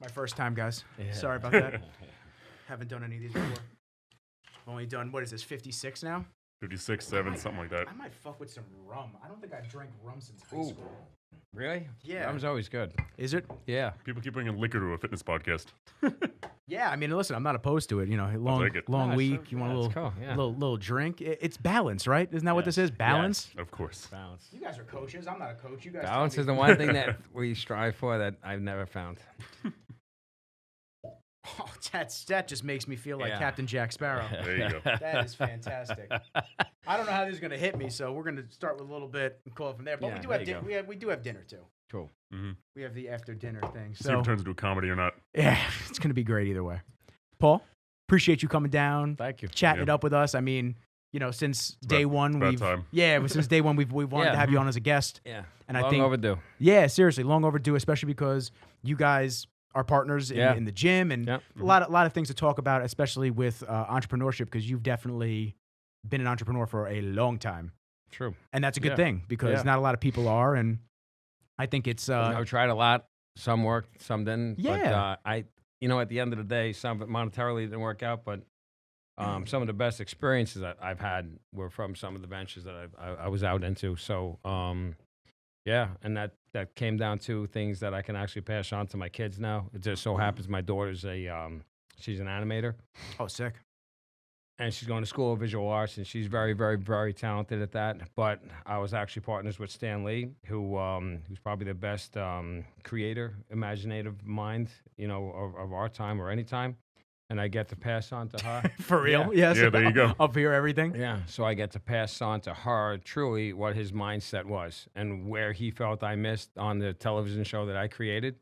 My first time, guys. Yeah. Sorry about that. Haven't done any of these before. I've only done, what is this, 56 now? 56, 7, something like that. I might fuck with some rum. I don't think I've drank rum since high Ooh. school. Really? Yeah. Rum's always good. Is it? Yeah. People keep bringing liquor to a fitness podcast. Yeah, I mean, listen, I'm not opposed to it. You know, take it. long No, it's week. so- You want a yeah, little, it's cool, yeah. little drink. It's balance, right? Isn't that what this is? Balance. Of course. Balance. You guys are coaches. I'm not a coach. You guys. Balance tell is me. the one thing that we strive for that I've never found. Oh, that just makes me feel like Yeah. Captain Jack Sparrow. There you go. That is fantastic. I don't know how this is going to hit me, so we're going to start with a little bit and call it from there. But Yeah, we do there have you go. we do have dinner too. Cool. Mm-hmm. We have the after dinner thing. See if So it turns into a comedy or not. yeah, it's going to be great either way. Paul, appreciate you coming down, Thank you. chatting it Yeah. up with us. I mean, you know, since day about- one, about we've time. since day one we've wanted Yeah. to have you on as a guest. Yeah. And I Long think overdue. yeah, seriously, long overdue, especially because you guys are partners Yeah. in the gym and Yep. a lot of things to talk about, especially with entrepreneurship, because you've definitely been an entrepreneur for a long time, True. and that's a good Yeah. thing because Yeah. not a lot of people are, and I think it's I've tried a lot. Some worked, some didn't. Yeah. But, at the end of the day, some of it monetarily didn't work out, but some of the best experiences that I've had were from some of the ventures that I was out into. So, yeah, and that came down to things that I can actually pass on to my kids now. It just so happens my daughter's she's an animator. oh sick. And she's going to school of visual arts, and she's very, very, very talented at that. But I was actually partners with Stan Lee, who's probably the best creator, imaginative mind, of our time or any time. And I get to pass on to her. For real? Yeah. Yes. Yeah, there you go. Up here, everything. Yeah, so I get to pass on to her truly what his mindset was and where he felt I missed on the television show that I created,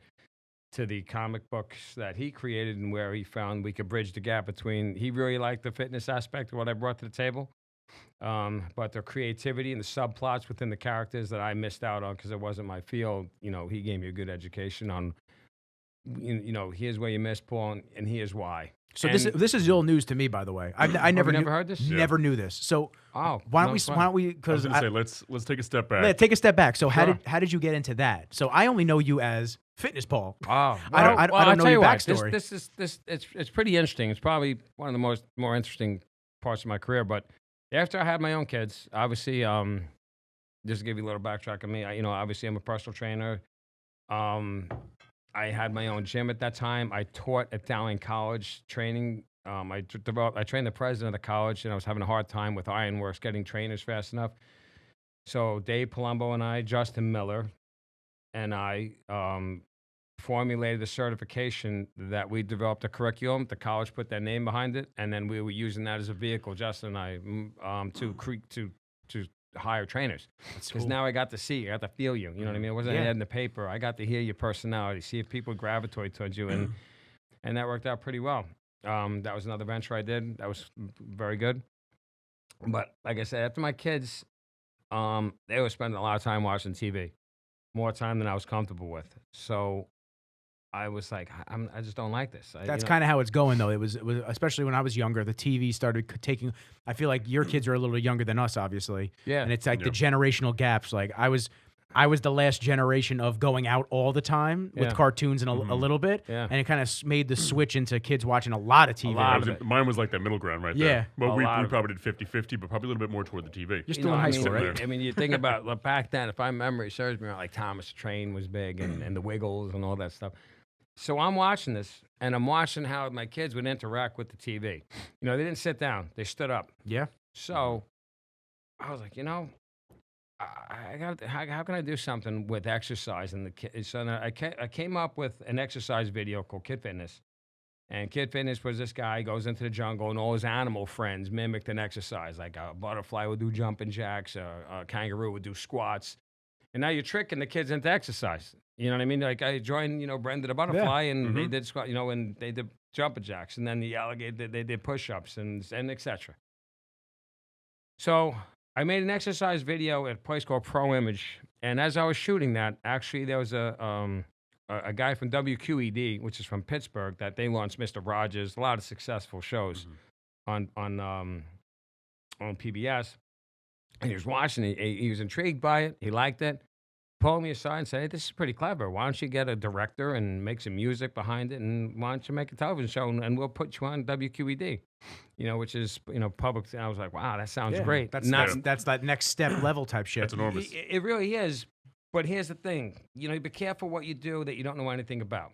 to the comic books that he created, and where he found we could bridge the gap between, he really liked the fitness aspect of what I brought to the table, but the creativity and the subplots within the characters that I missed out on because it wasn't my field. He gave me a good education on, here's where you missed, Paul, and here's why. So And- this is all news to me, by the way. I never you knew, never heard this? Yeah. Never knew this. So Oh, why no, don't we? fine. Why don't we? I was Because going to say, let's take a step back. yeah, take a step back. So Sure. how did you get into that? So I only know you as Fitness Paul. Oh, I don't- well, I don't I'll know tell your you what, backstory. It's pretty interesting. It's probably one of the more interesting parts of my career. But after I had my own kids, obviously, just to give you a little backtrack on me, obviously I'm a personal trainer. I had my own gym at that time. I taught at Dowling College training. I trained the president of the college, and I was having a hard time with Ironworks getting trainers fast enough. So Dave Palumbo and I, Justin Miller, and I formulated a certification that we developed a curriculum. The college put their name behind it, and then we were using that as a vehicle, Justin and I, to hire trainers. Because cool. now I got to see you, I got to feel you. You know what I mean? It wasn't Yeah. an ad in the paper. I got to hear your personality, see if people gravitate towards you, and that worked out pretty well. That was another venture I did. That was very good. But like I said, after my kids, they were spending a lot of time watching TV, more time than I was comfortable with. So I was like, I just don't like this. That's kind of how it's going, though. It was especially when I was younger. The TV started taking. I feel like your kids are a little younger than us, obviously. Yeah. And it's like the Yeah. generational gaps. Like I was the last generation of going out all the time with Yeah. cartoons and a little bit. Yeah. And it kind of made the switch into kids watching a lot of TV. lot. Mine was, mine was like that middle ground right Yeah. there. Well, A we lot of it. probably did 50-50, but probably a little bit more toward the TV. You're still in high school, right? I mean, you think about back then, if my memory serves me, like Thomas the Train was big and the Wiggles and all that stuff. So I'm watching this, and I'm watching how my kids would interact with the TV. They didn't sit down; they stood up. Yeah. So I was like, I got. How can I do something with exercise and the kids? So I came up with an exercise video called Kid Fitness. And Kid Fitness was this guy goes into the jungle and all his animal friends mimicked an exercise. Like a butterfly would do jumping jacks, a kangaroo would do squats. And now you're tricking the kids into exercise. You know what I mean? Like I joined, Brenda the butterfly, and they did squat, and they did jumping jacks, and then the alligator they did push-ups and etc. So I made an exercise video at a place called Pro Image, and as I was shooting that, actually there was a guy from WQED, which is from Pittsburgh, that they launched Mr. Rogers, a lot of successful shows on PBS. And he was watching it. He was intrigued by it. He liked it. pulled me aside and said, "Hey, this is pretty clever. Why don't you get a director and make some music behind it, and why don't you make a television show and we'll put you on WQED, which is public." And I was like, "Wow, that sounds great." That's that next step level type shit. That's enormous. It really is. But here's the thing, be careful what you do that you don't know anything about.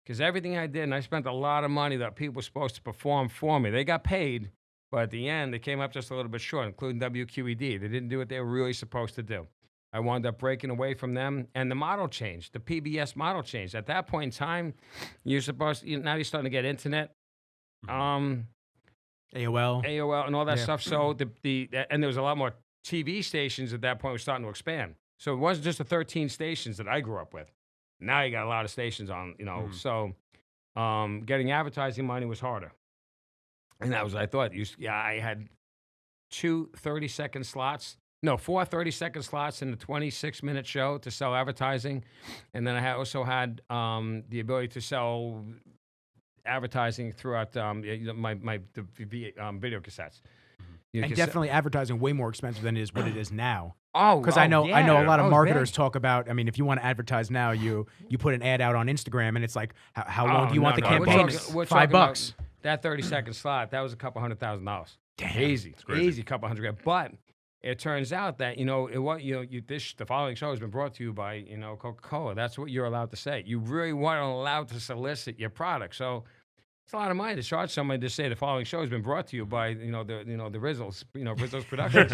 Because everything I did, and I spent a lot of money that people were supposed to perform for me. They got paid, but at the end, they came up just a little bit short, including WQED. They didn't do what they were really supposed to do. I wound up breaking away from them, and the model changed. The PBS model changed. At that point in time, now you're starting to get internet, AOL, and all that stuff. So and there was a lot more TV stations at that point were starting to expand. So it wasn't just the 13 stations that I grew up with. Now you got a lot of stations on, So getting advertising money was harder. And that was what I thought. I had 4 30-second slots in the 26-minute show to sell advertising. And then I also had the ability to sell advertising throughout my video cassettes. and definitely advertising way more expensive than it is what it is now. Oh, because I know a lot of marketers big. talk about. I mean, if you want to advertise now, you put an ad out on Instagram, and it's like, how long do you want the campaign? We're $5. That 30-second slot, that was a couple $100,000. Damn, easy, a couple $100,000. But it turns out that the following show has been brought to you by Coca-Cola. That's what you're allowed to say. You really weren't allowed to solicit your product. So it's a lot of money to charge somebody to say the following show has been brought to you by the Rizzles, Rizzles Productions.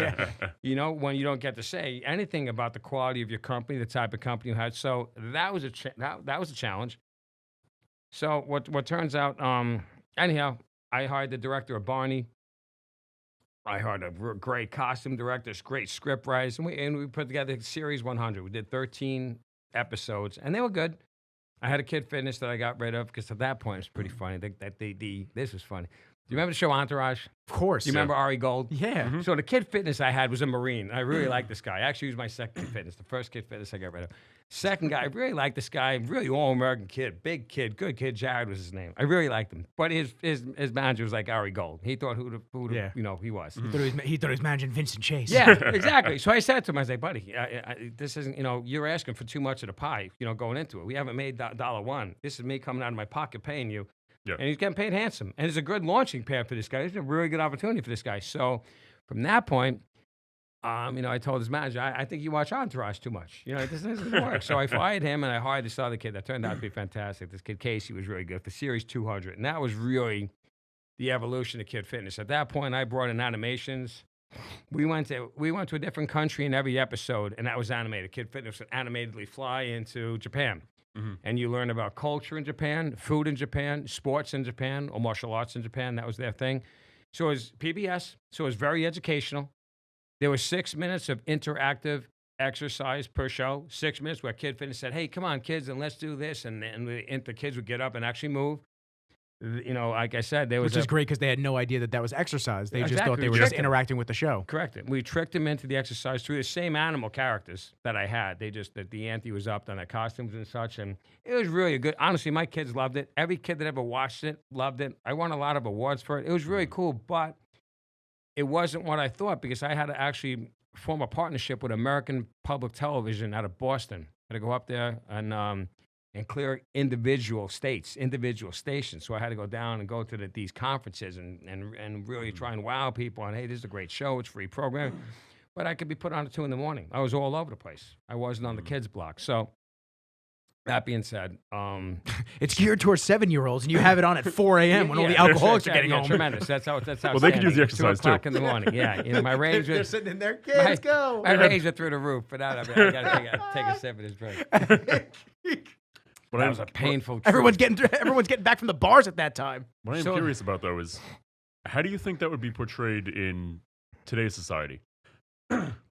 When you don't get to say anything about the quality of your company, the type of company you had. So that was a challenge. So what turns out, anyhow, I hired the director of Barney. I hired a great costume director, great script writers, and we put together Series 100. We did 13 episodes, and they were good. I had a Kid Fitness that I got rid of because at that point it was pretty funny. This was funny. Do you remember the show Entourage? Of course. Do you remember Ari Gold? Yeah. Mm-hmm. So the Kid Fitness I had was a Marine. I really liked this guy. Actually, he was my second Kid Fitness. The first Kid Fitness I got rid of. Second guy, I really liked this guy. Really all-American kid. Big kid. Good kid. Jared was his name. I really liked him. But his manager was like Ari Gold. He thought who he was. He thought he was managing Vincent Chase. Yeah, exactly. So I said to him, I was like, buddy, this isn't, you're asking for too much of the pie, going into it. We haven't made $1. This is me coming out of my pocket paying you. Yeah. And he's getting paid handsome. And it's a good launching pad for this guy. It's a really good opportunity for this guy. So from that point, I told his manager, I think you watch Entourage too much. This doesn't work. So I fired him and I hired this other kid that turned out to be fantastic. This kid, Casey, was really good for Series 200. And that was really the evolution of Kid Fitness. At that point, I brought in animations. We went to a different country in every episode, and that was animated. Kid Fitness would animatedly fly into Japan. Mm-hmm. And you learn about culture in Japan, food in Japan, sports in Japan, or martial arts in Japan. That was their thing. So it was PBS. So it was very educational. There was 6 minutes of interactive exercise per show. 6 minutes where Kid Fitness said, "Hey, come on, kids, and let's do this." And the kids would get up and actually move. Like I said, which is great because they had no idea that was exercise. They just thought they were just interacting with the show. Correct. We tricked them into the exercise through the same animal characters that I had. The ante was up on the costumes and such, and it was really good. Honestly, my kids loved it. Every kid that ever watched it loved it. I won a lot of awards for it. It was really cool, but it wasn't what I thought because I had to actually form a partnership with American Public Television out of Boston. I had to go up there and clear individual stations. So I had to go down and go to these conferences and really try and wow people on, hey, this is a great show, it's free program. But I could be put on at 2 a.m. I was all over the place. I wasn't on the kids' block. So that being said, it's geared towards 7-year-olds, and you have it on at 4 a.m. when all the alcoholics are getting home. Tremendous. That's how. Well, they could use the exercise 2 o'clock in the morning. Yeah, my ratings. They're sitting in there. Kids, go. My ratings are through the roof. But I gotta take a sip of this drink. But that was a painful. Everyone's getting back from the bars at that time. What I'm curious about though is, how do you think that would be portrayed in today's society?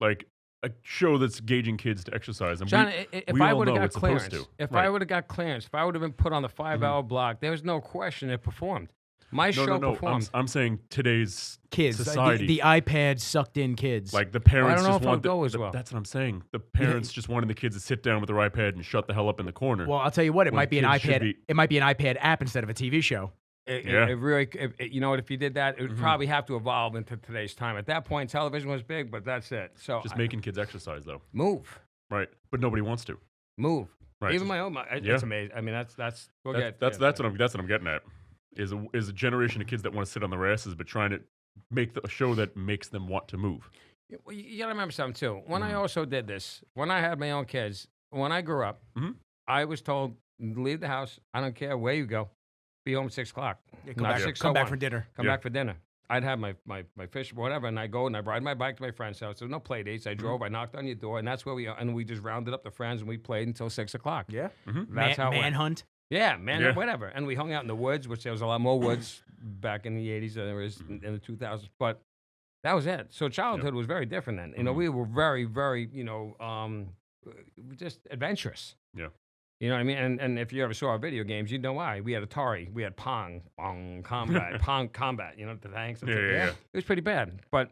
Like a show that's gauging kids to exercise. And John, if I would have got clearance, I would have got clearance, if I would have been put on the 5-hour block, there was no question it performed. My show performed. I'm saying today's kids, society. The iPad sucked in kids. Like the parents I don't know just if want I'll go as well. That's what I'm saying. The parents just wanted the kids to sit down with their iPad and shut the hell up in the corner. Well, I'll tell you what, it might be an iPad. It might be an iPad app instead of a TV show. It really, if you did that, it would probably have to evolve into today's time. At that point, television was big, but that's it. So just making kids exercise, though. Move. Right. But nobody wants to. Move. Right. Even my own, Yeah. it's amazing. I mean, that's we'll get That's what I'm getting at. Is a generation of kids that want to sit on their asses, but trying to make a show that makes them want to move. Well, you got to remember something too. When I Mhm. also did this, when I had my own kids, when I grew up, Mhm. I was told, leave the house. I don't care where you go. Be home at 6 o'clock. Yeah, Not come back 6:01. for dinner. Come Yeah. back for dinner. I'd have my fish, whatever, and I go and I ride my bike to my friend's house. There was no play dates. I drove, I knocked on your door, and that's where we just rounded up the friends and we played until 6 o'clock. Yeah. That's how it went. Manhunt. Yeah, man, Yeah. whatever. And we hung out in the woods, which there was a lot more woods back in the 80s than there is in the 2000s. But that was it. So childhood was very different then. You know, we were very, very, just adventurous. Yeah. You know what I mean? And if you ever saw our video games, you'd know why. We had Atari, we had Pong Combat, Pong Combat, the tanks. And Yeah, stuff. yeah, yeah. It was pretty bad, but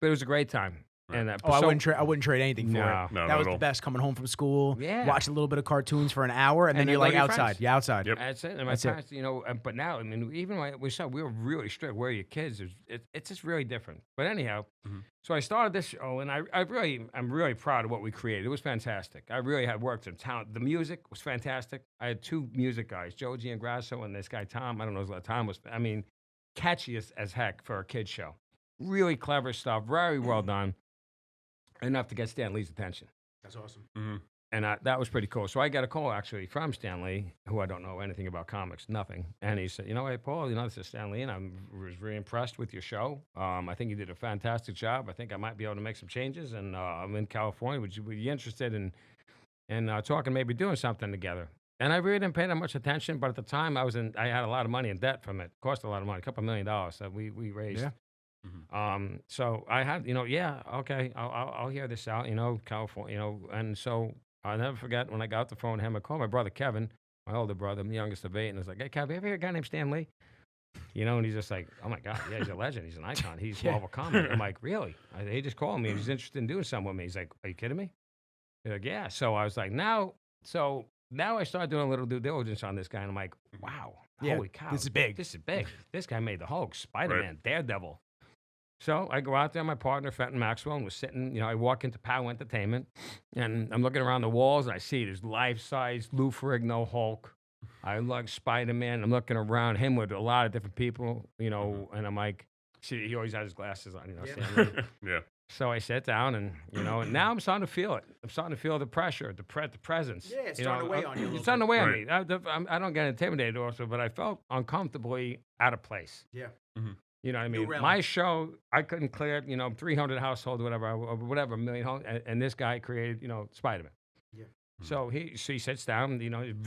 it was a great time. Right. And Oh, I wouldn't trade anything for No. it. No, That not was at the all. best. Coming home from school, Yeah. watch a little bit of cartoons for an hour, and then And you're then like go to your outside. friends. Yeah, outside. Yep. That's it. And my That's it. parents, but now, I mean, even when we were really strict. Where are your kids? It's just really different. But anyhow, so I started this show, and I'm really proud of what we created. It was fantastic. I really had worked in talent. The music was fantastic. I had two music guys, Joe Giangrasso and this guy Tom. I don't know what Tom was. I mean, catchy as heck for a kid's show. Really clever stuff. Very well done. Enough to get Stan Lee's attention. That's awesome. And that was pretty cool. So I got a call actually from Stan Lee, who I don't know anything about comics, nothing. And he said, hey, Paul, this is Stan Lee, and I was very impressed with your show. I think you did a fantastic job. I think I might be able to make some changes, and I'm in California. Would you be interested in talking, maybe doing something together? And I really didn't pay that much attention, but at the time I had a lot of money in debt from it. Cost a lot of money, $2 million that we raised. Yeah. So I had, okay, I'll hear this out, California, and so I'll never forget when I got off the phone to him, I called my brother Kevin, my older brother, I'm the youngest of 8, and I was like, hey, Kevin, you ever hear a guy named Stan Lee? And he's just like, oh my God, yeah, he's a legend, he's an icon, he's Marvel Comics. I'm like, really? He just called me, he's interested in doing something with me. He's like, are you kidding me? He's like, yeah. So I was like, now I started doing a little due diligence on this guy, and I'm like, wow, holy cow, this is big. This is big. This guy made the Hulk, Spider-Man, Daredevil. So I go out there, my partner, Fenton Maxwell, and was sitting, I walk into Power Entertainment, and I'm looking around the walls, and I see this life-size Lou Ferrigno Hulk. I look Spider-Man. I'm looking around him with a lot of different people, and I'm like, see, he always has his glasses on, Stan Lee. Yeah. So I sat down, and and now I'm starting to feel it. I'm starting to feel the pressure, the presence. Yeah, it's starting to weigh on you a It's little starting to weigh on me. Right. I don't get intimidated also, but I felt uncomfortably out of place. Yeah. You know what I New mean? realm. My show, I couldn't clear, 300 households, whatever, a million homes, and this guy created, Spider-Man. Yeah. So he sits down,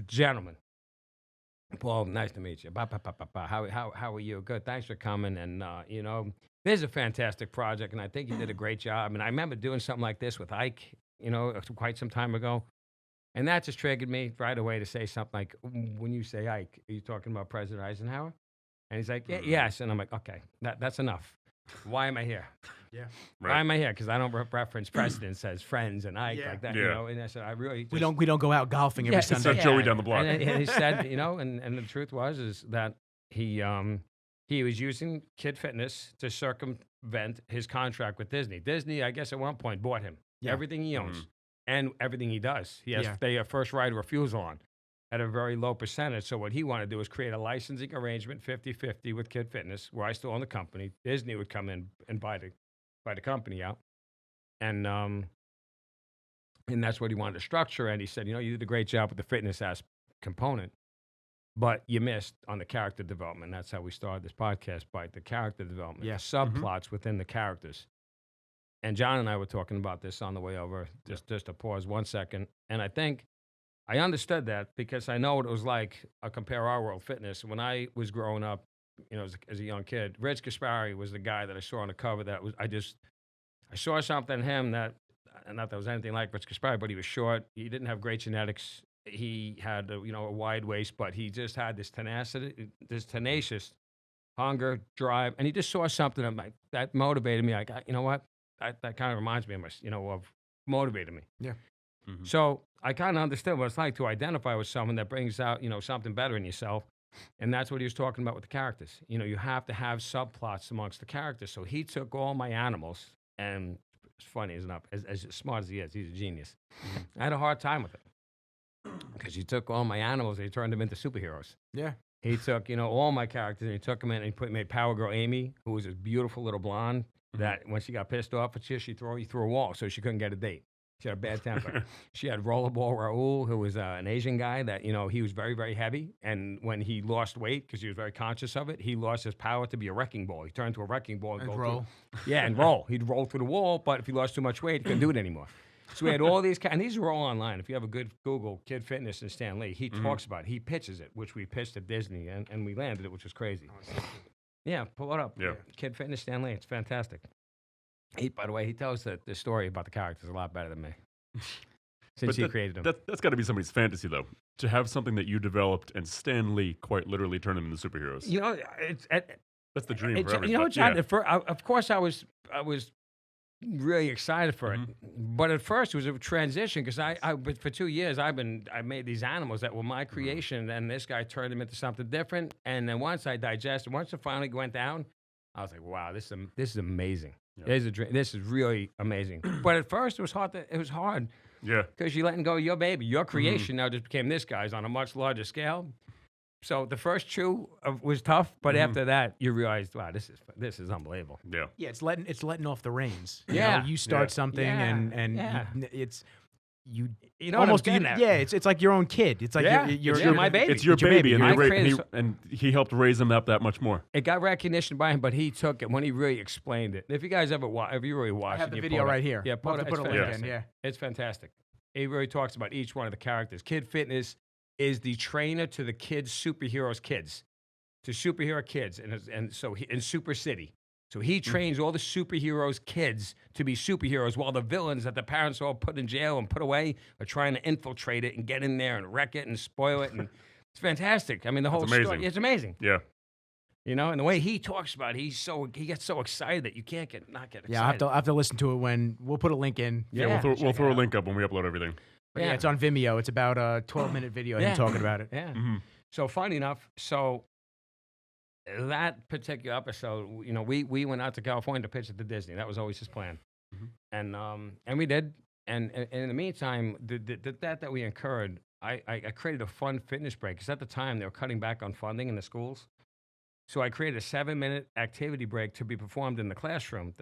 gentlemen. Paul, nice to meet you. How are you? Good. Thanks for coming. And this is a fantastic project, and I think you did a great job. And I remember doing something like this with Ike, quite some time ago. And that just triggered me right away to say something like, when you say Ike, are you talking about President Eisenhower? And he's like, yes. And I'm like, okay, that's enough. Why am I here? Yeah. Right. Why am I here? Because I don't reference presidents as friends and Ike Yeah. like that, Yeah. And I said, I really just, We don't go out golfing every Yeah, Sunday. Send Joey down the block. And he said, and the truth is that he was using Kid Fitness to circumvent his contract with Disney. Disney, I guess, at one point bought him everything he owns and everything he does. He has they have first right of refusal on at a very low percentage. So what he wanted to do was create a licensing arrangement 50-50 with Kid Fitness, where I still own the company. Disney would come in and buy the company out, and that's what he wanted to structure. And he said, you did a great job with the fitness component, but you missed on the character development. That's how we started this podcast, by the character development, the subplots within the characters. And John and I were talking about this on the way over. Just to pause 1 second, and I think I understood that because I know what it was like. Compare our world fitness. When I was growing up, as a young kid, Rich Gaspari was the guy that I saw on the cover. I saw something in him that, not that was anything like Rich Gaspari, but he was short. He didn't have great genetics. He had a wide waist, but he just had this tenacity, this tenacious hunger, drive, and he just saw something that motivated me. Like, you know what? That kind of reminds me of motivated me. Yeah. Mm-hmm. So I kind of understood what it's like to identify with someone that brings out, something better in yourself. And that's what he was talking about with the characters. You have to have subplots amongst the characters. So he took all my animals and as funny as smart as he is. He's a genius. I had a hard time with it because he took all my animals and he turned them into superheroes. Yeah. He took, all my characters and he took them in and made Power Girl Amy, who was this beautiful little blonde that when she got pissed off at you, she threw a wall so she couldn't get a date. She had a bad temper. She had Rollerball Raoul, who was an Asian guy that, he was very, very heavy. And when he lost weight, because he was very conscious of it, he lost his power to be a wrecking ball. He turned into a wrecking ball and roll. And roll. He'd roll through the wall, but if he lost too much weight, he couldn't do it anymore. So we had all these, and these are all online. If you have a good Google, Kid Fitness and Stan Lee, he talks about it. He pitches it, which we pitched at Disney, and we landed it, which was crazy. Yeah, pull it up. Yeah. Kid Fitness, Stan Lee, it's fantastic. By the way, he tells the story about the characters a lot better than me. Since he created them. That's got to be somebody's fantasy, though, to have something that you developed and Stan Lee quite literally turn them into superheroes. That's the dream for everybody. John, of course I was really excited for it. But at first it was a transition because for 2 years I made these animals that were my creation, and this guy turned them into something different. And then once I digested, once it finally went down, I was like, wow, this is amazing. Yeah. This is really amazing. But at first it was hard. Yeah. Because you're letting go of your baby. Your creation now just became this guy's on a much larger scale. So the first chew was tough, but after that you realized, wow, this is unbelievable. Yeah. Yeah, it's letting off the reins. Yeah. You start something and it's you almost it's like your own kid. It's like you're my baby. It's your baby, and he helped raise him up that much more. It got recognition by him, but he took it when he really explained it. If you guys ever if you really watched it, I have the video right here. Yeah, put a link in. Yeah, it's fantastic. He really talks about each one of the characters. Kid Fitness is the trainer to the kids' superheroes' kids, to superhero kids, and so in Super City. So he trains all the superheroes' kids to be superheroes, while the villains that the parents all put in jail and put away are trying to infiltrate it and get in there and wreck it and spoil it. And it's fantastic. I mean, the whole story, it's amazing. Yeah. And the way he talks about it, he gets so excited that you can't not get excited. Yeah, I have to listen to it when we'll put a link in. Yeah, we'll throw a link up when we upload everything. But yeah, it's on Vimeo. It's about a 12-minute video of him talking about it. Yeah. So funny enough, that particular episode, we went out to California to pitch at the Disney. That was always his plan, and we did. And in the meantime, the debt that we incurred, I created a fun fitness break because at the time they were cutting back on funding in the schools. So I created a 7-minute activity break to be performed in the classroom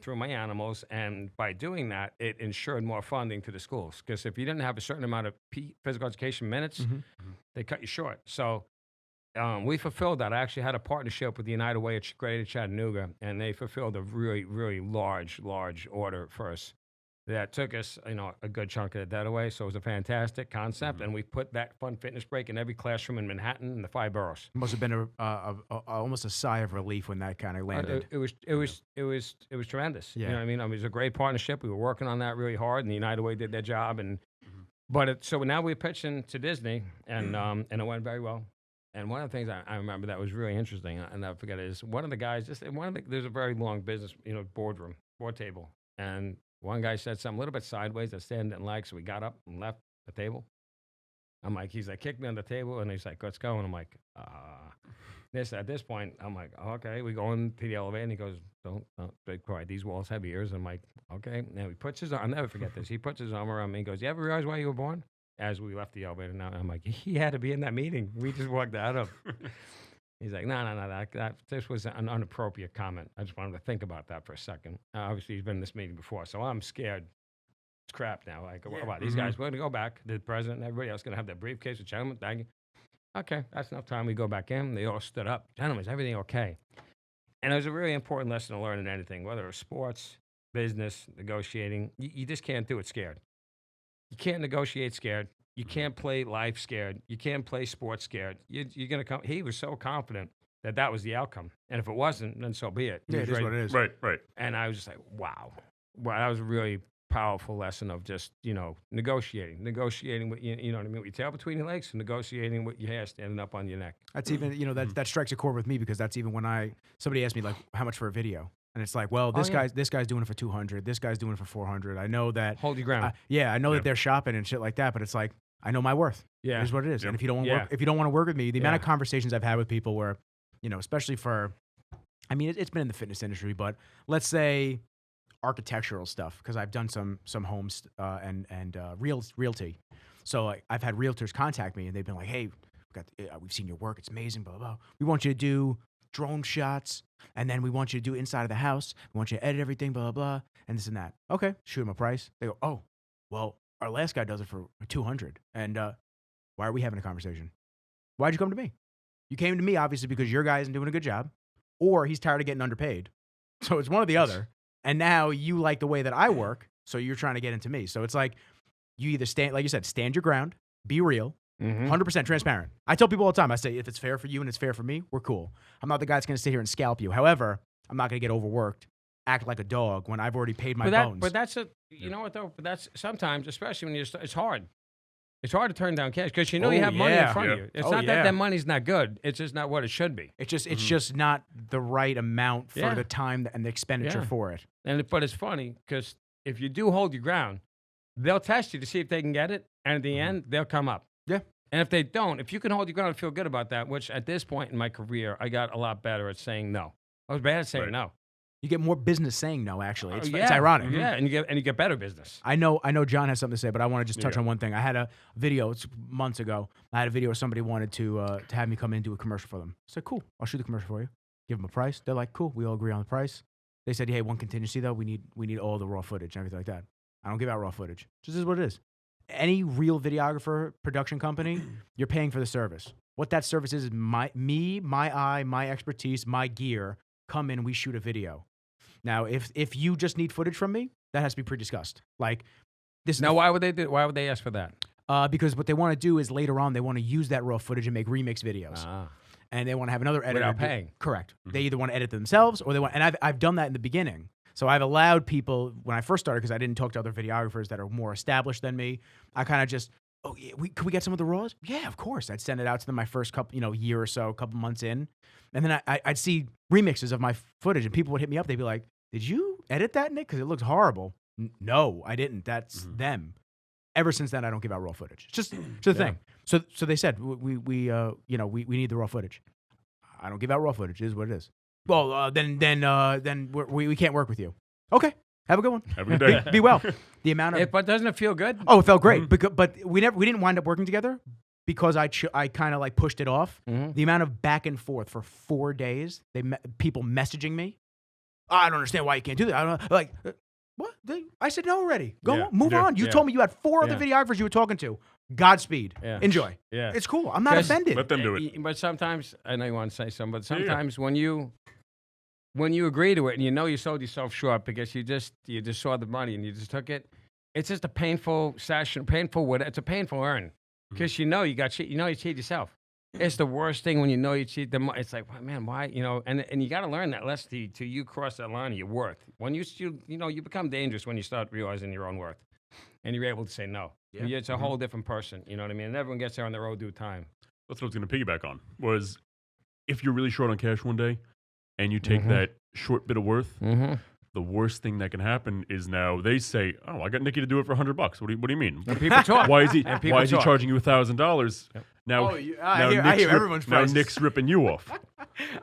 through my animals, and by doing that, it ensured more funding to the schools. Because if you didn't have a certain amount of physical education minutes, they cut you short. So we fulfilled that. I actually had a partnership with the United Way at Greater Chattanooga, and they fulfilled a really, really large order for us. That took us, a good chunk of the debt away. So it was a fantastic concept, and we put that fun fitness break in every classroom in Manhattan and the 5 boroughs. It must have been almost a sigh of relief when that kind of landed. It was tremendous. Yeah. You know what I mean? It was a great partnership. We were working on that really hard, and the United Way did their job. So now we're pitching to Disney, and it went very well. And one of the things I remember that was really interesting, and I forget, is one of the guys. There's a very long business, board table, and one guy said something a little bit sideways that Stan didn't like, so we got up and left the table. He's like, kicked me on the table, and he's like, let's go. And I'm like, at this point, I'm like, okay. We go into the elevator, and he goes, don't be quiet. These walls have ears. And I'm like, okay. Now he puts his arm, I'll never forget this. He puts his arm around me and goes, you ever realize why you were born? As we left the elevator now, I'm like, he had to be in that meeting. We just walked out of. He's like, no, this was an inappropriate comment. I just wanted to think about that for a second. Obviously, he's been in this meeting before, so I'm scared. It's crap now. Like, wow, these guys, we're going to go back. The president and everybody else going to have their briefcase with gentlemen. Thank you. Okay, that's enough time. We go back in. They all stood up. Gentlemen, is everything okay? And it was a really important lesson to learn in anything, whether it's sports, business, negotiating. You just can't do it scared. You can't negotiate scared. You can't play life scared. You can't play sports scared. You're going to come. He was so confident that was the outcome. And if it wasn't, then so be it. Yeah, it is what it is. Right. And I was just like, wow. Well, that was a really powerful lesson of just, negotiating with, you know what I mean, with your tail between your legs, negotiating with your hair standing up on your neck. That's even, that strikes a chord with me because that's even when somebody asked me like, how much for a video? And it's like, well, this guy's doing it for 200. This guy's doing it for 400. I know that. Hold your ground. I know that they're shopping and shit like that, but it's like, I know my worth. Yeah. It is what it is. Yep. And if you don't want to work with me, the amount of conversations I've had with people where, especially it's been in the fitness industry, but let's say architectural stuff because I've done some homes and realty. So I've had realtors contact me and they've been like, hey, we've seen your work. It's amazing, blah, blah, blah. We want you to do drone shots and then we want you to do inside of the house. We want you to edit everything, blah, blah, blah, and this and that. Okay, shoot them a price. They go, oh, well, our last guy does it for $200. And why are we having a conversation? Why'd you come to me? You came to me, obviously, because your guy isn't doing a good job, or he's tired of getting underpaid. So it's one or the other. And now you like the way that I work, so you're trying to get into me. So it's like you either stand, like you said, stand your ground, be real, 100% transparent. I tell people all the time, I say, if it's fair for you and it's fair for me, we're cool. I'm not the guy that's going to sit here and scalp you. However, I'm not going to get overworked, act like a dog when I've already paid my bones. But that's you know what though? But that's sometimes, especially when it's hard. It's hard to turn down cash because you know you have money in front of you. It's not that money's not good. It's just not what it should be. It's just not the right amount for the time and the expenditure for it. But it's funny because if you do hold your ground, they'll test you to see if they can get it, and at the end they'll come up. Yeah. And if they don't, if you can hold your ground and feel good about that, which at this point in my career I got a lot better at saying no. I was bad at saying no. You get more business saying no, actually. It's ironic. Yeah, and you get better business. I know John has something to say, but I want to just touch on one thing. I had a video, it's months ago. I had a video where somebody wanted to have me come in and do a commercial for them. I said, cool, I'll shoot the commercial for you. Give them a price. They're like, cool, we all agree on the price. They said, hey, one contingency though, we need all the raw footage and everything like that. I don't give out raw footage. This is what it is. Any real videographer, production company, you're paying for the service. What that service is my eye, my expertise, my gear. Come in, we shoot a video. Now, if you just need footage from me, that has to be pre-discussed. Like this. Now, why would they ask for that? Because what they want to do is later on they want to use that raw footage and make remix videos, and they want to have another editor without paying. Correct. They either want to edit themselves or they want. And I've done that in the beginning. So I've allowed people when I first started because I didn't talk to other videographers that are more established than me. I kind of just, could we get some of the raws? Yeah, of course. I'd send it out to them my first couple, year or so, couple months in, and then I'd see remixes of my footage, and people would hit me up. They'd be like, did you edit that, Nick? Because it looks horrible. No, I didn't. That's them. Ever since then, I don't give out raw footage. It's just the thing. So they said we need the raw footage. I don't give out raw footage. It is what it is. Well, then we can't work with you. Okay, have a good one. Have a good day. Be well. The amount of but doesn't it feel good? Oh, it felt great. But we didn't wind up working together because I kind of like pushed it off. The amount of back and forth for 4 days. People messaging me. I don't understand why you can't do that. I don't know. Like, what? I said no already. Go move on. You told me you had 4 other videographers you were talking to. Godspeed. Enjoy. It's cool. I'm not offended. Let them do it. But sometimes, I know you want to say something, but sometimes when you agree to it and you know you sold yourself short because you just saw the money and you just took it, it's just a painful session, it's a painful earn because you know you cheat yourself. It's the worst thing when you know you cheat them. It's like, man, why? And you got to learn that lesson till you cross that line of your worth. When you become dangerous when you start realizing your own worth, and you're able to say no. Yeah. It's a whole different person. You know what I mean? And everyone gets there on their own due time. That's what I was going to piggyback on. Was if you're really short on cash one day, and you take that short bit of worth, the worst thing that can happen is now they say, "Oh, I got Nicky to do it for $100. What do you mean? And people talk. Why is he charging you $1,000?" Now, I hear everyone's prices. Now Nick's ripping you off.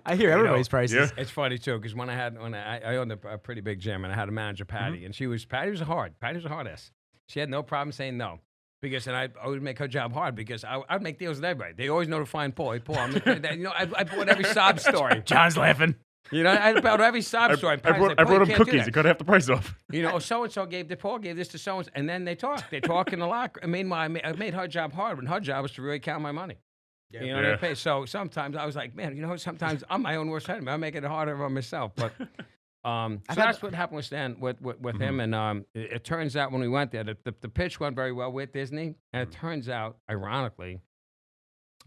I hear everybody's prices. Yeah. It's funny too because when I owned a pretty big gym and I had a manager, Patty, and Patty was a hard ass. She had no problem saying no. Because I would make her job hard because I'd make deals with everybody. They always know to find Paul. Hey, Paul, I bought every sob story. John's laughing. I bought every sob story. I brought him cookies. It cut half the price off. So-and-so Paul gave this to so-and-so. And then they talk. They talk in the locker. Meanwhile, I made her job hard when her job was to really count my money. Yeah. What I pay. So sometimes I was like, man, sometimes I'm my own worst enemy. I'm making it harder on myself. But so that's what happened with Stan, with him. And it turns out when we went there, the pitch went very well with Disney. And it turns out, ironically,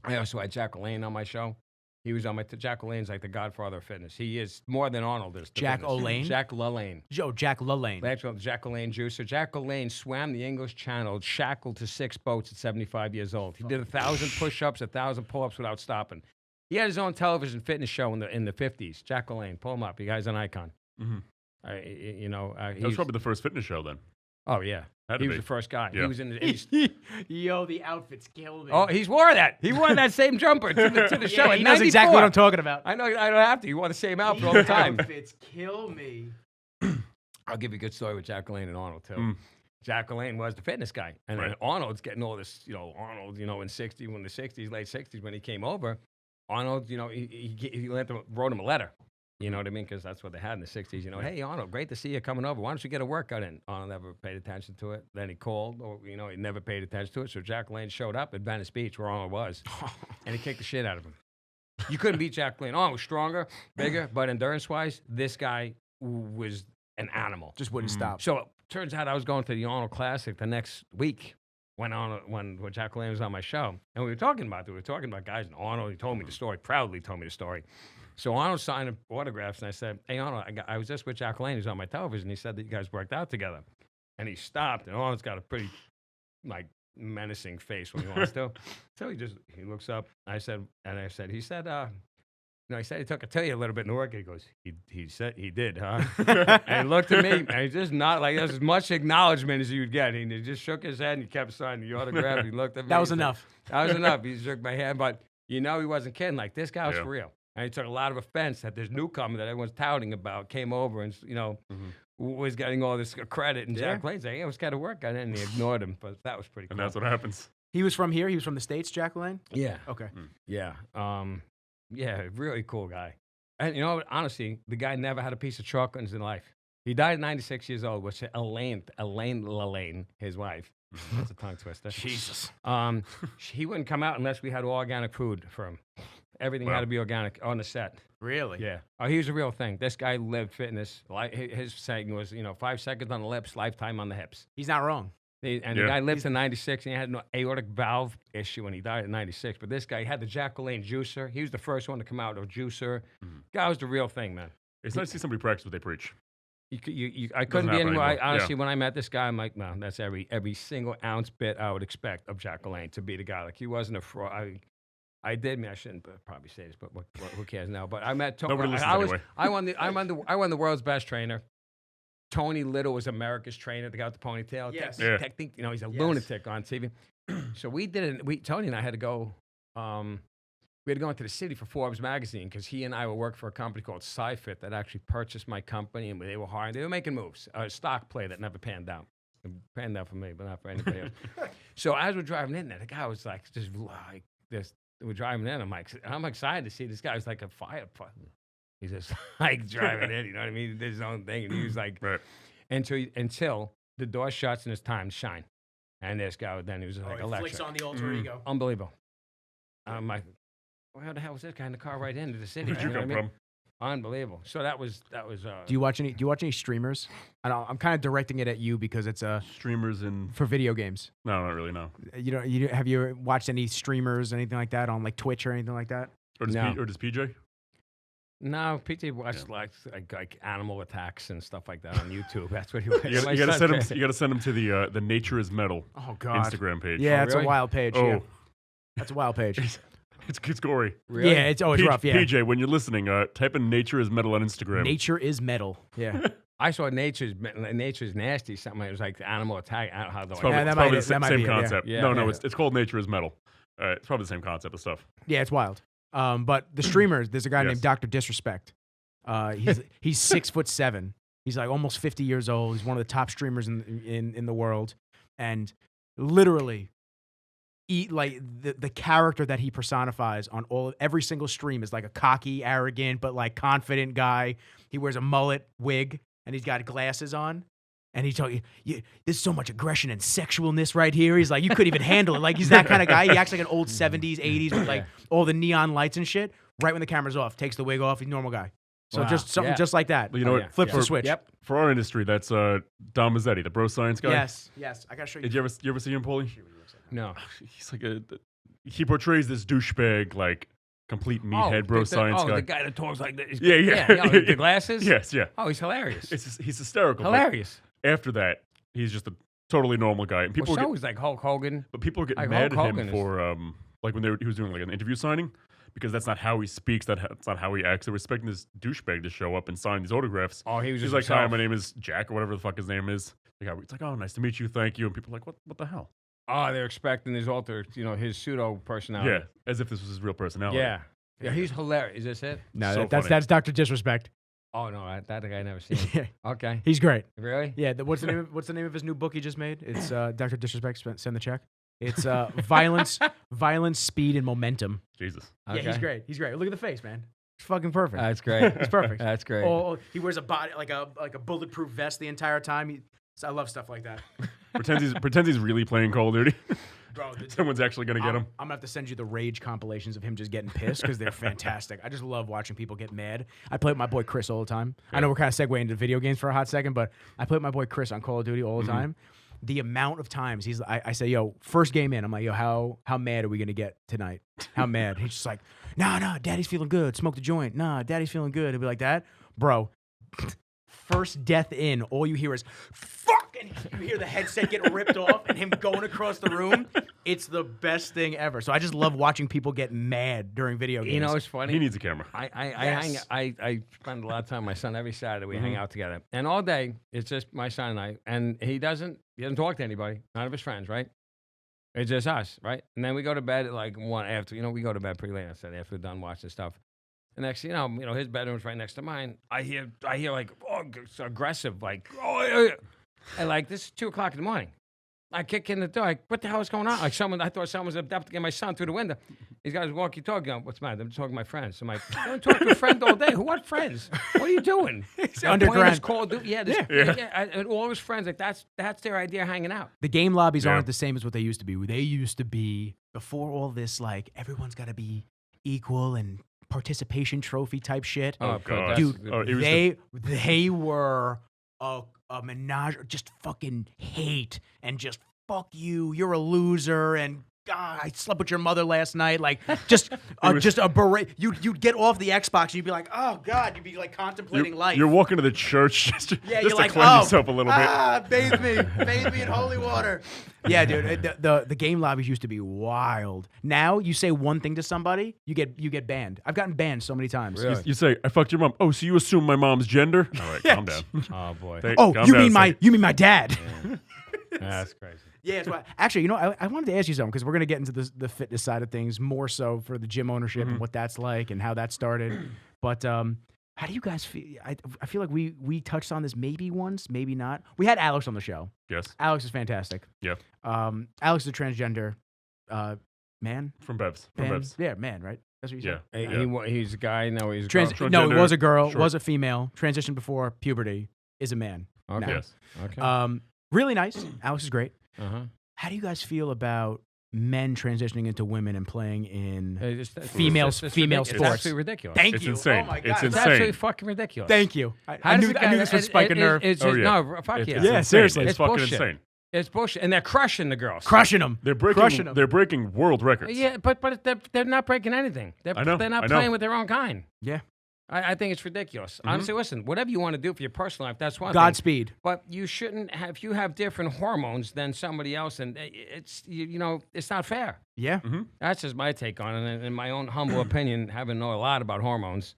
I also had Jack LaLanne on my show. He was on my Jack LaLanne's like the godfather of fitness. He is more than Arnold is. Jack LaLanne? Jack LaLanne. Jack LaLanne. That's what Jack LaLanne juicer. Jack LaLanne swam the English Channel, shackled to 6 boats at 75 years old. He did 1,000 push-ups, 1,000 pull-ups without stopping. He had his own television fitness show in the 50s. Jack LaLanne, pull him up. You guys an icon. That was probably the first fitness show then. Oh yeah, he was the first guy. Yeah. He was in the. Yo, the outfits killed me. Oh, he wore that. He wore that same jumper to the show. He knows exactly what I'm talking about. I know. I don't have to. He wore the same outfit all the time. Outfits kill me. I'll give you a good story with Jack LaLanne and Arnold too. Mm. Jack LaLanne was the fitness guy, and then Right. Arnold's getting all this. Arnold, in late '60s when he came over, Arnold, he wrote him a letter. You know what I mean? Because that's what they had in the '60s. Hey Arnold, great to see you coming over. Why don't you get a workout in? Arnold never paid attention to it. Then he called, or he never paid attention to it. So Jack LaLanne showed up at Venice Beach where Arnold was, and he kicked the shit out of him. You couldn't beat Jack LaLanne. Arnold was stronger, bigger, but endurance-wise, this guy was an animal. Just wouldn't stop. So it turns out I was going to the Arnold Classic the next week when Jack LaLanne was on my show, and we were talking about it. We were talking about guys, and Arnold, he told me the story, proudly told me the story. So Arnold signed autographs, and I said, hey, Arnold, I was just with Jack LaLanne. He's on my television. He said that you guys worked out together. And he stopped, and Arnold's got a pretty, menacing face when he wants to. So he looks up. He said, he said he took it to you a little bit in the work. He goes, he said he did, huh? And he looked at me, and he just not like as much acknowledgement as you'd get. And he just shook his head, and he kept signing the autograph. He looked at me. That was enough. That was enough. He shook my hand, but he wasn't kidding. Like, this guy was for real. And he took a lot of offense that this newcomer that everyone's touting about came over and, was getting all this credit. And Jack LaLanne said, it was kind of work. And he ignored him, but that was pretty cool. And that's what happens. He was from here? He was from the States, Jack LaLanne? Yeah. Okay. Yeah. Really cool guy. And, honestly, the guy never had a piece of chocolate in his life. He died at 96 years old, which Elaine LaLanne, his wife. That's a tongue twister. Jesus. He wouldn't come out unless we had organic food for him. Everything had to be organic on the set. Really? Yeah. Oh, he was a real thing. This guy lived fitness. His saying was, 5 seconds on the lips, lifetime on the hips. He's not wrong. The guy lived to 96, and he had an aortic valve issue when he died at 96. But this guy, he had the Jack LaLanne juicer. He was the first one to come out of juicer. Guy was the real thing, man. It's nice to see somebody practice what they preach. I couldn't be anywhere. anymore. Honestly, when I met this guy, I'm like, man, that's every single ounce bit I would expect of Jack LaLanne to be the guy. Like, he wasn't a fraud. I shouldn't probably say this, but who cares now? But I met Tony. Nobody listens anyway. I won the world's best trainer. Tony Little was America's trainer. The guy with the ponytail. Yes. Yeah. He's a lunatic on TV. So Tony and I had to go. We had to go into the city for Forbes magazine because he and I were working for a company called SciFit that actually purchased my company, and they were hiring. They were making moves. A stock play that never panned out. It panned out for me, but not for anybody else. So as we're driving in there, the guy was like, just like this. We're driving in. I'm excited to see this guy. He's like a firefighter. He's just like driving in. You know what I mean? He did his own thing, and he was like, Right. until the door shuts and it's time to shine. And this guy, then he was like electric. Flicks on the alter ego. Unbelievable. I'm like, where the hell was this guy in the car right into the city? Where'd you come from? Unbelievable. So that was. Do you watch any streamers? I'm kind of directing it at you because it's Streamers and for video games. no, not really. No. Have you watched any streamers, anything like that on like Twitch or anything like that? Or does, No. does PJ? No, PT watched like animal attacks and stuff like that on YouTube. That's what he was. You got to send him. You got to send him to the Nature is Metal Oh God. Instagram page. Yeah, it's really? a wild page. Oh, Yeah. That's a wild page. it's gory. Really? Yeah, it's always rough. Yeah. PJ, when you're listening, type in Nature is Metal on Instagram. Nature is metal. Yeah. I saw Nature's Nasty. Something. It was like the animal attack. I don't know how the. It's probably, Yeah, that it's might probably be- the that might same be it, yeah. concept. Yeah. No, Yeah. it's called Nature is Metal. It's probably the same concept of stuff. Yeah, it's wild. But the streamers, there's a guy Yes. named Dr. Disrespect. He's 6'7". He's like almost 50 years old. He's one of the top streamers in the world, and literally, the character that he personifies on every single stream is like a cocky, arrogant, but like confident guy. He wears a mullet wig and he's got glasses on. And he's talking, there's so much aggression and sexualness right here. He's like, you couldn't even handle it. Like, he's that kind of guy. He acts like an old 70s, 80s with like all the neon lights and shit. Right when the camera's off, takes the wig off. He's a normal guy. So Wow. just something just like that. Well, you know Oh, what? yeah. Flips Yeah. the switch. Yep. For our industry, that's Dom Mazzetti, the bro science guy. Yes. I gotta show you. Did you ever see him, Paulie? No. He's like he portrays this douchebag, like complete meathead bro science guy. the guy that talks like this. Yeah. With the glasses. Yes, yeah. Oh, he's hilarious. He's hysterical. but hilarious. After that, he's just a totally normal guy, and people Well, so was like Hulk Hogan. but people are getting like mad Hulk at him Hogan for like when he was doing like an interview signing, because that's not how he speaks. That's not how he acts. They're expecting this douchebag to show up and sign these autographs. Oh, he was He's just like, "Hi, himself. my name is Jack," or whatever the fuck his name is. It's like, "Oh, nice to meet you. Thank you." And people are like, "What the hell?" Oh, they're expecting his his pseudo personality. Yeah, as if this was his real personality. Yeah. Yeah, he's hilarious. Is this it? No, So that's funny. Dr. Disrespect. Oh no, that guy I never seen. Yeah, Okay, he's great. really? Yeah, what's the name of his new book he just made? It's Dr. Disrespect. Send the check. It's violence, speed, and momentum. Jesus. Okay. Yeah, he's great. He's great. Look at the face, man. It's fucking perfect. That's great. It's perfect. That's great. Oh, he wears a body like a bulletproof vest the entire time. I love stuff like that. pretends he's really playing Call of Duty. Bro, Someone's actually gonna get him. I'm gonna have to send you the rage compilations of him just getting pissed because they're fantastic. I just love watching people get mad. I play with my boy Chris all the time. I know we're kind of segueing into video games for a hot second, but I play with my boy Chris on Call of Duty all the time. The amount of times I say, yo, first game in, I'm like, yo, how mad are we gonna get tonight? How mad? He's just like, nah, daddy's feeling good. Smoke the joint. Nah, daddy's feeling good. He'll be like that, bro. First death in, all you hear is fuck, and you hear the headset get ripped off and him going across the room. It's the best thing ever. So I just love watching people get mad during video games. You know, it's funny. He needs a camera. I spend a lot of time with my son every Saturday. We hang out together, and all day it's just my son and I. And he doesn't talk to anybody, none of his friends, right? It's just us, right? And then we go to bed at like 1 after. We go to bed pretty late. I said after we're done watching stuff. The next thing you know, his bedroom's right next to mine. I hear like, oh, it's aggressive, like, oh, and like this is 2:00 in the morning. I kick in the door, like, what the hell is going on? Like I thought someone was abducting my son through the window. These guys walkie-talkie, going, what's the matter? I'm talking to my friends. I'm like, I don't talk to a friend all day. What friends? What are you doing? Underground. Call, and all his friends, like that's their idea of hanging out. The game lobbies aren't the same as what they used to be. They used to be, before all this, like, everyone's got to be equal and participation trophy type shit. Oh, God. Dude, Oh, they were a menage, just fucking hate and just fuck you, you're a loser, and God, I slept with your mother last night. Like, just a berate. You'd get off the Xbox and you'd be like, oh God, you'd be like contemplating life. You're walking to the church just to like, cleanse yourself a little bit. Bathe me in holy water. Yeah, dude, the game lobbies used to be wild. Now you say one thing to somebody, you get banned. I've gotten banned so many times. Really? You say, I fucked your mom. Oh, so you assume my mom's gender? All right, calm down. Oh boy. You mean my dad? Yeah. That's crazy. Yeah, it's why. Actually, I wanted to ask you something because we're going to get into the fitness side of things more so for the gym ownership and what that's like and how that started. But how do you guys feel? I feel like we touched on this maybe once, maybe not. We had Alex on the show. Yes. Alex is fantastic. Yeah. Alex is a transgender man. From Bevs. From Bevs. Yeah, man, right? That's what you said? Yeah. He's a guy. No, he's a girl. No, he was a girl, Sure. was a female, transitioned before puberty, is a man. Okay. now. Yes. Okay. Really nice. Alex is great. Uh-huh. How do you guys feel about men transitioning into women and playing in Female sports? It's absolutely ridiculous. Thank It's you. insane. Oh my It's God. It's insane. absolutely fucking ridiculous. Thank you. I How does knew it get- this would spike a nerve. It's just, no, fuck It's yeah. Yeah, insane. seriously. It's fucking bullshit. insane. It's bullshit, and they're crushing the girls. Crushing them. They're Crushing 'em. breaking world records. Yeah, but they're not breaking anything. They're I know, they're not I know. playing with their own kind. Yeah. I think it's ridiculous. Honestly, listen, whatever you want to do for your personal life, that's one thing. Godspeed. But you shouldn't have. If you have different hormones than somebody else, and it's it's not fair. Yeah. That's just my take on it, and in my own humble opinion, having know a lot about hormones.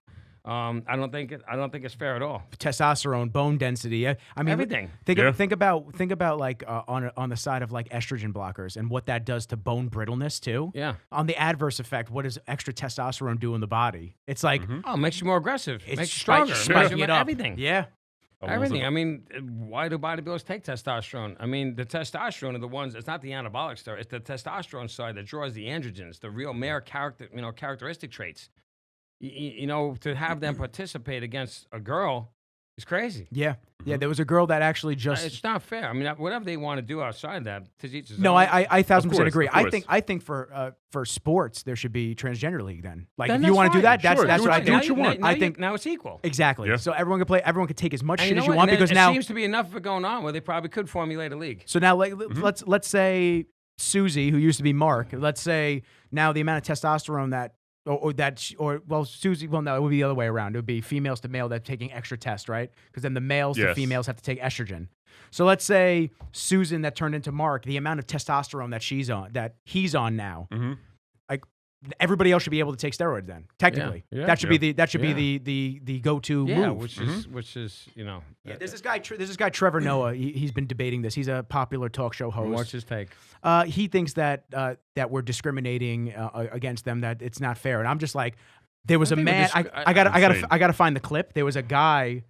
I don't think it's fair at all. Testosterone, bone density. Yeah. I mean, Everything. Think about like on the side of like estrogen blockers and what that does to bone brittleness too. Yeah. On the adverse effect, what does extra testosterone do in the body? It's like Oh, it makes you more aggressive. it's Makes you stronger. spiking it up. Everything. Yeah. Everything. I mean, why do bodybuilders take testosterone? I mean, the testosterone are the ones. It's not the anabolic stuff. It's the testosterone side that draws the androgens, the real male characteristic traits. To have them participate against a girl is crazy. Yeah. Yeah. There was a girl that actually just. It's not fair. I mean, whatever they want to do outside that, to each his No, own. I 1,000% agree. of course. I think for sports there should be transgender league then. Like Then if you that's want to do fine. that, that's Sure, that's do what I what do. you- do what you want. I think now it's equal. exactly. Yeah. So everyone can play. Everyone can take as much And shit as know you what? want And because it now. seems to be enough of it going on where they probably could formulate a league. So now, like, let's say Susie, who used to be Mark, let's say now the amount of testosterone Susie. Well, no, it would be the other way around. It would be females to male that's taking extra test, right? Because then the males to Yes. females have to take estrogen. So let's say Susan that turned into Mark, the amount of testosterone that he's on now, like everybody else should be able to take steroids. Then technically, Yeah. that should be the go-to Yeah, move. which is Yeah, there's this guy Trevor Noah. He's been debating this. He's a popular talk show host. What's his take? He thinks that we're discriminating against them, that it's not fair. And I'm just like, There was a think we're man. just- I insane. gotta find the clip. There was a guy.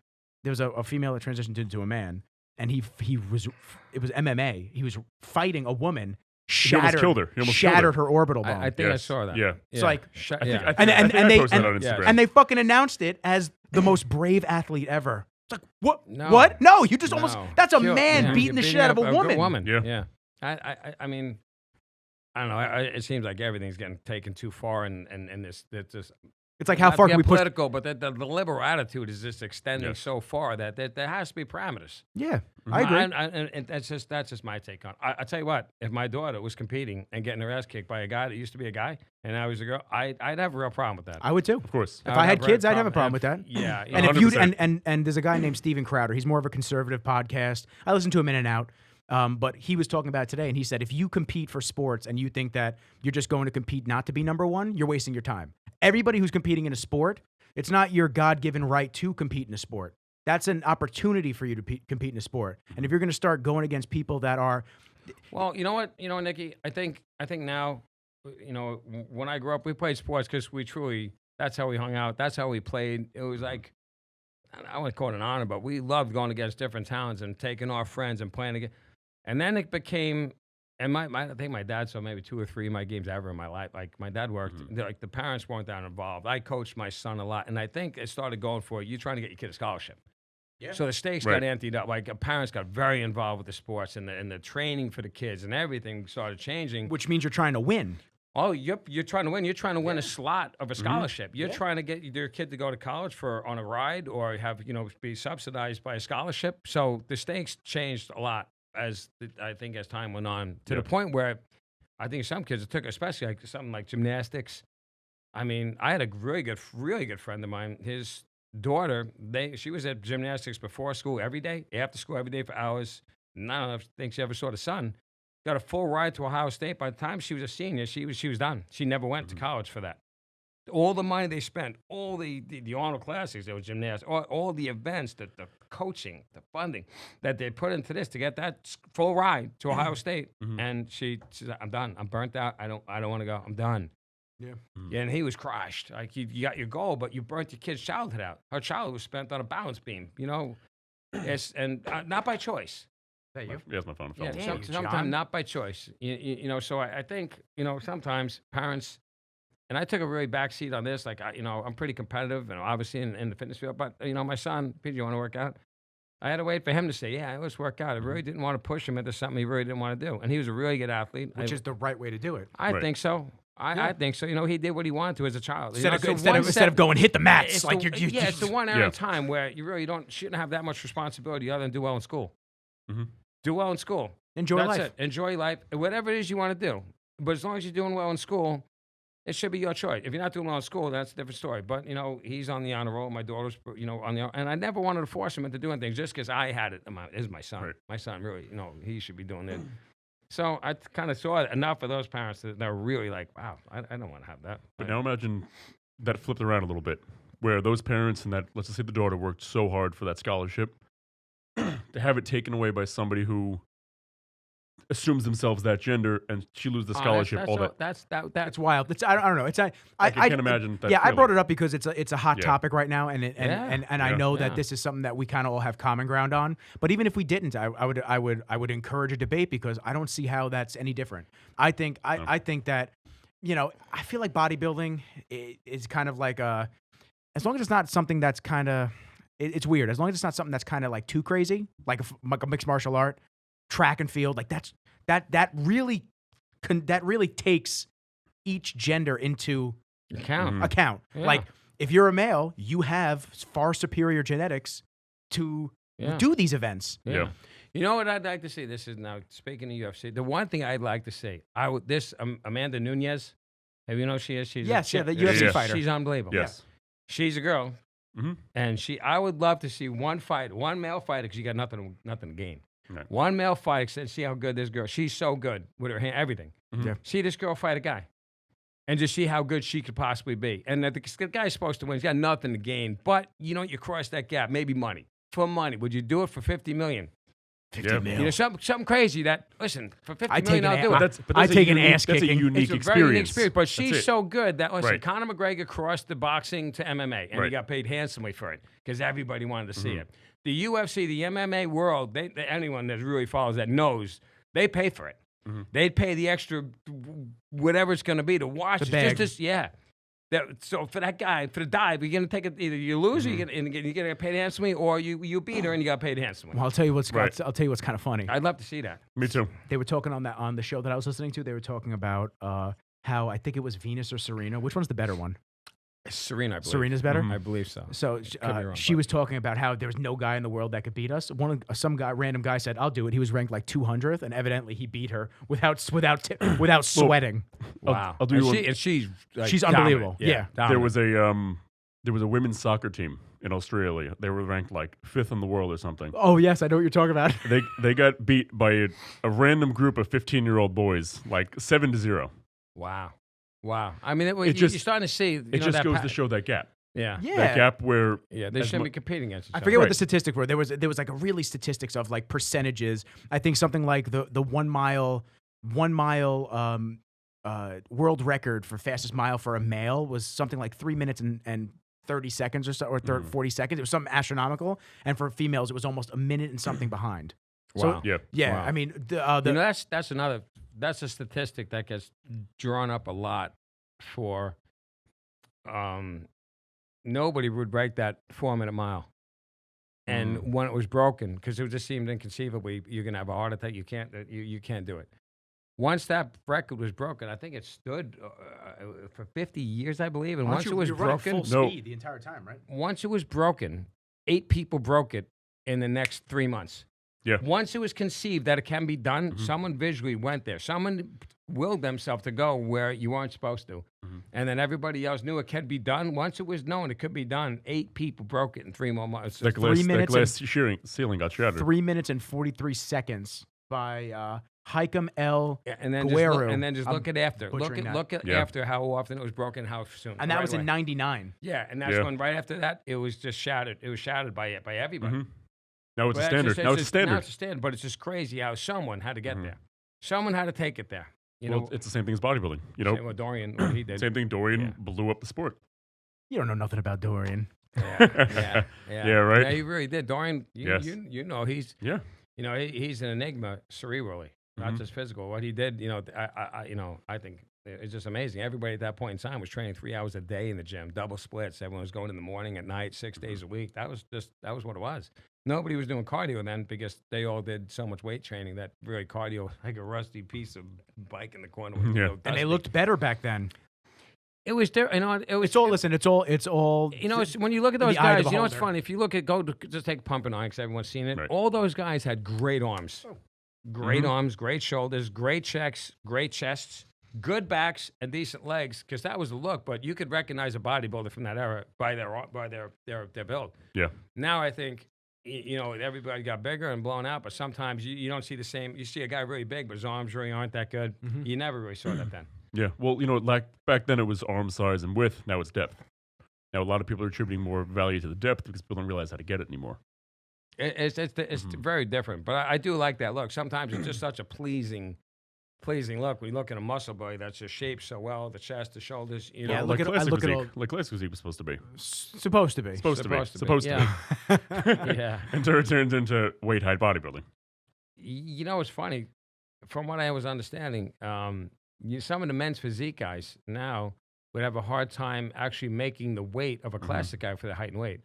There was a female that transitioned into a man, and it was MMA. He was fighting a woman. He almost killed her. He almost killed Shattered her orbital bone. I think I Yes. saw that. Yeah. It's like- I think And they posted that on Instagram. and they fucking announced it as the most brave athlete ever. It's like what? No. What? No, you just almost. No. That's a Kill- man yeah, beating you're the shit out of a good woman. Yeah. I mean, I don't know. It seems like everything's getting taken too far, and this It's like how not far to can we get push? political, but the liberal attitude is just extending Yes. so far that there has to be parameters. Yeah, I agree. And that's just my take on it. I tell you what, if my daughter was competing and getting her ass kicked by a guy that used to be a guy and now he's a girl, I'd have a real problem with that. I would too. Of course. If I had kids, I'd have a problem with that. Yeah. And if you 100%. and there's a guy named Steven Crowder. He's more of a conservative podcast. I listen to him in and out. But he was talking about it today, and he said if you compete for sports and you think that you're just going to compete not to be number one, you're wasting your time. Everybody who's competing in a sport, it's not your God-given right to compete in a sport. That's an opportunity for you to compete in a sport. And if you're going to start going against people that are, Well, you know what, Nikki, I think now, when I grew up, we played sports because that's how we hung out. That's how we played. It was like, I wouldn't call it an honor, but we loved going against different towns and taking our friends and playing against. And then it became, and I think my dad saw maybe 2 or 3 of my games ever in my life. Like my dad worked, like the parents weren't that involved. I coached my son a lot, and I think it started going for you trying to get your kid a scholarship. Yeah. So the stakes got emptied up. Like parents got very involved with the sports and the training for the kids, and everything started changing. which means you're trying to win. Oh, you're trying to win. You're trying to win a slot of a scholarship. You're trying to get your kid to go to college on a ride or have be subsidized by a scholarship. So the stakes changed a lot as time went on to the point where I think some kids it took, especially like something like gymnastics. I mean, I had a really good friend of mine. His daughter, she was at gymnastics before school every day, after school every day for hours. And I don't think she ever saw the sun. Got a full ride to Ohio State. By the time she was a senior, she was done. She never went to college for that. All the money they spent, all the Arnold Classics, there was gymnastics, all the events, the coaching, the funding that they put into this to get that full ride to Ohio State. And she said, "I'm done. I'm burnt out. I don't want to go. I'm done." Yeah. And he was crushed. Like you got your goal, but you burnt your kid's childhood out. Her childhood was spent on a balance beam. And not by choice. That you? Yes, my phone fell. Yeah, Damn, sometimes John. not by choice. So I think, sometimes parents, and I took a really back seat on this. Like, I'm pretty competitive and obviously in the fitness field. But, my son, Peter, you want to work out? I had to wait for him to say, yeah, let's work out. I really didn't want to push him into something he really didn't want to do. And he was a really good athlete. Which is the right way to do it. I think so. I think so. He did what he wanted to as a child. Instead of going hit the mats It's like the, you're it's the one area Yeah. of time where you really shouldn't have that much responsibility other than do well in school. Mhm. Do well in school. enjoy That's life. it. Enjoy life. Whatever it is you want to do. But as long as you're doing well in school, it should be your choice. If you're not doing well in school, that's a different story. But, he's on the honor roll. My daughter's, on the and I never wanted to force him into doing things just because I had it. This is my son. Right. My son really, he should be doing it. So I kind of saw enough of those parents that they're really like, wow, I don't want to have that. But now imagine that flipped around a little bit, where those parents and that, let's just say the daughter worked so hard for that scholarship, to have it taken away by somebody who assumes themselves that gender and she loses the scholarship. That's wild. I don't know. I can't imagine that. Yeah, I feeling. brought it up because it's a hot Yeah. topic right now, and I know that Yeah. this is something that we kind of all have common ground on. But even if we didn't, I would encourage a debate because I don't see how that's any different. I think that I feel like bodybuilding is kind of like as long as it's not something that's kind of it's weird. As long as it's not something that's kind of like too crazy, like a mixed martial art, track and field, like that really takes each gender into Account. account. Yeah. Like if you're a male, you have far superior genetics to do these events. Yeah. You know what I'd like to see? This is now speaking of UFC. The one thing I'd like to see, Amanda Nunes. Have you know who she is? She's The UFC fighter. She's unbelievable. Yes. She's a girl, Mhm. and I would love to see one male fighter because you got nothing to gain. Right. One male fighter and see how good this girl. She's so good with her hand, everything. Mhm. Yeah. See this girl fight a guy, and just see how good she could possibly be. And the guy's supposed to win. He's got nothing to gain, but you cross that gap. Maybe money. For money, would you do it for $50 million? 50 mil. You know, something crazy that, listen, for 50 I'd million, take I'll an do ass- it. But I'd that's a take an unique- ass That's a kicking. unique It's a very unique experience. experience, but That's she's it. so good that, listen, Right. Conor McGregor crossed the boxing to MMA, and he Right. got paid handsomely for it because everybody wanted to see it. The UFC, the MMA world, anyone that really follows that knows, they pay for it. They'd pay the extra, whatever it's going to be to watch The it. bag. Just so for that guy, for the dive, you're going to take it, either you lose or you're going to get paid handsomely, or you beat her and you got paid handsomely. Well, I'll tell you what's Right. I'll tell you what's kind of funny. I'd love to see that. Me too. They were talking on the show that I was listening to. They were talking about how I think it was Venus or Serena. Which one's the better one? Serena, I believe. Serena's better. I believe so. So Could be wrong, she but- was talking about how there was no guy in the world that could beat us. Some random guy said, "I'll do it." He was ranked like 200th, and evidently he beat her without sweating. Wow. I'll do you one- and she's like, She's dominant. unbelievable. Yeah. dominant. There was a women's soccer team in Australia. They were ranked like 5th in the world or something. Oh yes, I know what you're talking about. They got beat by a random group of 15-year-old boys, like 7-0. Wow. I mean, It you're just- starting to see. It just goes to show that gap. Yeah. Yeah. That gap where Yeah. They as shouldn't mu- be competing against each I other. forget what Right. the statistics were. There was like a really statistics of like percentages. I think something like the 1 mile world record for fastest mile for a male was something like 3 minutes and 30 seconds or so, or 40 seconds. It was something astronomical. And for females, it was almost a minute and something behind. So, Wow. Yeah. yeah, Wow. I mean, that's a statistic that gets drawn up a lot for. Nobody would break that 4-minute mile. And when it was broken, because it just seemed inconceivably, you're gonna have a heart attack. You can't do it. Once that record was broken, I think it stood for 50 years, I believe. And once it was broken, the entire time, right? once it was broken, 8 people broke it in the next 3 months. Yeah. Once it was conceived that it can be done, someone visually went there. Someone willed themselves to go where you weren't supposed to. And then everybody else knew it could be done. Once it was known it could be done, 8 people broke it in 3 more months. That glass, 3 minutes ceiling got shattered. 3 minutes and 43 seconds by Hikem L. Yeah, and then Guerrero. just I'm look at after. butchering that. Look at Yeah. after how often it was broken, how soon. And that right was in away. 99. Yeah, and that's Yeah. when right after that it was just shattered. It was shattered by everybody. Now it's a But standard. Now it's a standard. Now it's a standard, but it's just crazy how someone had to get there. Someone had to take it there. You Well, know, it's the same thing as bodybuilding. You know, same with Dorian, what he did. same thing. Dorian Yeah. blew up the sport. You don't know nothing about Dorian. Yeah, Yeah, right? Yeah, he really did. Dorian, Yes. you know, he's Yeah. he's an enigma cerebrally, not just physical. What he did, I think it's just amazing. Everybody at that point in time was training 3 hours a day in the gym, double splits. Everyone was going in the morning, at night, 6 days a week. That was what it was. Nobody was doing cardio then because they all did so much weight training that really cardio was like a rusty piece of bike in the corner. Was, Yeah. And they dusty. looked better back then. It was there. It was It's all, listen, it's all. it's, when you look at those the eye of guys, the you know what's beholder. funny? If you look at just take pumping iron because everyone's seen it. Right. All those guys had great arms, great arms, great shoulders, great checks, great chests, good backs, and decent legs. Because that was the look. But you could recognize a bodybuilder from that era by their build. Yeah. Now I think everybody got bigger and blown out, but sometimes you don't see the same. You see a guy really big, but his arms really aren't that good. You never really saw that then. Yeah. Well, like back then it was arm size and width. Now it's depth. Now a lot of people are attributing more value to the depth because people don't realize how to get it anymore. It's very different, but I do like that look. Sometimes it's just such a pleasing look. We look at a muscle belly that's just shaped so well, the chest, the shoulders. Yeah, like look at- I classic look at physique. Like classic physique was supposed to be. supposed to be. Supposed to be. Yeah. Yeah. Until it turns into weight height bodybuilding. You know, it's funny. From what I was understanding, some of the men's physique guys now would have a hard time actually making the weight of a classic guy for the height and weight.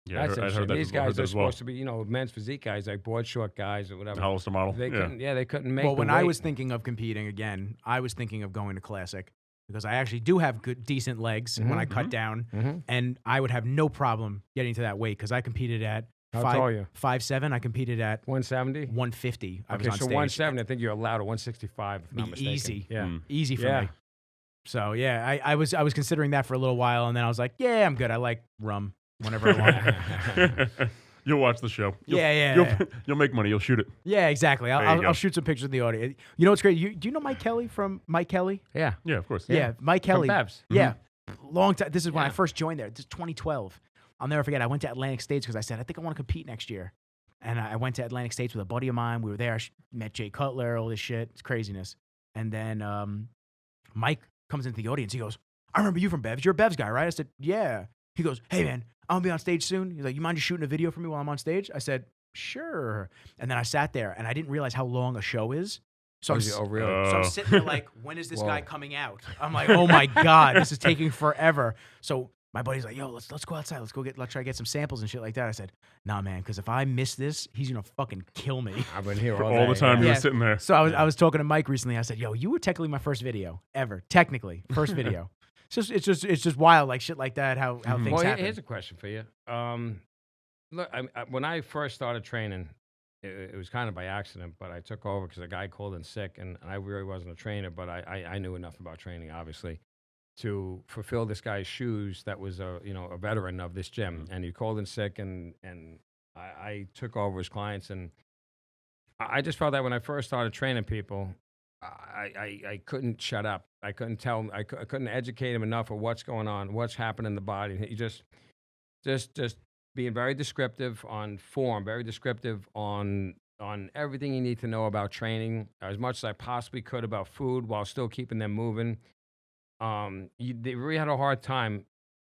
Yeah, That's I heard interesting. that. These as well. I heard guys that are as well. supposed to be, men's physique guys, like board short guys or whatever. Hollister model. They Yeah. couldn't make. Well, the when I weight. was thinking of competing again, I was thinking of going to classic because I actually do have good, decent legs when I cut down, and I would have no problem getting to that weight because I competed at How tall are you? 5'7". I competed at 170. 150. I was Okay, on so stage. 170. I think you're allowed a 165. If I'm not mistaken. Easy. Yeah. Easy for Yeah. me. So yeah, I was considering that for a little while, and then I was like, yeah, I'm good. I like rum whenever I want. You'll watch the show. You'll make money. You'll shoot it. Yeah, exactly. There you I'll go. shoot some pictures of the audience. You know what's great? Do you know Mike Kelly from Mike Kelly? Yeah. Yeah, of course. Yeah, Mike Kelly. Babs. Yeah, long time. This is when I Yeah. first joined there. This is 2012. I'll never forget. I went to Atlantic States because I said I think I want to compete next year, And I went to Atlantic States with a buddy of mine. We were there. I met Jay Cutler, all this shit. It's craziness. And then Mike comes into the audience. He goes, I remember you from Bev's. You're a Bev's guy, right? I said, yeah. He goes, hey, man, I'm going to be on stage soon. He's like, you mind just shooting a video for me while I'm on stage? I said, sure. And then I sat there, and I didn't realize how long a show is. So, really? So I'm sitting there like, when is this guy coming out? I'm like, oh, my God, this is taking forever. So my buddy's like, yo, let's go outside. Let's try to get some samples and shit like that. I said, nah, man, because if I miss this, he's going to fucking kill me. I've been here all the time. You were sitting there. So I was talking to Mike recently. I said, yo, you were technically my first video ever. Technically, first video. It's just wild, like shit like that, how things happen. Here's a question for you. Look, when I first started training, it was kind of by accident, but I took over because a guy called in sick, and I really wasn't a trainer, but I knew enough about training, obviously, to fulfill this guy's shoes that was a veteran of this gym. And he called in sick, and I took over his clients, and I just felt that when I first started training people, I couldn't shut up. I couldn't tell him. I couldn't educate him enough of what's going on, what's happening in the body. He just being very descriptive on form, very descriptive on everything you need to know about training, as much as I possibly could about food, while still keeping them moving. They really had a hard time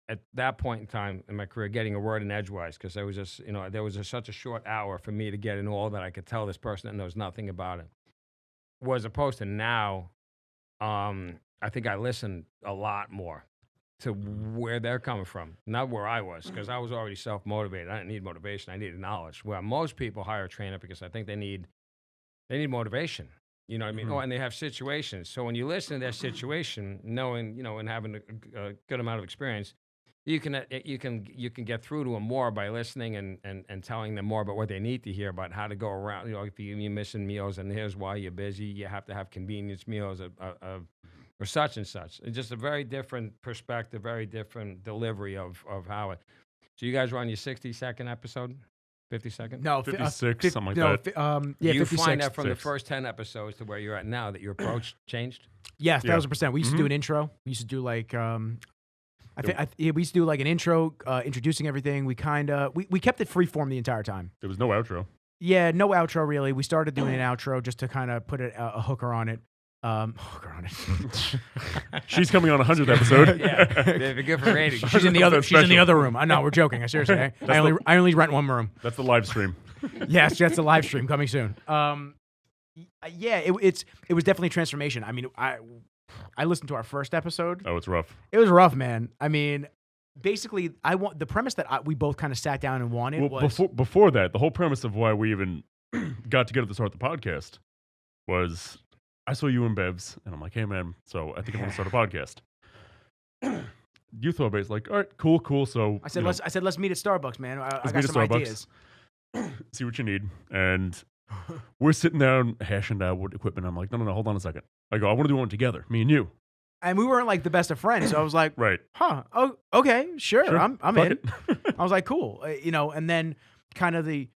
at that point in time in my career getting a word in edgewise, because there was just such a short hour for me to get in all that I could tell this person that knows nothing about it. As opposed to now, I think I listen a lot more to where they're coming from, not where I was, because I was already self-motivated. I didn't need motivation. I needed knowledge. Where most people hire a trainer because I think they need motivation. You know what I mean? Mm-hmm. Oh, and they have situations. So when you listen to their situation, knowing, and having a good amount of experience, you can get through to them more by listening and telling them more about what they need to hear about how to go around. If you're missing meals, and here's why you're busy. You have to have convenience meals or such and such. It's just a very different perspective, very different delivery of how it. So you guys were on your 60-second episode? 50-second? No, 56, something like that. Yeah, you 56. Find that from the first 10 episodes to where you're at now that your approach changed? Yes, 1,000%. We used to do an intro. We used to do like we used to do like an intro, introducing everything. We kept it freeform the entire time. There was no outro. Yeah, no outro really. We started doing an outro just to kind of put a hooker on it. She's coming on 100th episode. Yeah, they're good for ratings. She's in the other room. No, we're joking. I only rent one room. That's the live stream. Yes, that's the live stream coming soon. Yeah, it was definitely a transformation. I mean, I listened to our first episode. Oh, it's rough. It was rough, man. I mean, basically, the premise that we both kind of sat down and wanted was before that. The whole premise of why we even got together to start the podcast was I saw you in Bev's, and I'm like, hey man, so I think I want to start a podcast. You thought about it, like, all right, cool. So I said let's meet at Starbucks, man. I got some Starbucks. ideas. See what you need, and we're sitting down hashing out what equipment. I'm like, no, hold on a second. I go, I want to do one together, me and you. And we weren't like the best of friends, so I was like, right, oh, okay, sure. I'm in. I was like, cool, and then kind of the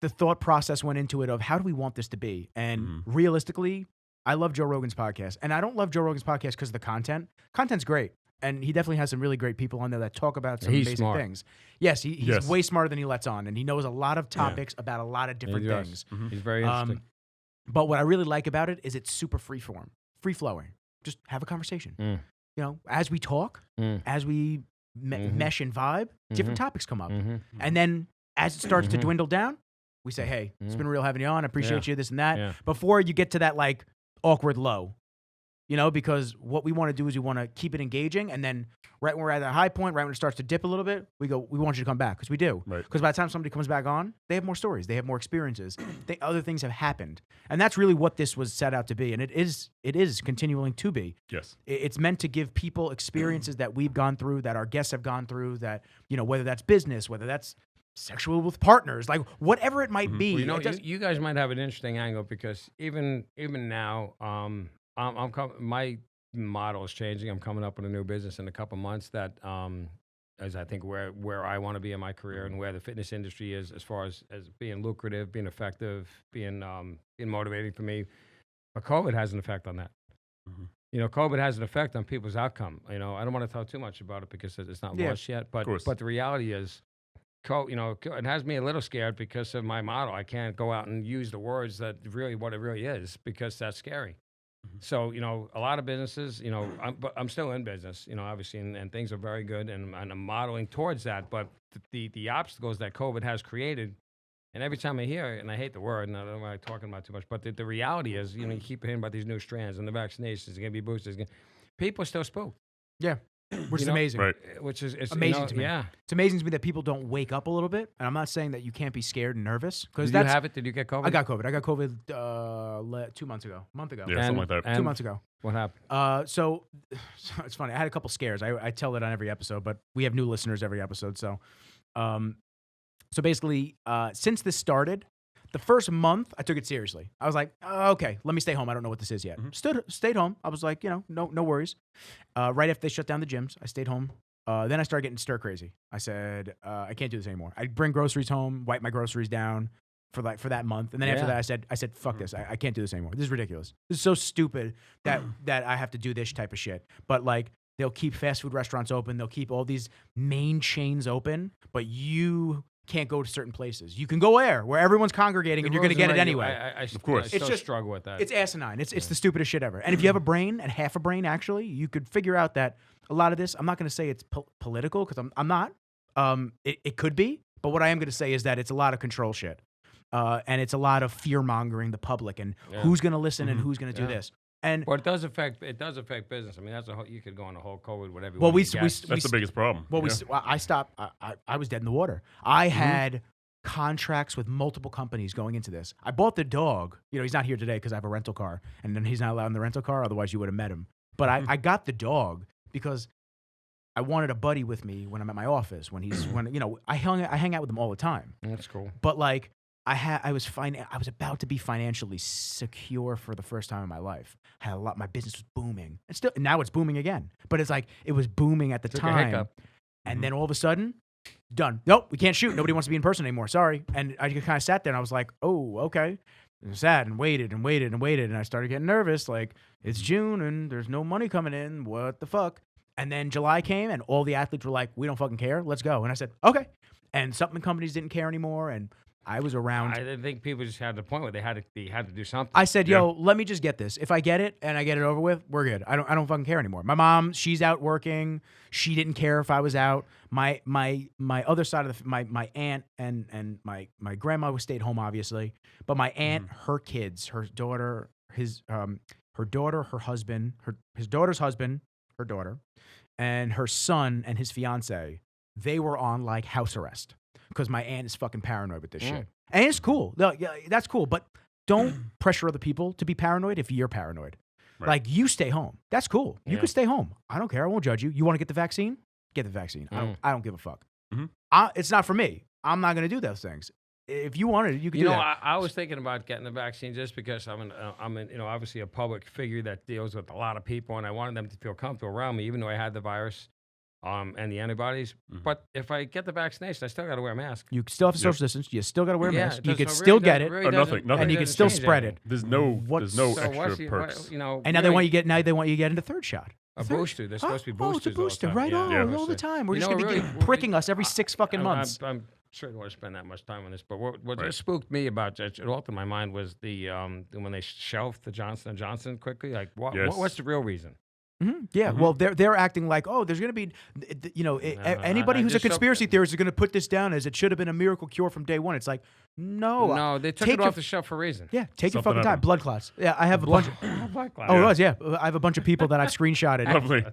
thought process went into it of how do we want this to be, and realistically, I love Joe Rogan's podcast, and I don't love Joe Rogan's podcast because of the content. Content's great, and he definitely has some really great people on there that talk about some amazing things. Yes, he's way smarter than he lets on, and he knows a lot of topics about a lot of different things. Mm-hmm. He's very interesting. But what I really like about it is it's super free-flowing. Just have a conversation. As we talk, as we mesh and vibe, different topics come up. And then as it starts to dwindle down, we say, hey, it's been real having you on. I appreciate you, this and that. Yeah. Before you get to that like awkward low, because what we want to do is we want to keep it engaging. And then right when we're at that high point, right when it starts to dip a little bit, we go, we want you to come back, because we do. Because by the time somebody comes back on, they have more stories. They have more experiences. Other things have happened. And that's really what this was set out to be. And it is continuing to be. Yes. It's meant to give people experiences that we've gone through, that our guests have gone through, that, whether that's business, whether that's sexual with partners, like whatever it might be. Well, you guys might have an interesting angle, because even now, my model is changing. I'm coming up with a new business in a couple months that is, I think, where I want to be in my career, and where the fitness industry is as far as being lucrative, being effective, being motivating for me. But COVID has an effect on that. COVID has an effect on people's outcome. I don't want to talk too much about it because it's not launched yet. But the reality is, it has me a little scared because of my motto. I can't go out and use the words that really what it really is because that's scary. So, a lot of businesses, but I'm still in business, obviously, and things are very good, and I'm modeling towards that. But the obstacles that COVID has created, and every time I hear it, and I hate the word, and I don't like talking about it too much, but the reality is, you keep hearing about these new strands and the vaccinations are going to be boosted. People are still spooked. Yeah. Which is amazing. Right. Which is it's, Amazing to me. Yeah. It's amazing to me that people don't wake up a little bit. And I'm not saying that you can't be scared and nervous. Did you have it? Did you get COVID? I got COVID. I got COVID 2 months ago. A month ago. Yeah, something like that. 2 months ago. What happened? So it's funny. I had a couple scares. I tell it on every episode, but we have new listeners every episode. So basically, since this started, the first month, I took it seriously. I was like, okay, let me stay home. I don't know what this is yet. Stayed home. I was like, no worries. Right after they shut down the gyms, I stayed home. Then I started getting stir crazy. I said, I can't do this anymore. I'd bring groceries home, wipe my groceries down for that month. And then after that, I said, fuck this. I can't do this anymore. This is ridiculous. This is so stupid that I have to do this type of shit. But like, they'll keep fast food restaurants open. They'll keep all these main chains open, but you can't go to certain places. You can go where everyone's congregating and you're going to get it anyway. Of course. I still struggle with that. It's asinine. It's the stupidest shit ever. And if you have a brain and half a brain, actually, you could figure out that a lot of this, I'm not going to say it's political because I'm not. It could be. But what I am going to say is that it's a lot of control shit. And it's a lot of fear mongering the public and who's going to listen and who's going to do this. And it does affect business. I mean, you could go on a whole COVID whatever. Well, that's the biggest problem. Well, I stopped. I was dead in the water. I had contracts with multiple companies going into this. I bought the dog. He's not here today because I have a rental car, and then he's not allowed in the rental car. Otherwise, you would have met him. But I got the dog because I wanted a buddy with me when I'm at my office. I hang out with him all the time. That's cool. But like. I was about to be financially secure for the first time in my life. My business was booming. And now it's booming again. But it's like it was booming at the time. And then all of a sudden, done. Nope, we can't shoot. Nobody wants to be in person anymore. Sorry. And I kind of sat there and I was like, oh, okay. And sat and waited and waited and waited. And I started getting nervous. Like, it's June and there's no money coming in. What the fuck? And then July came and all the athletes were like, we don't fucking care. Let's go. And I said, okay. And supplement companies didn't care anymore. And I was around. I think people just had the point where they had to do something. I said, "Yo, let me just get this. If I get it and I get it over with, we're good. I don't fucking care anymore." My mom, she's out working. She didn't care if I was out. My other side of my aunt and my grandma stayed home, obviously. But my aunt, her kids, her daughter, her daughter, her husband, his daughter's husband, her daughter, and her son and his fiance, they were on like house arrest. Because my aunt is fucking paranoid with this shit. And it's cool. No, yeah, that's cool. But don't pressure other people to be paranoid if you're paranoid. Right. Like, you stay home. That's cool. You can stay home. I don't care. I won't judge you. You want to get the vaccine? Get the vaccine. I don't give a fuck. It's not for me. I'm not going to do those things. If you wanted it, you could do that. I was thinking about getting the vaccine just because I'm obviously a public figure that deals with a lot of people, and I wanted them to feel comfortable around me, even though I had the virus. And the antibodies. But if I get the vaccination, I still got to wear a mask. You still have to social distance. You still got to wear a mask. You could still get it. Nothing. And you can still spread it. There's no extra perks. And now they want you to get into third shot. A booster. They're supposed to be boosters. Oh, it's a booster, right? All the time. We're just going to be pricking us every 6 fucking months. I'm sure I don't want to spend that much time on this, but what just spooked me about it altered my mind was the when they shelved the Johnson & Johnson quickly. Like, what's the real reason? Yeah, well, they're acting like, oh, there's going to be, anybody who's a conspiracy theorist is going to put this down as it should have been a miracle cure from day one. It's like, no, they took it off the shelf for a reason. Yeah, take your fucking time. Blood clots. Yeah, I have a bunch. Blood clots. Oh, it was. Yeah, I have a bunch of people that I've screenshotted. Lovely.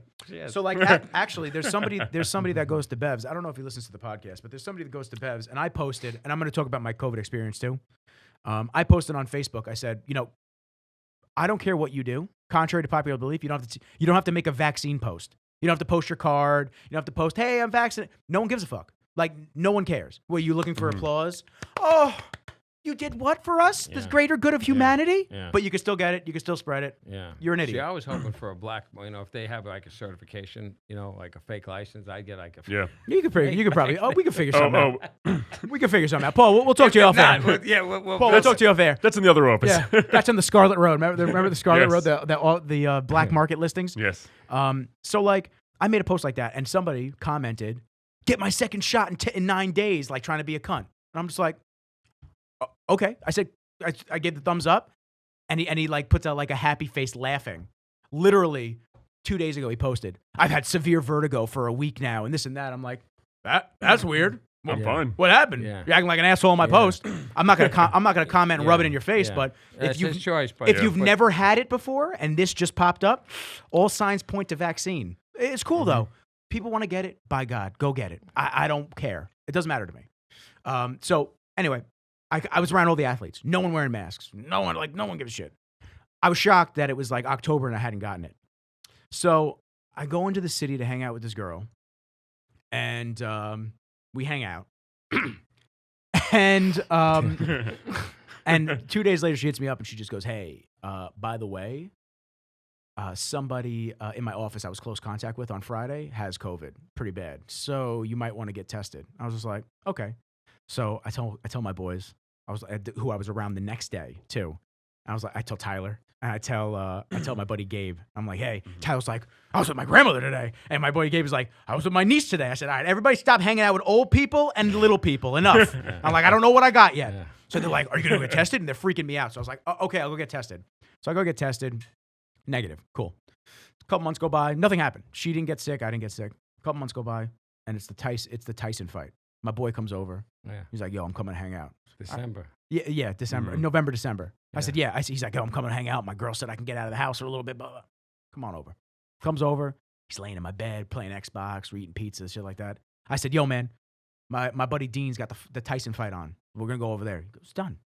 So like, actually, there's somebody that goes to Bev's. I don't know if he listens to the podcast, but there's somebody that goes to Bev's, and I posted, and I'm going to talk about my COVID experience too. I posted on Facebook. I said, I don't care what you do. Contrary to popular belief, you don't have to make a vaccine post. You don't have to post your card. You don't have to post, hey, I'm vaccinated. No one gives a fuck. Like, no one cares. Were you looking for applause? Oh, you did what for us? The greater good of humanity? Yeah. But you can still get it. You can still spread it. Yeah. You're an idiot. See, I was hoping for a black, if they have like a certification, like a fake license, I'd get like a Yeah. You could probably, we can figure something out. We can figure something out. Paul, we'll talk to you off air. Paul, we'll talk to you off air. That's in the other office. Yeah. That's on the Scarlet Road. Remember the Scarlet Road, the black market listings? Yes. So like, I made a post like that, and somebody commented, get my second shot in 9 days, like trying to be a cunt. And I'm just like, okay. I said, I gave the thumbs up, and he like puts out like a happy face laughing. Literally 2 days ago, he posted, I've had severe vertigo for a week now, and this and that. I'm like, that's weird. I'm fine. What happened? Yeah. You're acting like an asshole on my post. I'm not gonna comment and rub it in your face. Yeah. But That's his choice. But if you've never had it before and this just popped up, all signs point to vaccine. It's cool though. People want to get it. By God, go get it. I don't care. It doesn't matter to me. So anyway, I was around all the athletes. No one wearing masks. No one gives a shit. I was shocked that it was like October and I hadn't gotten it. So I go into the city to hang out with this girl, and we hang out. and 2 days later, she hits me up and she just goes, hey, by the way, somebody in my office I was close contact with on Friday has COVID pretty bad. So you might want to get tested. I was just like, okay. So I tell my boys, who I was around the next day too. I was like, I tell Tyler, and I tell my buddy Gabe. I'm like, hey, Tyler's like, I was with my grandmother today, and my buddy Gabe is like, I was with my niece today. I said, all right, everybody stop hanging out with old people and little people. Enough. I'm like, I don't know what I got yet. Yeah. So they're like, are you gonna go get tested? And they're freaking me out. So I was like, okay, I'll go get tested. So I go get tested. Negative. Cool. A couple months go by. Nothing happened. She didn't get sick. I didn't get sick. A couple months go by, and it's the Tyson fight. My boy comes over. Yeah. He's like, yo, I'm coming to hang out. December. Yeah, December. November, December. Yeah. I said, yeah. He's like, yo, I'm coming to hang out. My girl said I can get out of the house for a little bit. Blah, blah. Come on over. Comes over. He's laying in my bed, playing Xbox, we're eating pizza, shit like that. I said, yo, man, my buddy Dean's got the Tyson fight on. We're going to go over there. He goes, done.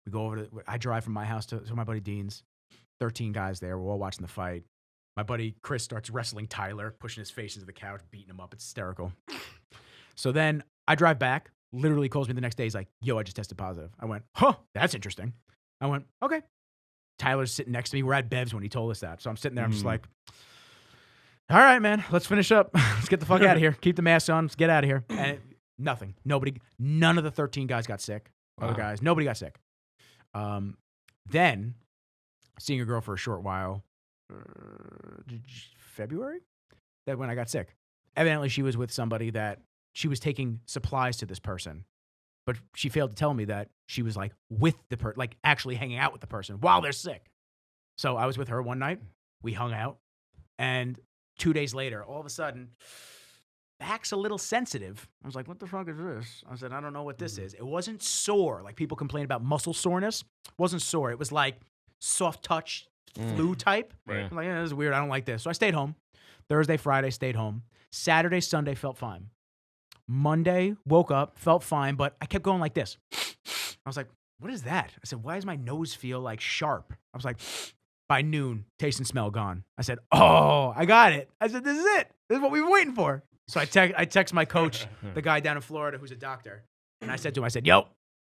We go over I drive from my house to my buddy Dean's. 13 guys there. We're all watching the fight. My buddy Chris starts wrestling Tyler, pushing his face into the couch, beating him up. It's hysterical. So then I drive back. Literally calls me the next day. He's like, yo, I just tested positive. I went, huh, that's interesting. I went, okay. Tyler's sitting next to me. We're at Bev's when he told us that. So I'm sitting there. I'm just like, all right, man, let's finish up. Let's get the fuck out of here. Keep the mask on. Let's get out of here. And nothing. None of the 13 guys got sick. Other guys, nobody got sick. Then seeing a girl for a short while, February, that when I got sick. Evidently, she was with somebody that she was taking supplies to this person, but she failed to tell me that she was like with the person, like actually hanging out with the person while they're sick. So I was with her one night. We hung out, and 2 days later, all of a sudden, back's a little sensitive. I was like, what the fuck is this? I said, I don't know what this is. It wasn't sore. Like people complain about muscle soreness. It wasn't sore. It was like soft touch flu type. Right. I'm like, yeah, this is weird. I don't like this. So I stayed home. Thursday, Friday, stayed home. Saturday, Sunday, felt fine. Monday, woke up, felt fine, but I kept going like this. I was like, what is that? I said, why does my nose feel like sharp? I was like, by noon, taste and smell gone. I said, oh, I got it. I said, this is it. This is what we've been waiting for. So I text my coach, the guy down in Florida who's a doctor, and I said to him, I said, yo,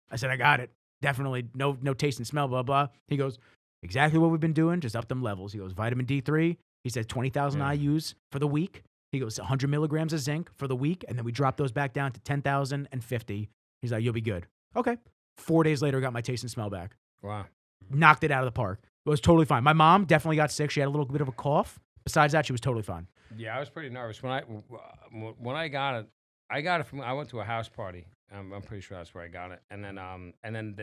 I said, I got it. Definitely no taste and smell, blah, blah. He goes, exactly what we've been doing, just up them levels. He goes, vitamin D3. He said 20,000 IUs for the week. He goes, 100 milligrams of zinc for the week, and then we drop those back down to 10,000 and 50. He's like, you'll be good. Okay. 4 days later, got my taste and smell back. Wow. Knocked it out of the park. It was totally fine. My mom definitely got sick. She had a little bit of a cough. Besides that, she was totally fine. Yeah, I was pretty nervous when I got it. I got it I went to a house party. I'm pretty sure that's where I got it. And then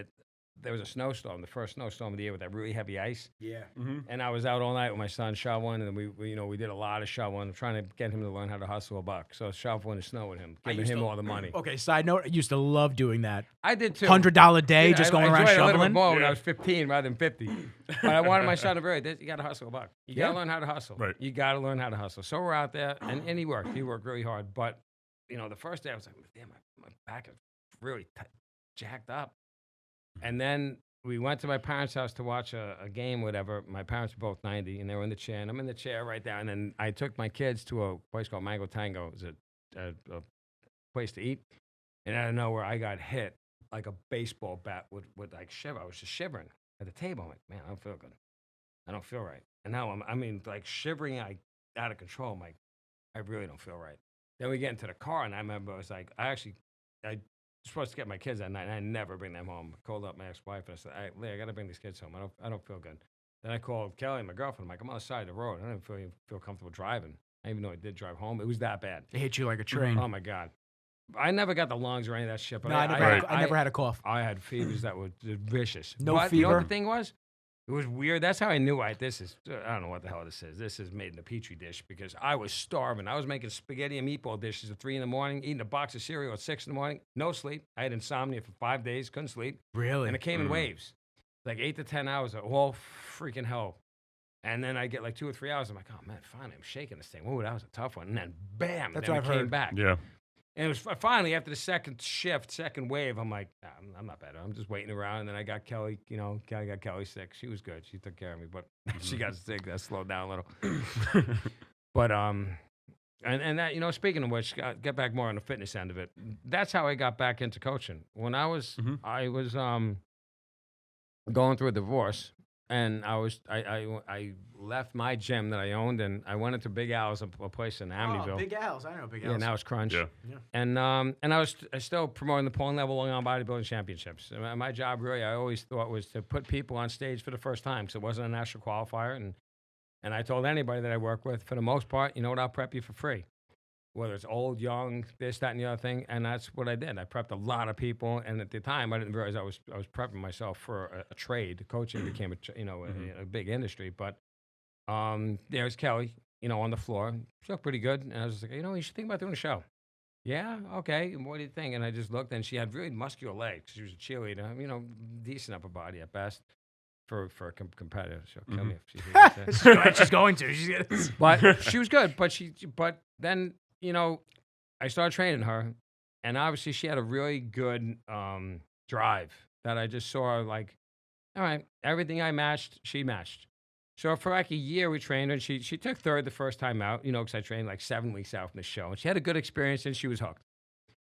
there was a snowstorm, the first snowstorm of the year with that really heavy ice. Yeah. Mm-hmm. And I was out all night with my son shoveling, and we did a lot of shoveling, trying to get him to learn how to hustle a buck. So shoveling the snow with him, giving him all the money. Okay, side note, I used to love doing that. I did too. $100 a day, just going around shoveling. I enjoyed it more when I was 15 rather than 50. But I wanted my son to you got to hustle a buck. You got to learn how to hustle. Right. You got to learn how to hustle. So we're out there, and he worked. He worked really hard. But, the first day I was like, damn, my back is really jacked up. And then we went to my parents' house to watch a game, whatever. My parents were both 90, and they were in the chair, and I'm in the chair right there. And then I took my kids to a place called Mango Tango. It was a place to eat. And out of nowhere, I got hit like a baseball bat with like shiver. I was just shivering at the table. I'm like, man, I don't feel good. I don't feel right. And now I'm like shivering out of control. I'm like, I really don't feel right. Then we get into the car, and I remember I was like, I was supposed to get my kids that night, and I never bring them home. I called up my ex-wife, and I said, Leah, I got to bring these kids home. I don't feel good. Then I called Kelly, my girlfriend. I'm like, I'm on the side of the road. I don't feel comfortable driving. I even though I did drive home. It was that bad. It hit you like a train. Oh, my God. I never got the lungs or any of that shit. But No, I never had a cough. I had fevers that were vicious. No but You know what fever? the thing was? It was weird. That's how I knew I don't know what the hell this is. This is made in a petri dish because I was starving. I was making spaghetti and meatball dishes at 3 in the morning, eating a box of cereal at 6 in the morning. No sleep. I had insomnia for 5 days. Couldn't sleep. Really? And it came in waves. Like 8 to 10 hours of all freaking hell. And then I get like 2 or 3 hours. I'm like, oh, man, finally, I'm shaking this thing. Whoa, that was a tough one. And then, bam, That's then what it I've came heard. back. Yeah. And it was finally after the second wave, I'm like, nah, I'm not better. I'm just waiting around. And then I got Kelly, Kelly got Kelly sick. She was good. She took care of me. But she got sick. That slowed down a little. But, and that, speaking of which, get back more on the fitness end of it. That's how I got back into coaching. When I was going through a divorce, and I left my gym that I owned, and I went into Big Al's, a place in Amityville. Oh, Big Al's. I know Big Al's. Yeah, now it's Crunch. Yeah. And I was still promoting the Pulling Level Long Island Bodybuilding Championships. And my job really, I always thought, was to put people on stage for the first time. So it wasn't a national qualifier. And I told anybody that I work with, for the most part, you know what, I'll prep you for free. Whether it's old, young, this, that, and the other thing. And that's what I did. I prepped a lot of people. And at the time, I didn't realize I was prepping myself for a trade. Coaching became a big industry. But there's Kelly, on the floor. She looked pretty good. And I was like, you should think about doing a show. Yeah, okay. What do you think? And I just looked, and she had really muscular legs. She was a cheerleader, decent upper body at best for a competitor. She'll kill me if she hears that. She's going to. She's gonna. But she was good. But then, I started training her, and obviously she had a really good drive that I just saw like, all right, everything I matched, she matched. So for like a year, we trained her, and she took third the first time out, because I trained like 7 weeks out from the show. And she had a good experience, and she was hooked.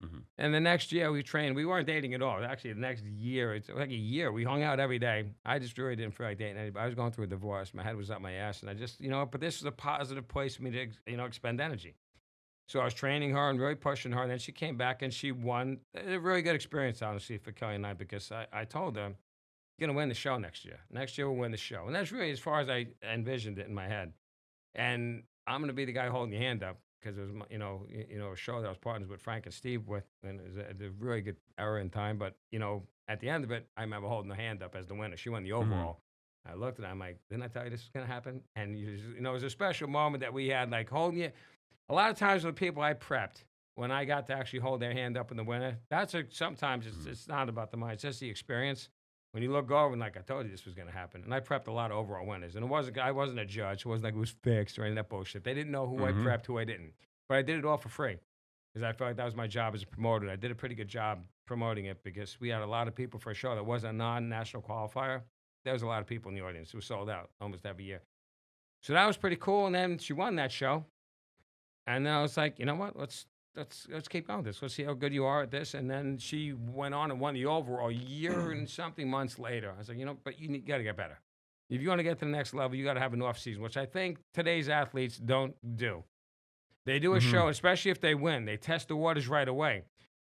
Mm-hmm. And the next year, we trained. We weren't dating at all. Actually, the next year, it's like a year, we hung out every day. I just really didn't feel like dating anybody. I was going through a divorce. My head was up my ass. And I just, but this was a positive place for me to, expend energy. So I was training her and really pushing her. And then she came back, and she won. A really good experience, honestly, for Kelly and I, because I told her, you're going to win the show next year. Next year, we'll win the show. And that's really as far as I envisioned it in my head. And I'm going to be the guy holding your hand up, because it was, a show that I was partners with Frank and Steve with, and it was a really good era in time. But, at the end of it, I remember holding the hand up as the winner. She won the overall. I looked at her, I'm like, didn't I tell you this was going to happen? And, it was a special moment that we had, like, holding you. A lot of times with the people I prepped, when I got to actually hold their hand up in the winner, sometimes it's not about the mind, it's just the experience. When you look over and like, I told you this was going to happen. And I prepped a lot of overall winners. And I wasn't a judge. It wasn't like it was fixed or any of that bullshit. They didn't know who I prepped, who I didn't. But I did it all for free, because I felt like that was my job as a promoter. I did a pretty good job promoting it, because we had a lot of people for a show that wasn't a non-national qualifier. There was a lot of people in the audience. It was sold out almost every year. So that was pretty cool. And then she won that show. And then I was like, you know what? Let's keep going with this. Let's see how good you are at this. And then she went on and won the overall a year and something months later. I was like, but you got to get better. If you want to get to the next level, you got to have an off season, which I think today's athletes don't do. They do a show, especially if they win. They test the waters right away.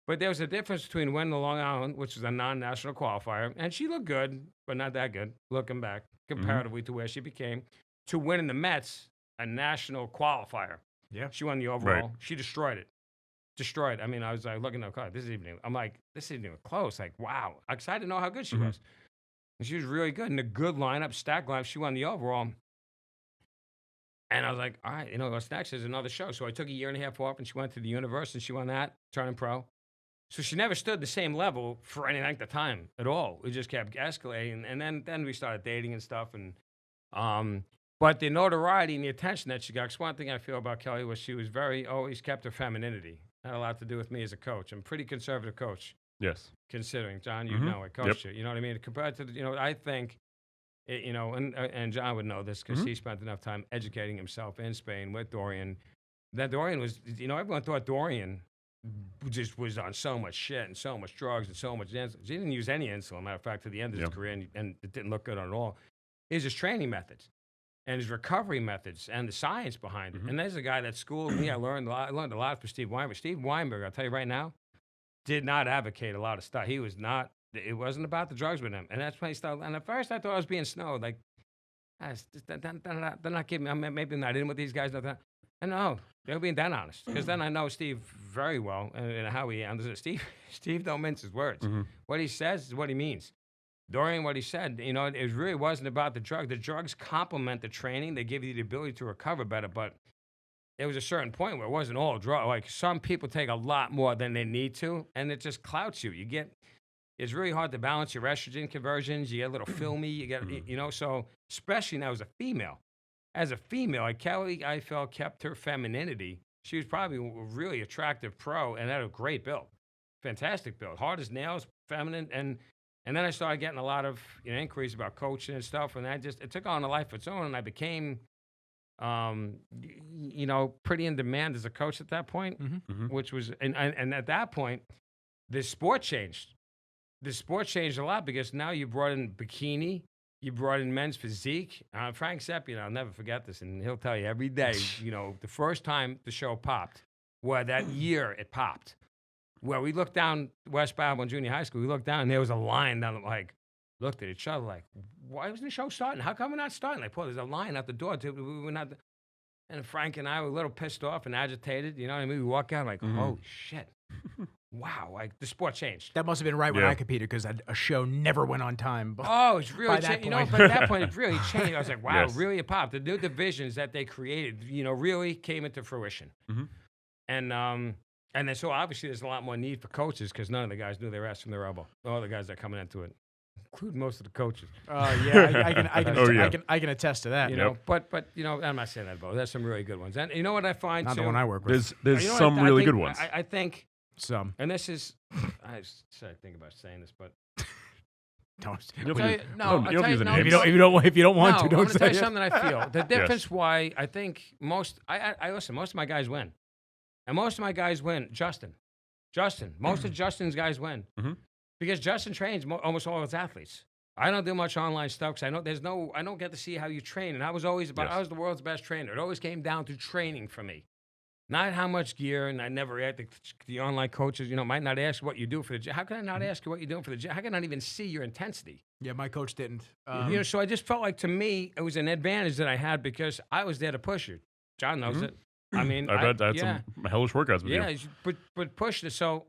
But there was a difference between winning the Long Island, which is a non-national qualifier, and she looked good, but not that good, looking back, comparatively to where she became, to winning the Mets, a national qualifier. Yeah. She won the overall. Right. She destroyed it. I mean, I was like looking at her, this isn't even close. Like, wow. I'm excited to know how good she was. And she was really good. In a good lineup, stacked lineup. She won the overall. And I was like, all right, what's next is another show. So I took a year and a half off, and she went to the Universe, and she won that, turning pro. So she never stood the same level for any length of time at all. It just kept escalating. And then we started dating and stuff. And but the notoriety and the attention that she got, because one thing I feel about Kelly was she was always kept her femininity. Had a lot to do with me as a coach. I'm a pretty conservative coach. Yes. Considering, John, I coached you. You know what I mean? Compared to, I think, and John would know this, because he spent enough time educating himself in Spain with Dorian. That Dorian was, everyone thought Dorian just was on so much shit and so much drugs and so much insulin. He didn't use any insulin, matter of fact, to the end of his career, and it didn't look good at all. It was his training methods and his recovery methods and the science behind it. And there's a guy that schooled me. I learned a lot from Steve Weinberg. Steve Weinberg, I'll tell you right now, did not advocate a lot of stuff. He was not, it wasn't about the drugs with him. And that's when he started. And at first I thought I was being snowed. Like, they're not giving me, maybe I'm not in with these guys. Nothing. I know. They're being that honest. Because then I know Steve very well and how he handles it. Steve don't mince his words. What he says is what he means. During what he said, you know, it really wasn't about the drug. The drugs complement the training. They give you the ability to recover better. But there was a certain point where it wasn't all drug. Like some people take a lot more than they need to, and it just clouts you. It's really hard to balance your estrogen conversions. You get a little filmy. You get, you know, so especially now as a female. As a female, like Kelly, I felt kept her femininity. She was probably a really attractive pro and had a great build. Fantastic build. Hard as nails, feminine. And then I started getting a lot of inquiries about coaching and stuff. And it took on a life of its own. And I became, pretty in demand as a coach at that point, which was, and at that point, the sport changed. The sport changed a lot because now you brought in bikini. You brought in men's physique. Frank Seppi, I'll never forget this, and he'll tell you every day, the first time the show popped, where that year it popped, where we looked down West Babylon Junior High School, we looked down, and there was a line down, looked at each other like, why wasn't the show starting? How come we're not starting? Like, there's a line out the door. We're not. And Frank and I were a little pissed off and agitated, you know what I mean? We walk out like, oh, shit. Wow, like the sport changed. That must have been right when I competed because a show never went on time. Oh, it's really changed. But at that point, it really changed. I was like, wow, really it popped. The new divisions that they created, really came into fruition. And then so obviously there's a lot more need for coaches because none of the guys knew their ass from their elbow. All the guys that are coming into it, including most of the coaches. I can attest to that. But I'm not saying that about. There's some really good ones. And you know what I find not too? the one I work with. There's some really good ones. I think. Some. And this is, I started thinking about saying this, but don't. If you don't want to, don't I'm going to tell you something I feel. The difference why I think most of my guys win. And most of my guys win. Justin, most of Justin's guys win. Because Justin trains almost all his athletes. I don't do much online stuff because I don't get to see how you train. And I was the world's best trainer. It always came down to training for me. Not how much gear, and I never had the online coaches, might not ask what you do for the gym. How can I not ask you what you're doing for the gym? How can I not even see your intensity? Yeah, my coach didn't. So I just felt like, to me, it was an advantage that I had because I was there to push you. John knows it. I mean, I've had some hellish workouts with you. Yeah, but pushed it. So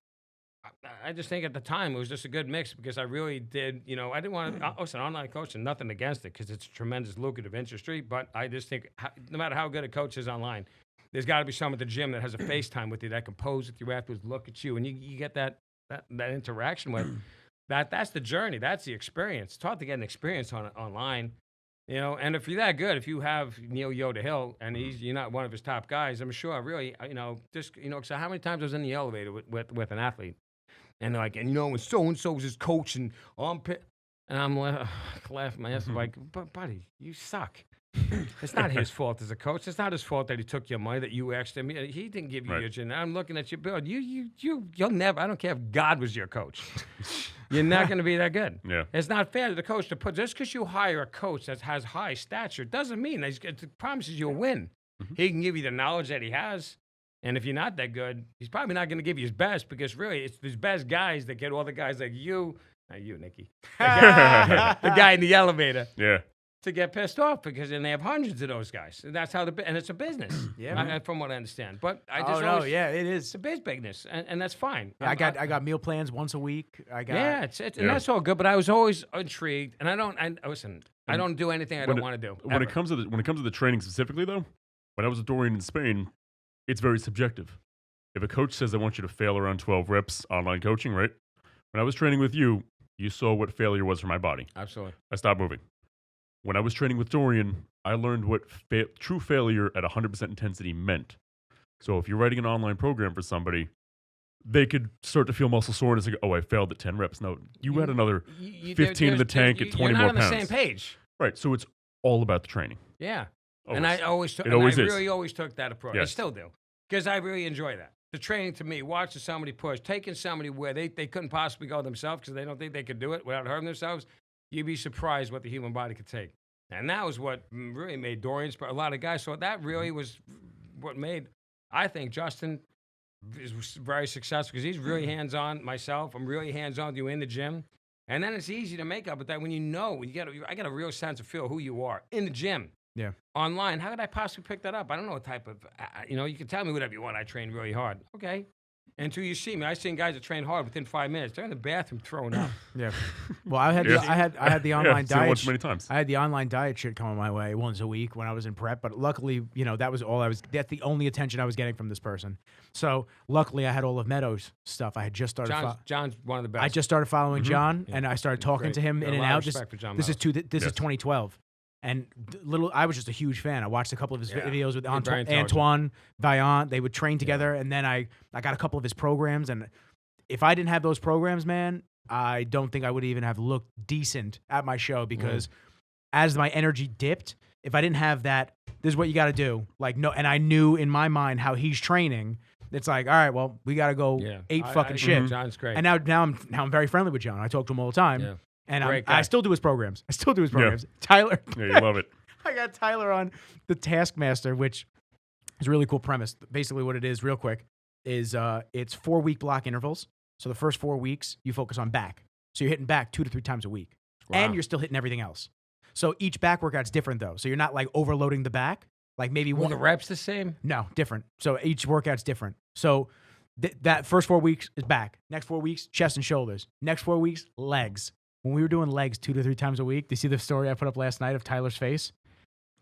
I just think at the time it was just a good mix because I really did, I didn't want to, listen, online coaching, nothing against it because it's a tremendous lucrative industry, but I just think no matter how good a coach is online, there's got to be someone at the gym that has a FaceTime with you that can pose with you afterwards, look at you, and you get that interaction with. That's the journey. That's the experience. It's hard to get an experience online, And if you're that good, if you have Neil Yoda Hill and you're not one of his top guys, I'm sure really, so how many times I was in the elevator with an athlete, and they're like, and so was his coach, and I'm laughing my ass like, but buddy, you suck. It's not his fault as a coach. It's not his fault that he took your money that you asked him. He didn't give you your gym. I'm looking at your build. You'll never. I don't care if God was your coach. You're not going to be that good. Yeah. It's not fair to the coach to put just because you hire a coach that has high stature doesn't mean that he promises you a win. He can give you the knowledge that he has, and if you're not that good, he's probably not going to give you his best because really it's his best guys that get all the guys like you. Not you, Nikki. The guy in the elevator. Yeah. To get pissed off because then they have hundreds of those guys. And that's how and it's a business. From what I understand. But I just it is. It's a business, and that's fine. I got meal plans once a week. And that's all good. But I was always intrigued, and I don't do anything I don't want to do. When it comes to the training specifically, though, when I was with Dorian in Spain, it's very subjective. If a coach says I want you to fail around 12 reps online coaching, right? When I was training with you, you saw what failure was for my body. Absolutely. I stopped moving. When I was training with Dorian, I learned what true failure at 100% intensity meant. So if you're writing an online program for somebody, they could start to feel muscle soreness and go, oh, I failed at 10 reps. No, you had another 15 in the tank at 20 more pounds. You're not on the same page. Right, so it's all about the training. Yeah. Always. And I always really always took that approach. Yes. I still do. Because I really enjoy that. The training to me, watching somebody push, taking somebody where they couldn't possibly go themselves because they don't think they could do it without hurting themselves, you'd be surprised what the human body could take. And that was what really made Dorian a lot of guys. So that really was what made, I think, Justin is very successful because he's really hands-on. Myself, I'm really hands-on with you in the gym. And then it's easy to make up with that when I get a real sense of feel who you are in the gym. Yeah. online. How could I possibly pick that up? I don't know what type of, you can tell me whatever you want. I train really hard. Okay. Until you see me, I've seen guys that train hard within 5 minutes. They're in the bathroom throwing up. Yeah. Well, I had the Seen online it diet. once many times. I had the online diet shit coming my way once a week when I was in prep, but luckily, that was all that's the only attention I was getting from this person. So luckily I had all of Meadows' stuff. I had just started. John's one of the best. I just started following John, Yeah. and I started talking to him Got in a and lot of out. respect for John This is Yes. 2012. And I was just a huge fan. I watched a couple of his videos with He's very Antoine Vaillant. They would train together, and then I got a couple of his programs. And if I didn't have those programs, man, I don't think I would even have looked decent at my show because as my energy dipped, if I didn't have that, this is what you got to do. And I knew in my mind how he's training. It's like, all right, well, we got to go fucking shit. John's great. And now I'm very friendly with John. I talk to him all the time. Yeah. And Great I guy. still do his programs. Tyler. Yeah, you love it. I got Tyler on the Taskmaster, which is a really cool premise. Basically what it is, real quick, is it's 4-week block intervals. So the first 4 weeks, you focus on back. So you're hitting back 2 to 3 times a week. Wow. And you're still hitting everything else. So each back workout's different, though. So you're not, overloading the back. Like maybe Were one. the reps the same? No, different. So each workout's different. So that first 4 weeks is back. Next 4 weeks, chest and shoulders. Next 4 weeks, legs. When we were doing legs 2 to 3 times a week, do you see the story I put up last night of Tyler's face?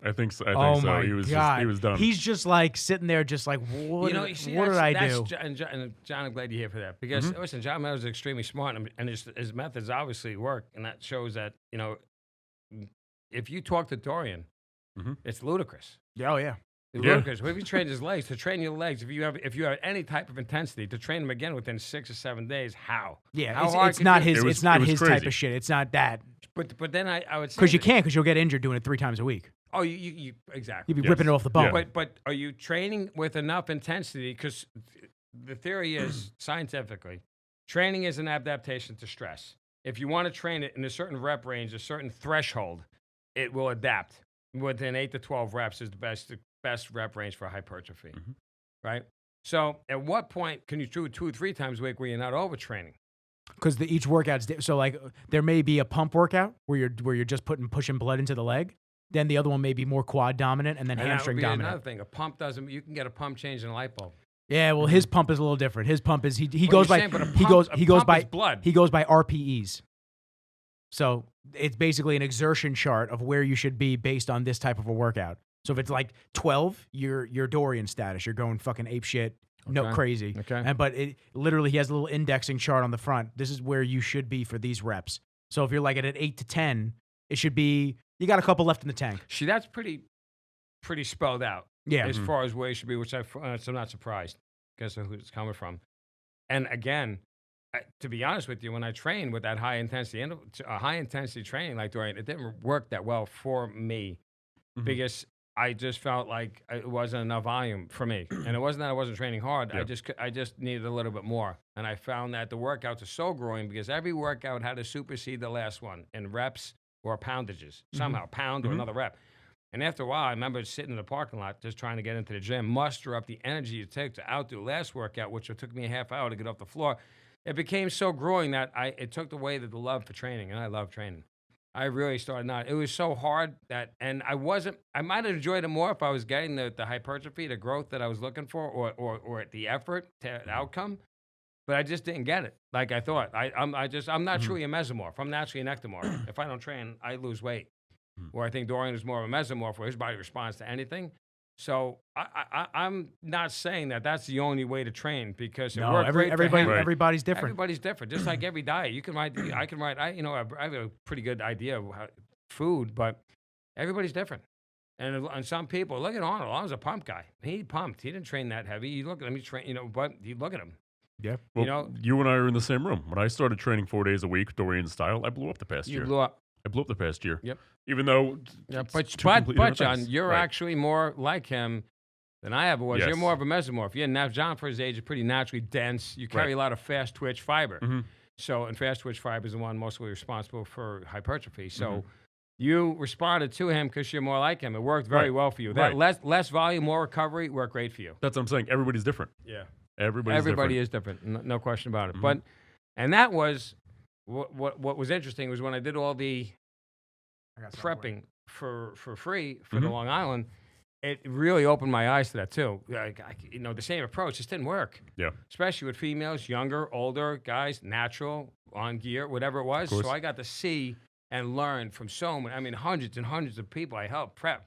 I think so. Oh my He was God. he was done. He's just sitting there, just what did I do? And John, I'm glad you're here for that because listen, John Meadows is extremely smart, and his methods obviously work, and that shows that if you talk to Dorian, it's ludicrous. Oh yeah. Ludicrous. If you train his legs, to train your legs, if you have any type of intensity, to train them again within 6 or 7 days, how? Yeah, How hard it's could not you- his. It was- It's not it was his type crazy. of shit. It's not that But then I would say because you that- can't because you'll get injured doing it 3 times a week. Oh, you exactly. You'd be Yes. ripping it off the bone. Yeah. But are you training with enough intensity? Because the theory is scientifically, training is an adaptation to stress. If you want to train it in a certain rep range, a certain threshold, it will adapt. Within 8 to 12 reps is the best rep range for hypertrophy, right? So at what point can you do 2 or 3 times a week where you're not overtraining? Because each workout's so there may be a pump workout where you're just pushing blood into the leg. Then the other one may be more quad dominant and then And that would hamstring be dominant. another thing. A pump doesn't. You can get a pump change in a light bulb. Yeah, well, his pump is a little different. His pump is he Well, goes you're by saying, but a he pump- goes a he goes pump by is blood. he goes by RPEs. So it's basically an exertion chart of where you should be based on this type of a workout. So if it's 12, you're Dorian status. You're going fucking ape shit, no Okay. crazy. Okay. But it literally he has a little indexing chart on the front. This is where you should be for these reps. So if you're at an 8 to 10, it should be you got a couple left in the tank. See, that's pretty spelled out. Yeah. As far as where you should be, which so I'm not surprised because of who it's coming from. And again, to be honest with you, when I trained with that high intensity training like Dorian, it didn't work that well for me because I just felt like it wasn't enough volume for me. And it wasn't that I wasn't training hard. Yeah. I just needed a little bit more. And I found that the workouts are so growing because every workout had to supersede the last one in reps or poundages. Somehow, pound or another rep. And after a while, I remember sitting in the parking lot just trying to get into the gym, muster up the energy it takes to outdo last workout, which it took me a half hour to get off the floor. It became so growing that it took away the love for training, and I love training. I really started not. It was so hard and I might have enjoyed it more if I was getting the hypertrophy, the growth that I was looking for, or the effort, the outcome. But I just didn't get it like I thought. I'm not truly a mesomorph. I'm naturally an ectomorph. If I don't train, I lose weight. Where I think Dorian is more of a mesomorph, where his body responds to anything. So I'm not saying that that's the only way to train because it worked great for him. Everybody's different. Everybody's different. Just like every diet, you can write. I can write. I have a pretty good idea of food, but everybody's different. And some people look at Arnold. Arnold's a pump guy. He pumped. He didn't train that heavy. You look at him. He trained. But you look at him. Yeah. Well, you and I are in the same room. When I started training 4 days a week, Dorian style, I blew up the past You year. blew up. I blew up the past year. Yep. Even though, Yeah, it's but two completely different John, things. you're Right. actually more like him than I ever was. You're Yes. more of a mesomorph. Yeah, now John, for his age, is pretty naturally dense. You carry Right. a lot of fast twitch fiber. Mm-hmm. So, and fast twitch fiber is the one mostly responsible for hypertrophy. So, you responded to him because you're more like him. It worked very well for you. That less volume, more recovery worked great for you. That's what I'm saying. Everybody's different. Yeah, Everybody is different. No question about it. But, and that was what was interesting was when I did all the prepping. for free for the Long Island, it really opened my eyes to that too. Like, the same approach just didn't work. Yeah. Especially with females, younger, older guys, natural, on gear, whatever it was. So I got to see and learn from so many, I mean, hundreds and hundreds of people I helped prep.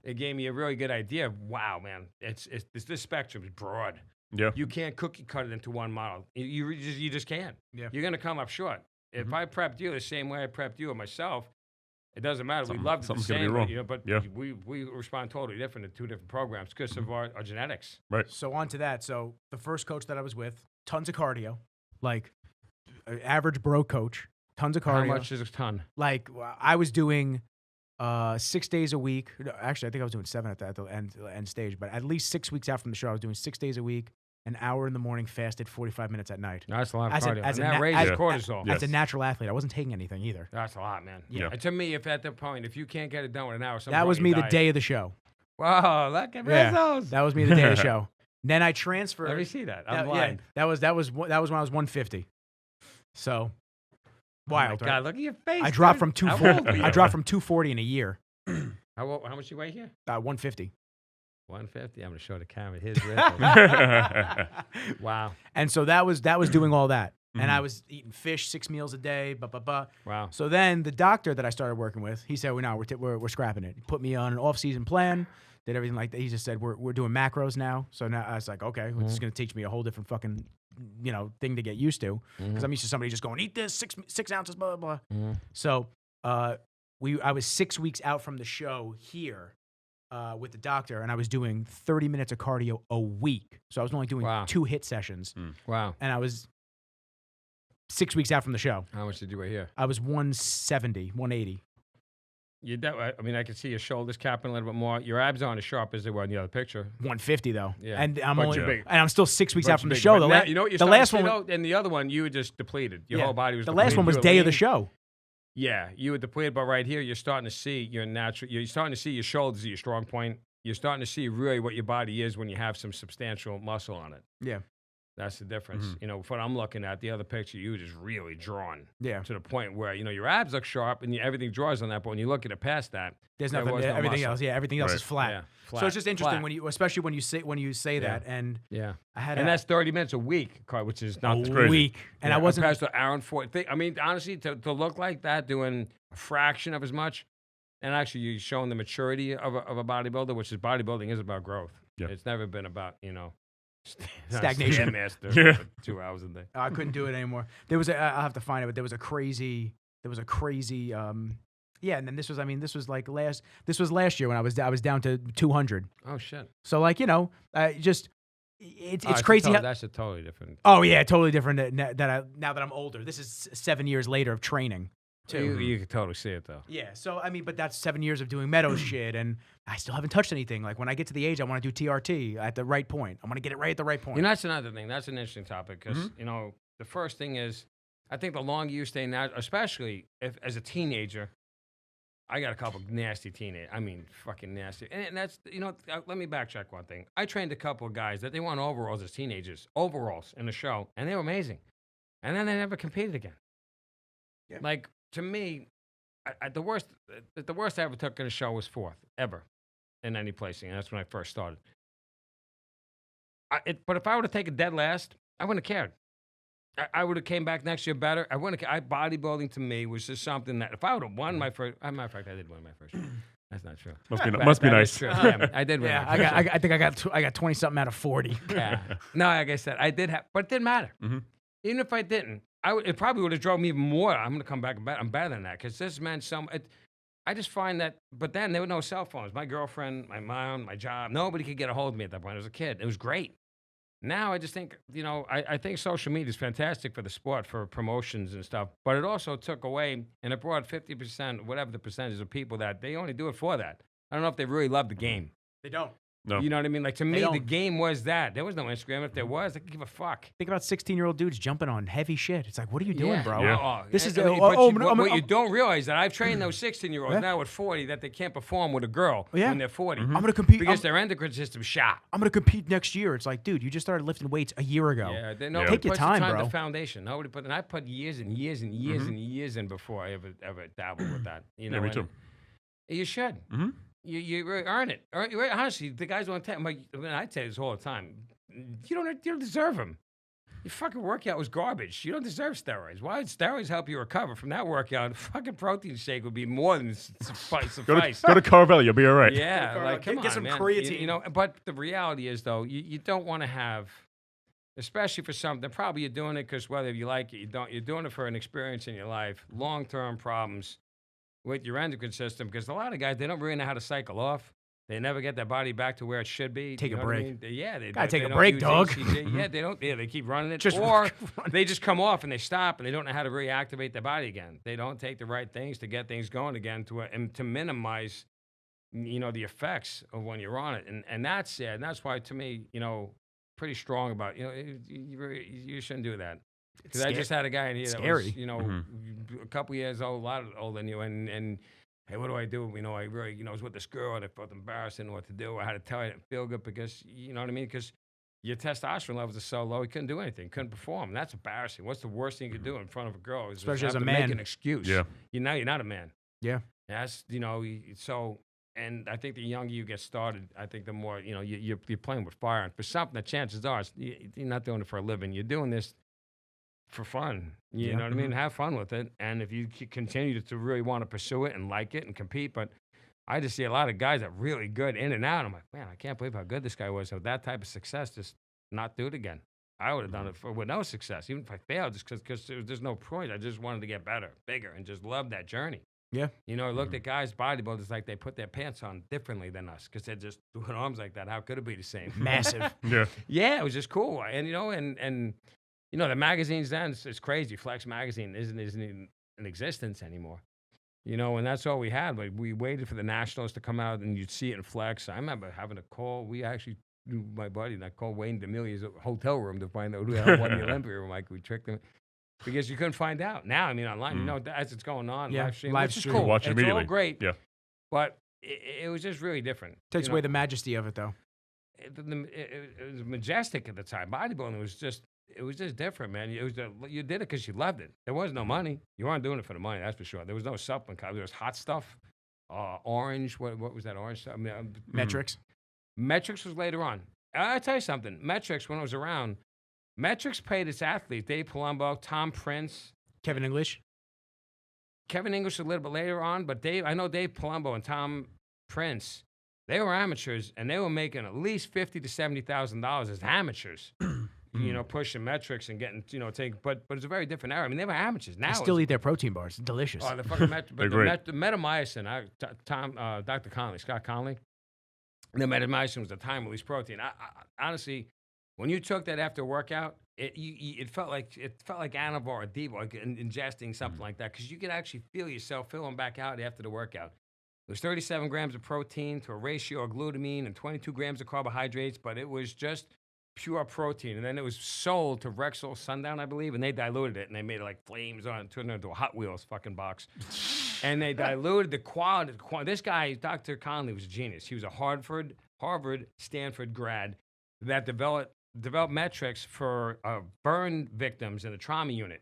It gave me a really good idea of, wow, man, this spectrum is broad. Yeah. You can't cookie cut it into one model. You just can't. Yeah. You're going to come up short. If I prepped you the same way I prepped you or myself, it doesn't matter. We love it the same, but we respond totally different in two different programs because of our genetics. Right. So on to that. So the first coach that I was with, tons of cardio, like average bro coach, tons of cardio. How much is a ton? Like I was doing 6 days a week. Actually, I think I was doing 7 at the end stage, but at least 6 weeks out from the show, I was doing 6 days a week, an hour in the morning, fasted 45 minutes at night. No, that's a lot of cardio. And that raises cortisol. As a natural athlete, I wasn't taking anything either. That's a lot, man. Yeah. And to me, if at that point, if you can't get it done with an hour, that was me the day of the show. Wow, look at Rizzles. That was me the day of the show. Then I transferred. Let me see that. I'm blind. That was when I was 150. So wild. Oh my God, look at your face. I dropped dude. from 240. I dropped from 240 in a year. How much you weigh here? 150. 150. I'm gonna show the camera. Here's Rizzles. Wow. And so that was doing all that. And I was eating fish 6 meals a day. Wow. So then the doctor that I started working with, he said, "Well, no, we're scrapping it." He put me on an off-season plan. Did everything like that. He just said, "We're doing macros now." So now I was like, "Okay, well, this is gonna teach me a whole different fucking thing to get used to." Because I'm used to somebody just going, "Eat this 6 ounces, blah blah blah." So I was 6 weeks out from the show here. With the doctor, and I was doing 30 minutes of cardio a week. So I was only doing 2 hit sessions. Wow. And I was 6 weeks out from the show. How much did you weigh here? I was 170, 180. I mean, I can see your shoulders capping a little bit more. Your abs aren't as sharp as they were in the other picture. 150 though. Yeah. And I'm But only you're big. and I'm still 6 weeks But out from you're the big. show. But The, now, you know what you're the starting last to see, one, though? And the other one, you were just depleted. Your whole body was the depleted. last one was You were day of the lean. show. Yeah, you were depleted, but right here, you're starting to see your natural. You're starting to see your shoulders are your strong point. You're starting to see really what your body is when you have some substantial muscle on it. Yeah. That's the difference. What I'm looking at, the other picture, you were just really drawn. Yeah. To the point where, your abs look sharp and everything draws on that, but when you look at it past that, There's there nothing. was no Everything muscle. else, everything else is flat. Yeah, flat. So it's just interesting Flat. especially when you say that. And Yeah. I had And that's 30 minutes a week, which is not a week, and I wasn't. Past the hour and 40. I mean, honestly, to look like that, doing a fraction of as much, and actually you're showing the maturity of a bodybuilder, which is bodybuilding is about growth. Yeah. It's never been about, Stagnation. Master for 2 hours a day. I couldn't do it anymore. There was I'll have to find it, but there was a crazy. Yeah, and then this was last year when I was down to 200. Oh shit. So it's crazy. That's a totally different. Oh yeah, totally different. Now that I'm older, this is 7 years later of training. Too. You can totally see it though. Yeah. So but that's 7 years of doing Meadows shit, and I still haven't touched anything. Like when I get to the age, I want to do TRT at the right point. I want to get it right at the right point. That's another thing. That's an interesting topic because the first thing is, I think the longer you stay now, especially if as a teenager, I got a couple nasty teenagers. I mean, fucking nasty. And that's let me backtrack one thing. I trained a couple of guys that they won overalls as teenagers, overalls in the show, and they were amazing. And then they never competed again. Yeah. Like. To me, the worst I ever took in a show was 4th ever in any placing, and that's when I first started. But if I would have taken dead last, I wouldn't have cared. I would have came back next year better. I wouldn't. Bodybuilding to me was just something that if I would have won my first, as a matter of fact, I did win my first. That's not true. Must be That nice. is true. Yeah, I did win. Yeah, my first. I think I got 20 something out of 40. Yeah. No, like I said, I did have, but it didn't matter. Even if I didn't. It probably would have drove me even more. I'm going to come back and I'm better than that because this meant I just find that, but then there were no cell phones. My girlfriend, my mom, my job, nobody could get a hold of me at that point. I was a kid. It was great. Now I just think, I think social media is fantastic for the sport, for promotions and stuff, but it also took away and it brought 50%, whatever the percentage of people that they only do it for that. I don't know if they really love the game. They don't. No. You know what I mean? Like to me, the game was that. There was no Instagram. If there was, I could give a fuck. Think about 16-year-old dudes jumping on heavy shit. It's like, what are you doing, bro? Yeah. This is what you don't realize that I've trained those 16-year-olds now at 40 that they can't perform with a girl when they're 40. I'm gonna compete because their endocrine system's shot. I'm gonna compete next year. It's like, dude, you just started lifting weights a year ago. Yeah, take your time, bro. The foundation. Nobody put. And I put years and years and years and years in before I ever dabbled with that. Me too. You should. Mm-hmm. You really earn it. Honestly, the guys want to. I tell you this all the time. You don't deserve them. Your fucking workout was garbage. You don't deserve steroids. Why would steroids help you recover from that workout? A fucking protein shake would be more than suffice. Go to Carvel, you'll be all right. Yeah, like come get on, some man. creatine. You know, but the reality is though, you don't want to have, especially for something. Probably you're doing it because whether you like it, you don't. You're doing it for an experience in your life, long-term problems with your endocrine system. Because a lot of guys, they don't really know how to cycle off. They never get their body back to where it should be. Take a break. I mean? They gotta take a don't break, use dog. HCG. Yeah, they don't. Yeah, they keep running it, Just or they just come off and they stop and they don't know how to reactivate their body again. They don't take the right things to get things going again to minimize, the effects of when you're on it. And that's sad. And that's why, to me, pretty strong about you shouldn't do that. Because I just had a guy in here that was, a couple years old, a lot older than you, and hey, what do I do? I really, was with this girl and I felt embarrassed, didn't know what to do. I had to tell her I didn't feel good because, you know what I mean? Because your testosterone levels are so low, he couldn't do anything, couldn't perform. That's embarrassing. What's the worst thing you could do in front of a girl? Is Especially as a to man. make an excuse. Yeah. You're not a man. Yeah. That's, so, and I think the younger you get started, I think the more, you're playing with fire. And for something, the chances are you're not doing it for a living. You're doing this for fun, you know what I mean? Have fun with it, and if you continue to really want to pursue it and like it and compete, but I just see a lot of guys that are really good in and out. I'm like, man, I can't believe how good this guy was. So that type of success, just not do it again. I would have done it with no success, even if I failed, just because there's no point. I just wanted to get better, bigger, and just love that journey. Yeah. I looked at guys, bodybuilders, like they put their pants on differently than us because they're just doing arms like that. How could it be the same? Massive. Yeah. Yeah, it was just cool, and the magazines then, it's crazy. Flex magazine isn't in existence anymore. And that's all we had. Like, we waited for the Nationals to come out, and you'd see it in Flex. I remember having a call. We actually, my buddy, and I called Wayne DeMilia's hotel room to find out who the hell won the Olympia room. Like, we tricked him. Because you couldn't find out. Now, online, as it's going on, live stream, which is cool. Watch it immediately. It's all great. Yeah. But it was just really different. Takes away the majesty of it, though. It was majestic at the time. Bodybuilding was just different, man. You did it because you loved it. There was no money. You weren't doing it for the money, that's for sure. There was no supplement. There was hot stuff, orange. What was that orange stuff? Metrics. Metrics was later on. I'll tell you something. Metrics, when it was around, Metrics paid its athletes. Dave Palumbo, Tom Prince. Kevin English a little bit later on, but I know Dave Palumbo and Tom Prince, they were amateurs, and they were making at least $50,000 to $70,000 as amateurs. Pushing metrics and getting, but it's a very different era. I mean, they were amateurs. Now they still eat their protein bars. It's delicious. Oh, the fucking great. The metamycin, Dr. Conley, Scott Conley, the metamycin was the time-release protein. I honestly, when you took that after a workout, it felt like Anavar or Devo, like ingesting something like that, because you could actually feel yourself filling back out after the workout. It was 37 grams of protein to a ratio of glutamine and 22 grams of carbohydrates, but it was just pure protein. And then it was sold to Rizzles Sundown, I believe, and they diluted it, and they made it like flames on it, turned it into a Hot Wheels fucking box. And they diluted the quality. This guy, Dr. Conley, was a genius. He was a Harvard, Stanford grad that developed metrics for burn victims in the trauma unit.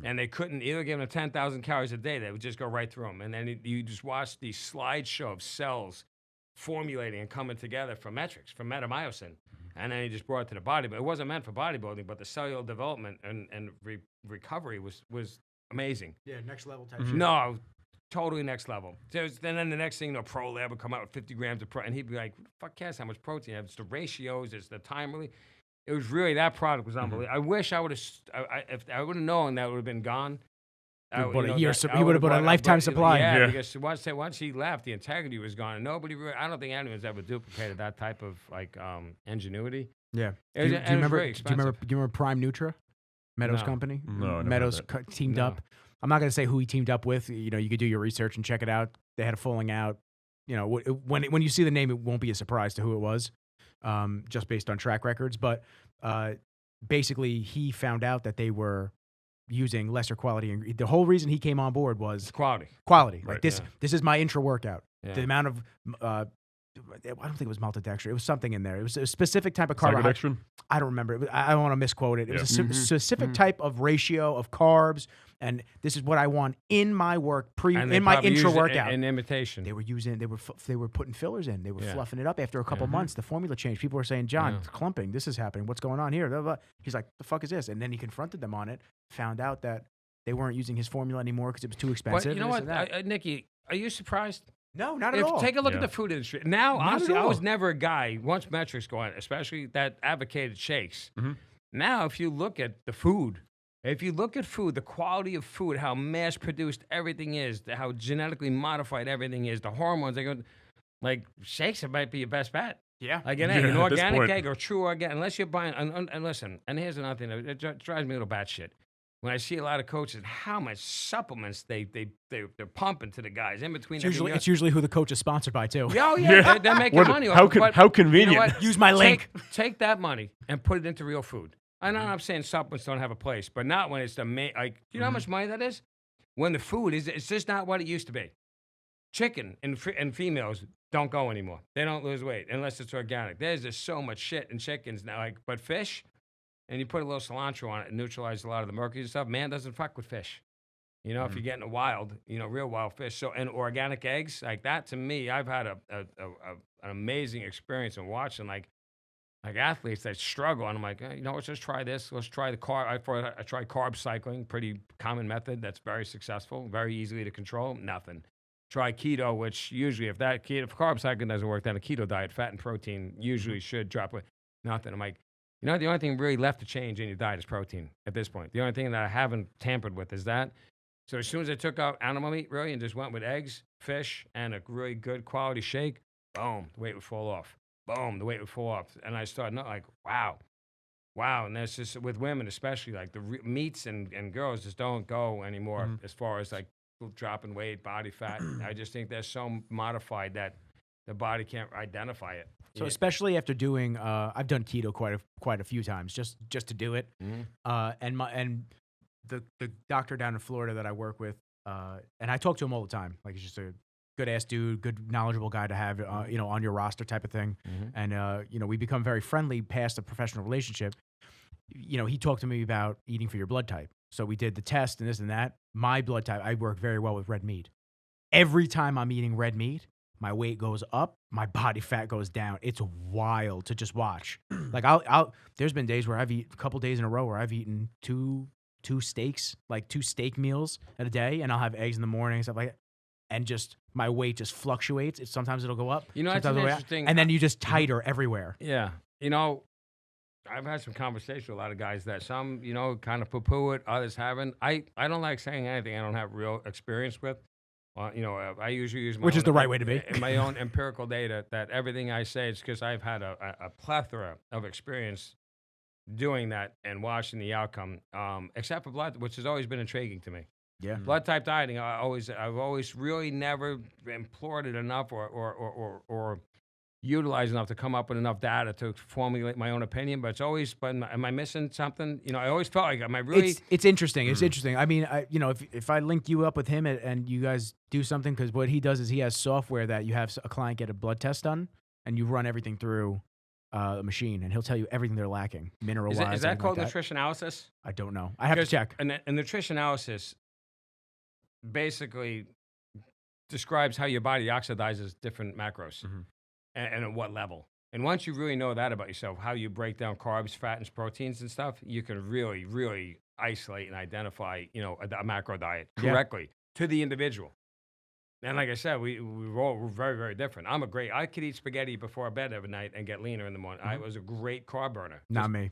And they couldn't either give them 10,000 calories a day. They would just go right through them. And then you just watch these slideshow of cells formulating and coming together from metrics, from metamycin. And then he just brought it to the body. But it wasn't meant for bodybuilding, but the cellular development and recovery was amazing. Yeah, next level type shit. No, totally next level. And then the next thing, Pro Lab would come out with 50 grams of protein. And he'd be like, fuck cares how much protein. It's the ratios, it's the time really. It was really, that product was unbelievable. I wish I would have, if I would have known that would have been gone. He would have bought a lifetime supply. Yeah, because once he left, the integrity was gone. And nobody really, I don't think anyone's ever duplicated that type of ingenuity. Yeah. Do you remember Prime Nutra? Meadows company? No, Meadows teamed up. I'm not going to say who he teamed up with. You could do your research and check it out. They had a falling out. When you see the name, it won't be a surprise to who it was. Just based on track records. But basically, he found out that they were using lesser quality. The whole reason he came on board was quality. Like right, this is my intra workout. Yeah. The amount of don't think it was maltodextrin. It was something in there. It was a specific type of carbohydrate. Psychodextrin? I don't remember. I don't want to misquote it. It was a Mm-hmm. specific type of ratio of carbs, and this is what I want in my work And they in my probably intra use it workout. in imitation. They were putting fillers in. They were Yeah. fluffing it up after a couple months. The formula changed. People were saying, "John, it's clumping. This is happening. What's going on here?" Blah, blah. He's like, "The fuck is this?" And then he confronted them on it. Found out that they weren't using his formula anymore because it was too But expensive. you know and this what, and that. Nikki? Are you surprised? No, not at all. Take a look at Yeah. the food industry. Now, Not at honestly, I was all. never a guy, once metrics go on, especially that advocated shakes. Mhm. Now, if you look at the food, the quality of food, how mass-produced everything is, how genetically modified everything is, the hormones, they go, like, shakes, it might be your best bet. Yeah. Like an Yeah, egg, an at this organic point. egg or true organic, unless you're buying, and listen, and here's another thing, it drives me a little batshit. When I see a lot of coaches, how much supplements they're pumping to the guys in between. It's usually who the coach is sponsored by too. Oh, yeah, Yeah. they're making What- money off how it, con- but how you know convenient. what? Use my link. Take that money and put it into real food. I know I'm saying supplements don't have a place, but not when it's the main, like, you know how much money that is? When the food it's just not what it used to be. Chicken and females don't go anymore. They don't lose weight unless it's organic. There's just so much shit in chickens now, like, but fish, and you put a little cilantro on it and neutralize a lot of the mercury and stuff. Man doesn't fuck with fish. You know, if you're getting a wild, real wild fish. So, and organic eggs, like that, to me, I've had an amazing experience in watching, like athletes that struggle. And I'm like, let's just try this. Let's try the carb. I tried carb cycling, pretty common method that's very successful, very easily to control. Nothing. Try keto, which usually, if carb cycling doesn't work, then a keto diet, fat and protein usually should drop away. Nothing. I'm like, the only thing really left to change in your diet is protein at this point. The only thing that I haven't tampered with is that. So as soon as I took out animal meat, really, and just went with eggs, fish, and a really good quality shake, boom, the weight would fall off. Boom, the weight would fall off. And I started like, wow. And that's just with women, especially, like the meats and girls just don't go anymore as far as like dropping weight, body fat. I just think they're so modified that the body can't identify it. So especially after doing, I've done keto quite a few times just to do it. And the doctor down in Florida that I work with, and I talk to him all the time. Like, he's just a good ass dude, good knowledgeable guy to have, on your roster type of thing. And we become very friendly past a professional relationship. He talked to me about eating for your blood type. So we did the test and this and that. My blood type, I work very well with red meat. Every time I'm eating red meat, my weight goes up, my body fat goes down. It's wild to just watch. Like, there's been days where a couple days in a row where I've eaten two steaks, like 2 steak meals at a day, and I'll have eggs in the morning and stuff like that. And just my weight just fluctuates. Sometimes it'll go up. That's sometimes an it'll go down, interesting. and then you just tighter everywhere. Yeah. I've had some conversations with a lot of guys that some, kind of poo-poo it, others haven't. I don't like saying anything I don't have real experience with. I usually use Which is the right way to be. my own empirical data that everything I say is because I've had a plethora of experience doing that and watching the outcome, except for blood, which has always been intriguing to me. Yeah. Blood type dieting, I've always really never implored it enough or utilized enough to come up with enough data to formulate my own opinion. But it's always, am I missing something? I always felt like, am I really? It's interesting. It's interesting. I mean, if I link you up with him and you guys do something, because what he does is he has software that you have a client get a blood test done, and you run everything through a machine, and he'll tell you everything they're lacking, mineral-wise. Is that called like nutrition analysis? I don't know. I have to check. And nutrition analysis basically describes how your body oxidizes different macros and at what level. And once you really know that about yourself, how you break down carbs, fat, and proteins and stuff, you can really, really isolate and identify, a macro diet correctly to the individual. And like I said, we're very, very different. I could eat spaghetti before bed every night and get leaner in the morning. I was a great carb burner. Not me.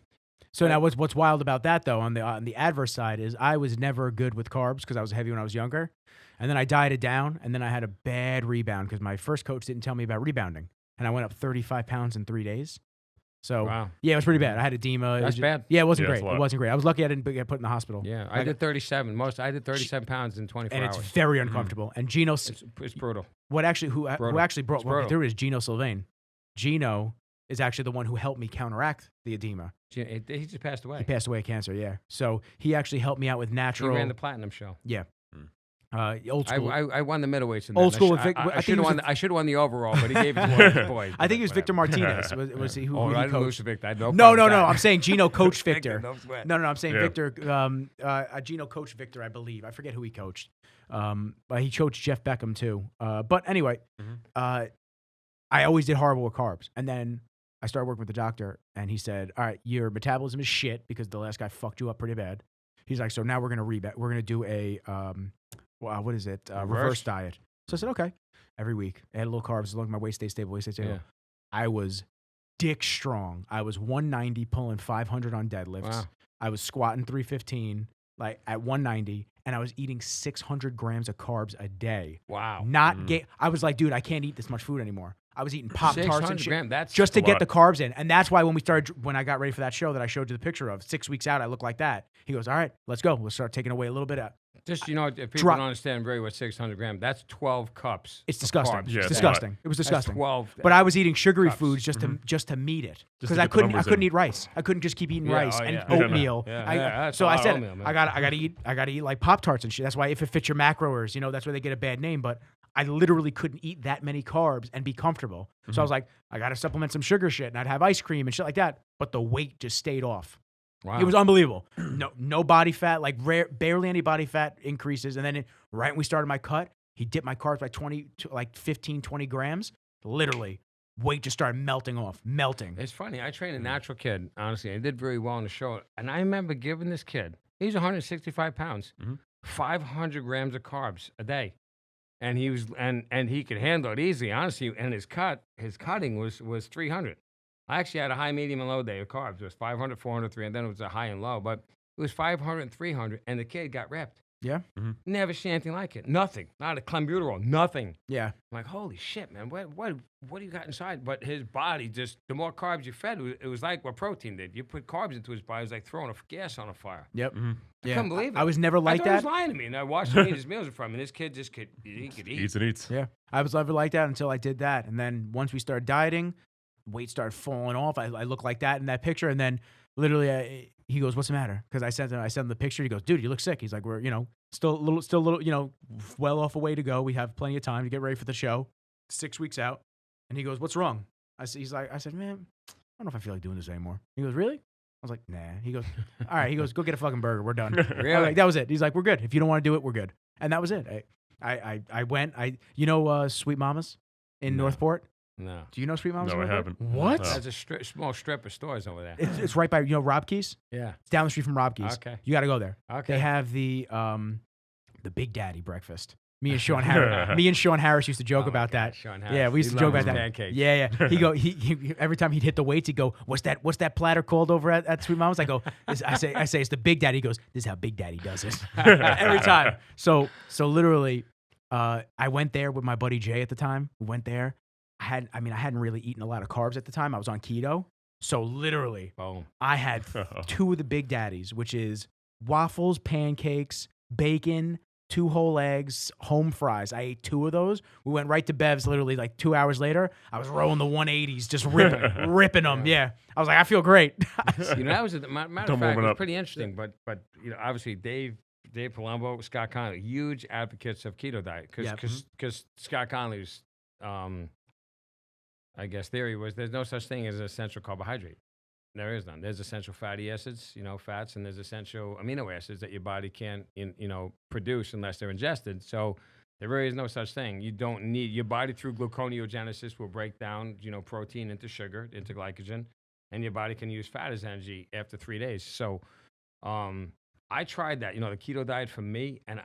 So now what's wild about that, though, on the adverse side is I was never good with carbs because I was heavy when I was younger. And then I dieted down, and then I had a bad rebound because my first coach didn't tell me about rebounding. And I went up 35 pounds in 3 days. So, yeah, it was pretty bad. I had edema. That's bad. Yeah, it wasn't Yeah, great. that's a lot. It wasn't great. I was lucky I didn't get put in the hospital. Yeah, I did 37. I did 37 pounds in 24 and hours. it's very uncomfortable. And Gino, It's brutal. who actually brought me brutal. through it is Gino Sylvain. Gino is actually the one who helped me counteract the edema. He just passed away. He passed away of cancer, yeah. So he actually helped me out with He natural. ran the Platinum Show. Yeah. Old school. I won the middleweights. In Old that. school. I should have won. I should have won the overall, but he gave it to one of his boys. I think it was Victor whatever. Martinez. Was he who Oh, he I didn't lose coached? to Victor. I had No, problem no, with no. that. I'm saying Gino coached Victor. No sweat. No, I'm saying Yeah. Victor. Gino coached Victor, I believe. I forget who he coached. But he coached Jeff Beckham too. But anyway, I always did horrible with carbs, and then I started working with the doctor, and he said, "All right, your metabolism is shit because the last guy fucked you up pretty bad." He's like, "So now we're gonna We're gonna do a what is it? Reverse diet." So I said, "Okay." Every week, I had a little carbs as long as my weight stays stable. Yeah. I was dick strong. I was 190 pulling 500 on deadlifts. Wow. I was squatting 315 like at 190, and I was eating 600 grams of carbs a day. Wow. I was like, dude, I can't eat this much food anymore. I was eating Pop-Tarts and 600 shit grams, that's just to a get lot. the carbs in. And that's why when I got ready for that show that I showed you the picture of, 6 weeks out, I look like that. He goes, all right, let's go. Let's start taking away a little bit of. Just, if people Drop- don't understand very what 600 grams, that's 12 cups. It's of disgusting. carbs. Yeah, It's it's disgusting. It was That's disgusting. 12. But I was eating sugary cups. foods just to meet it Just to because I get the couldn't numbers in. eat rice. I couldn't just keep eating Yeah, rice oh, and yeah. oatmeal. Yeah, I- that's so a I lot of said oatmeal, man. I gotta eat like Pop-Tarts and shit. That's why if it fits your macroers, that's why they get a bad name. But I literally couldn't eat that many carbs and be comfortable. So I was like, I gotta supplement some sugar shit, and I'd have ice cream and shit like that. But the weight just stayed off. Wow. It was unbelievable. No body fat, like barely any body fat increases. And then right when we started my cut, he dipped my carbs by 15, 20 grams. Literally, weight just started melting off, melting. It's funny. I trained a natural kid, honestly. I did very well in the show. And I remember giving this kid, he's 165 pounds, 500 grams of carbs a day. And he was and he could handle it easily, honestly. And his cutting was 300. I actually had a high, medium, and low day of carbs. It was 500, 400, 300. Then it was a high and low. But it was 500 and 300. And the kid got ripped. Yeah. Never seen anything like it. Nothing. Not a clenbuterol. Nothing. Yeah. I'm like, holy shit, man. What do you got inside? But his body just, the more carbs you fed, it was like what protein did. You put carbs into his body, it was like throwing a gas on a fire. Yep. I couldn't believe it. I was never like I thought that. he was lying to me. And I watched him eat his meals in front of me. And this kid just could eat. Eats and eats. Yeah. I was never like that until I did that. And then once we started dieting, weight started falling off. I look like that in that picture. And then literally he goes, what's the matter? Because I sent him the picture. He goes, dude, you look sick. He's like, we're, still a little, well off a way to go. We have plenty of time to get ready for the show. 6 weeks out. And he goes, what's wrong? I said, man, I don't know if I feel like doing this anymore. He goes, really? I was like, nah. He goes, all right. He goes, go get a fucking burger. We're done. Really? Like, that was it. He's like, we're good. If you don't want to do it, we're good. And that was it. I went. Sweet Mamas in No. Northport. No. Do you know Sweet Mamas? No, in I Northport? haven't. What? No. There's a small strip of stores over there. It's right by Rob Key's. Yeah. It's down the street from Rob Key's. Okay. You got to go there. Okay. They have the Big Daddy breakfast. Me and Sean Harris used to joke Oh my about God, that. Sean Harris. Yeah, we used He to joke loves about that. pancakes. Yeah. He every time he'd hit the weights, he'd go, "What's that platter called over at Sweet Mama's?" I go, I say it's the Big Daddy. He goes, "This is how Big Daddy does it." Every time. So literally, I went there with my buddy Jay at the time. We went there. I hadn't really eaten a lot of carbs at the time. I was on keto. So literally, Boom. I had 2 of the Big Daddies, which is waffles, pancakes, bacon, 2 whole eggs, home fries. I ate 2 of those. We went right to Bev's literally like 2 hours later. I was rolling the 180s, just ripping them. Yeah. I was like, I feel great. That was matter of Don't fact, warm it it was up. pretty interesting. But obviously Dave Palumbo, Scott Conley, huge advocates of keto diet because Scott Conley's I guess theory was there's no such thing as an essential carbohydrate. There is none. There's essential fatty acids, fats, and there's essential amino acids that your body can't, produce unless they're ingested. So there really is no such thing. You don't need your body through gluconeogenesis will break down, protein into sugar, into glycogen, and your body can use fat as energy after 3 days. So, I tried that, the keto diet for me, and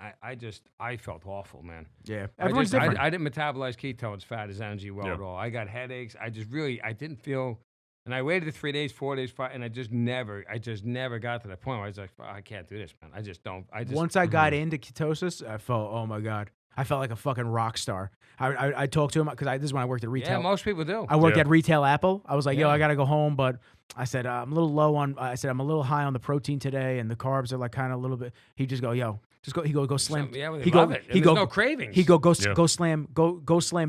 I felt awful, man. Yeah. Everyone's different. I didn't metabolize ketones, fat as energy well Yeah. at all. I got headaches. I didn't feel. And I waited 3 days, 4 days, 5, and I just never got to that point where I was like, I can't do this, man. I just don't. Once I got into ketosis, I felt, oh my God, I felt like a fucking rock star. I talked to him because this is when I worked at retail. Yeah, most people do. I worked Yeah. at Retail Apple. I was like, yo, Yeah. I got to go home, but I said, I'm a little low on, I'm a little high on the protein today, and the carbs are like kind of a little bit. He just go, yo, just go, he go slam. Yeah, well, they he love go, it. he There's go, no cravings. He go Yeah. slam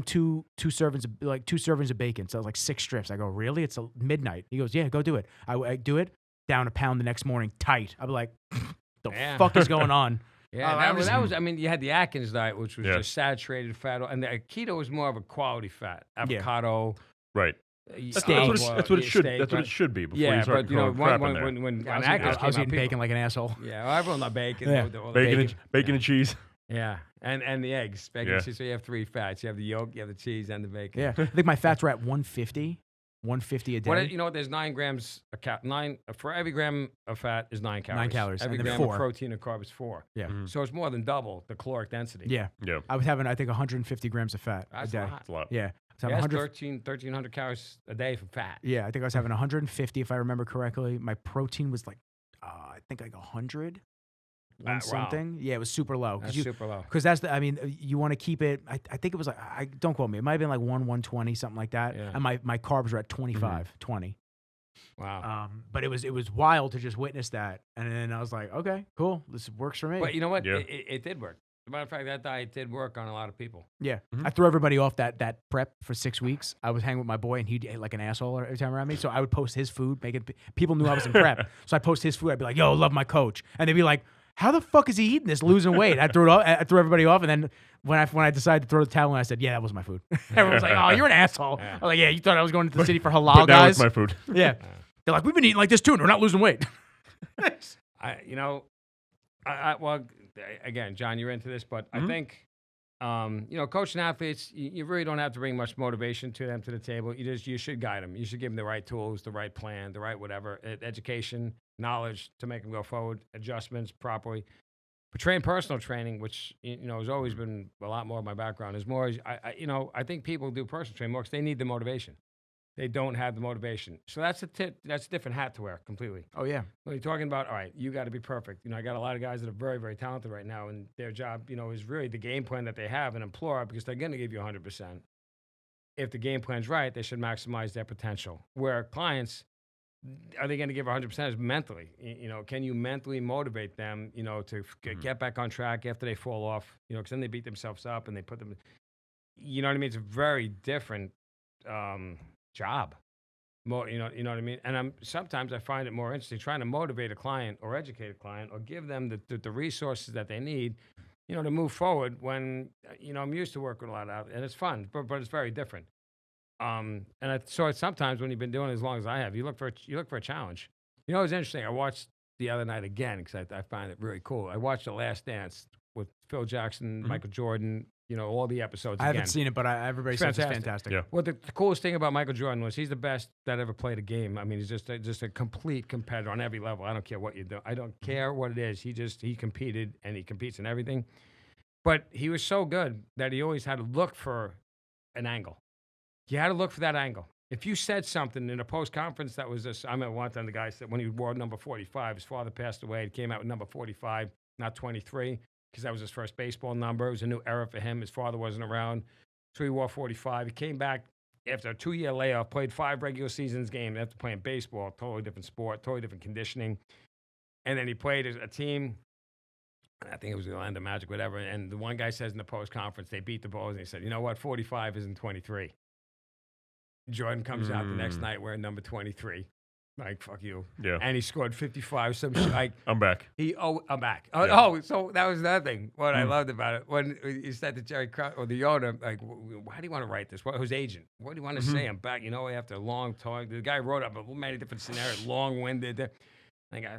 two servings of bacon. So it was like 6 strips. I go, really? It's midnight. He goes, yeah, go do it. I do it, down a pound the next morning, tight. I'm like, the Yeah. fuck is going on? Yeah, that was. I mean, you had the Atkins diet, which was Yeah. just saturated fat, and the keto was more of a quality fat, Yeah. avocado. Right. That's what it should. steak, That's what right? it should be before Yeah, you start but you know, throwing crap in there. when I was, Atkins I was came out, eating bacon like an asshole. Yeah, well, everyone loved bacon. Yeah. all the Bacon and cheese. Yeah, and the eggs. Bacon Yeah. and cheese. So you have 3 fats. You have the yolk, you have the cheese, and the bacon. Yeah, I think my fats were at 150 a day. You know what? There's 9 grams for every gram of fat is 9 calories. 9 calories, Every and then gram 4. of protein and carb is 4. Yeah. So it's more than double the caloric density. Yeah. Yeah. I was having, I think, 150 grams of fat That's a day. a lot. That's a lot. Yeah. So Yeah, 100 1,300 calories a day from fat. Yeah, I think I was having 150 if I remember correctly. My protein was like, I think like 100, Wow. something. Yeah, it was super low. That's super low. Because I mean, you want to keep it. I think it was like, don't quote me. It might have been like 120, something like that. Yeah. And my carbs were at 25, 20. Wow. But it was wild to just witness that, and then I was like, okay, cool, this works for me. But you know what? Yeah. It did work. As a matter of fact, that diet did work on a lot of people. Yeah, Mhm. I threw everybody off that prep for 6 weeks. I was hanging with my boy, and he'd ate like an asshole every time around me. So I would post his food, people knew I was in prep. So I post his food. I'd be like, "Yo, love my coach," and they'd be like, "How the fuck is he eating this, losing weight?" I threw everybody off, and then when I decided to throw the towel in, I said, "Yeah, that was my food." Everyone was like, "Oh, you're an asshole." Yeah. I was like, "Yeah, you thought I was going to the city for halal, But now guys?" it's my food. Yeah, they're like, "We've been eating like this too, and we're not losing weight." Well, again, John, you're into this, but I think, coaching athletes, you really don't have to bring much motivation to them to the table. You should guide them. You should give them the right tools, the right plan, the right whatever, education, knowledge to make them go forward, adjustments properly. But personal training, which has always been a lot more of my background, is more. I think people do personal training more because they need the motivation. They don't have the motivation. So that's a different hat to wear completely. Oh yeah, When you're talking about, all right, you got to be perfect. I got a lot of guys that are very, very talented right now, and their job, is really the game plan that they have and employ because they're going to give you 100%. If the game plan's right, they should maximize their potential. Where clients, are they going to give 100% is mentally? Can you mentally motivate them, to get back on track after they fall off? Because then they beat themselves up and they put them, you know what I mean? It's a very different job. More, you know what I mean? And sometimes I find it more interesting trying to motivate a client or educate a client or give them the resources that they need, to move forward when, I'm used to working a lot out and it's fun, but it's very different. So sometimes when you've been doing it as long as I have, you look for a challenge. It was interesting. I watched the other night again because I find it really cool. I watched The Last Dance with Phil Jackson, Michael Jordan, all the episodes. I haven't seen it, but everybody says it's fantastic. Yeah. Well, the coolest thing about Michael Jordan was he's the best that ever played a game. I mean, he's just a complete competitor on every level. I don't care what you do. I don't care what it is. He competed and he competes in everything. But he was so good that he always had to look for an angle. You had to look for that angle. If you said something in a post-conference that was this, I remember one time the guy said when he wore number 45, his father passed away. He came out with number 45, not 23. Because that was his first baseball number. It was a new era for him. His father wasn't around. So he wore 45. He came back after a 2-year layoff, played 5 regular seasons games after playing baseball, totally different sport, totally different conditioning. And then he played as a team. I think it was the Orlando Magic, whatever. And the one guy says in the post-conference, they beat the Bulls. And he said, you know what, 45 isn't 23. Jordan comes out the next night wearing number 23. Like, fuck you. Yeah. And he scored 55. Some shit. Like, I'm back. I'm back. Yeah. So that was another thing. What I loved about it when he said to Jerry Krause or the owner, like, why do you want to write this? Who's agent? What do you want to say? I'm back. After a long talk, the guy wrote up many different scenarios, long-winded. I go,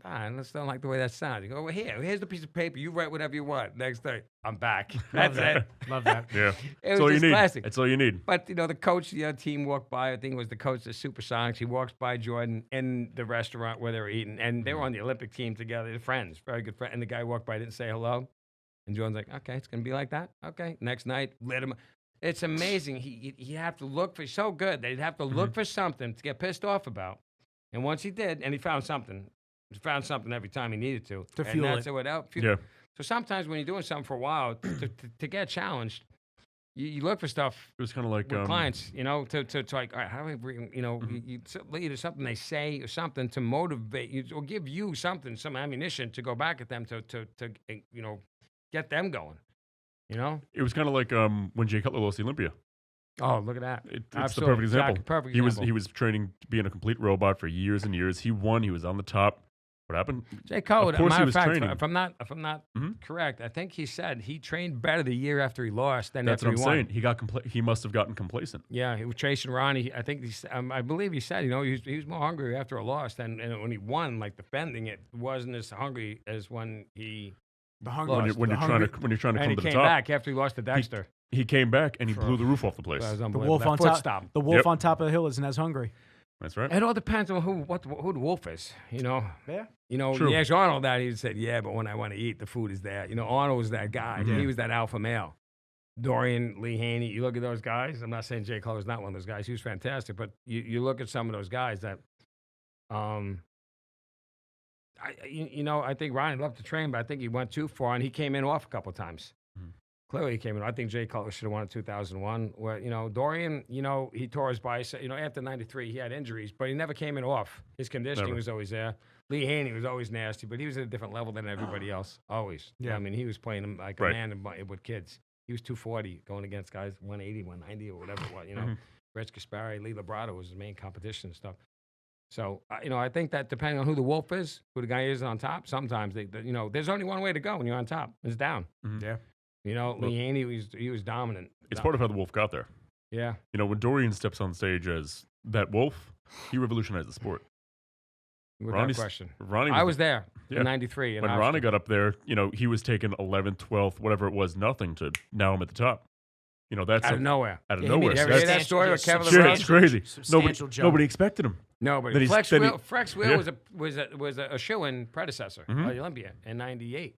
I just don't like the way that sounds. You go, well, here's the piece of paper. You write whatever you want. Next day, I'm back. That's it. Love that. Yeah. It was all you just need. classic. That's all you need. But, the coach, the other team walked by. I think it was the coach of the Supersonics. He walks by Jordan in the restaurant where they were eating. And they were on the Olympic team together. They're friends, very good friends. And the guy walked by, didn't say hello. And Jordan's like, okay, it's going to be like that. Okay. Next night, lit him. It's amazing. He'd have to look for, so good that he'd have to look for something to get pissed off about. And once he did, and he found something. He found something every time he needed to. To fuel and that's it. what helped. Yeah. So sometimes when you're doing something for a while, to get challenged, you look for stuff It was kind of like with clients, to like, all right, how do we bring, either something they say or something to motivate you or give you something, some ammunition to go back at them to get them going, It was kind of like when Jay Cutler lost the Olympia. Oh, look at that. It's the Absolutely. perfect example. Exactly. Perfect He example. was training to be a complete robot for years and years. He won. He was on the top. What happened? Jay Cole, Of course matter he of was fact, training. if I'm not Mhm. correct, I think he said he trained better the year after he lost than That's after what I'm he won. saying. He got he must have gotten complacent. Yeah, he was chasing Ronnie. I think I believe he said, he was more hungry after a loss than and when he won, like defending it, wasn't as hungry as when he The hunger. When lost. you're trying to and come he to the came top, back after he lost to Dexter. he came back and he For- blew the roof off the place. That was The unbelievable. wolf That on foot top. stomp. The wolf Yep. on top of the hill isn't as hungry. That's right. It all depends on who the wolf is, Yeah. True. You asked Arnold that, he said, yeah, but when I want to eat, the food is there. Arnold was that guy. Yeah. He was that alpha male. Dorian, Lee Haney, you look at those guys. I'm not saying Jay Cole is not one of those guys. He was fantastic. But you look at some of those guys that, I think Ryan loved to train, but I think he went too far, and he came in off a couple of times. Mhm. Clearly, he came in. I think Jay Cole should have won in 2001. Where Dorian, he tore his bicep. After '93, he had injuries, but he never came in off. His conditioning Never. was always there. Lee Haney was always nasty, but he was at a different level than everybody else. Always. Yeah. I mean, he was playing him like Right. a man with kids. He was 240 going against guys 180, 190, or whatever it was. Mhm. Rich Gaspari, Lee Labrado was his main competition and stuff. So, I think that depending on who the wolf is, who the guy is on top, sometimes there's only one way to go when you're on top. It's down. Mhm. Yeah. Lee Haney, he was dominant. It's part of how the wolf got there. Yeah. When Dorian steps on stage as that wolf, he revolutionized the sport. Without Ronnie's- question. Ronnie I was there Yeah. in '93. when Ronnie got up there, he was taking 11th, 12th, whatever it was, nothing to now I'm at the top. That's out of nowhere. out of Yeah, he made nowhere. You a ever hear That's- that story with Kevin Shit, LeBron? it's crazy. Substantial jump. Nobody expected him. Nobody. Then he's- Flex then he- Wheel, Flex Wheel Yeah. was a shoe-in predecessor Mhm. of the Olympia in '98.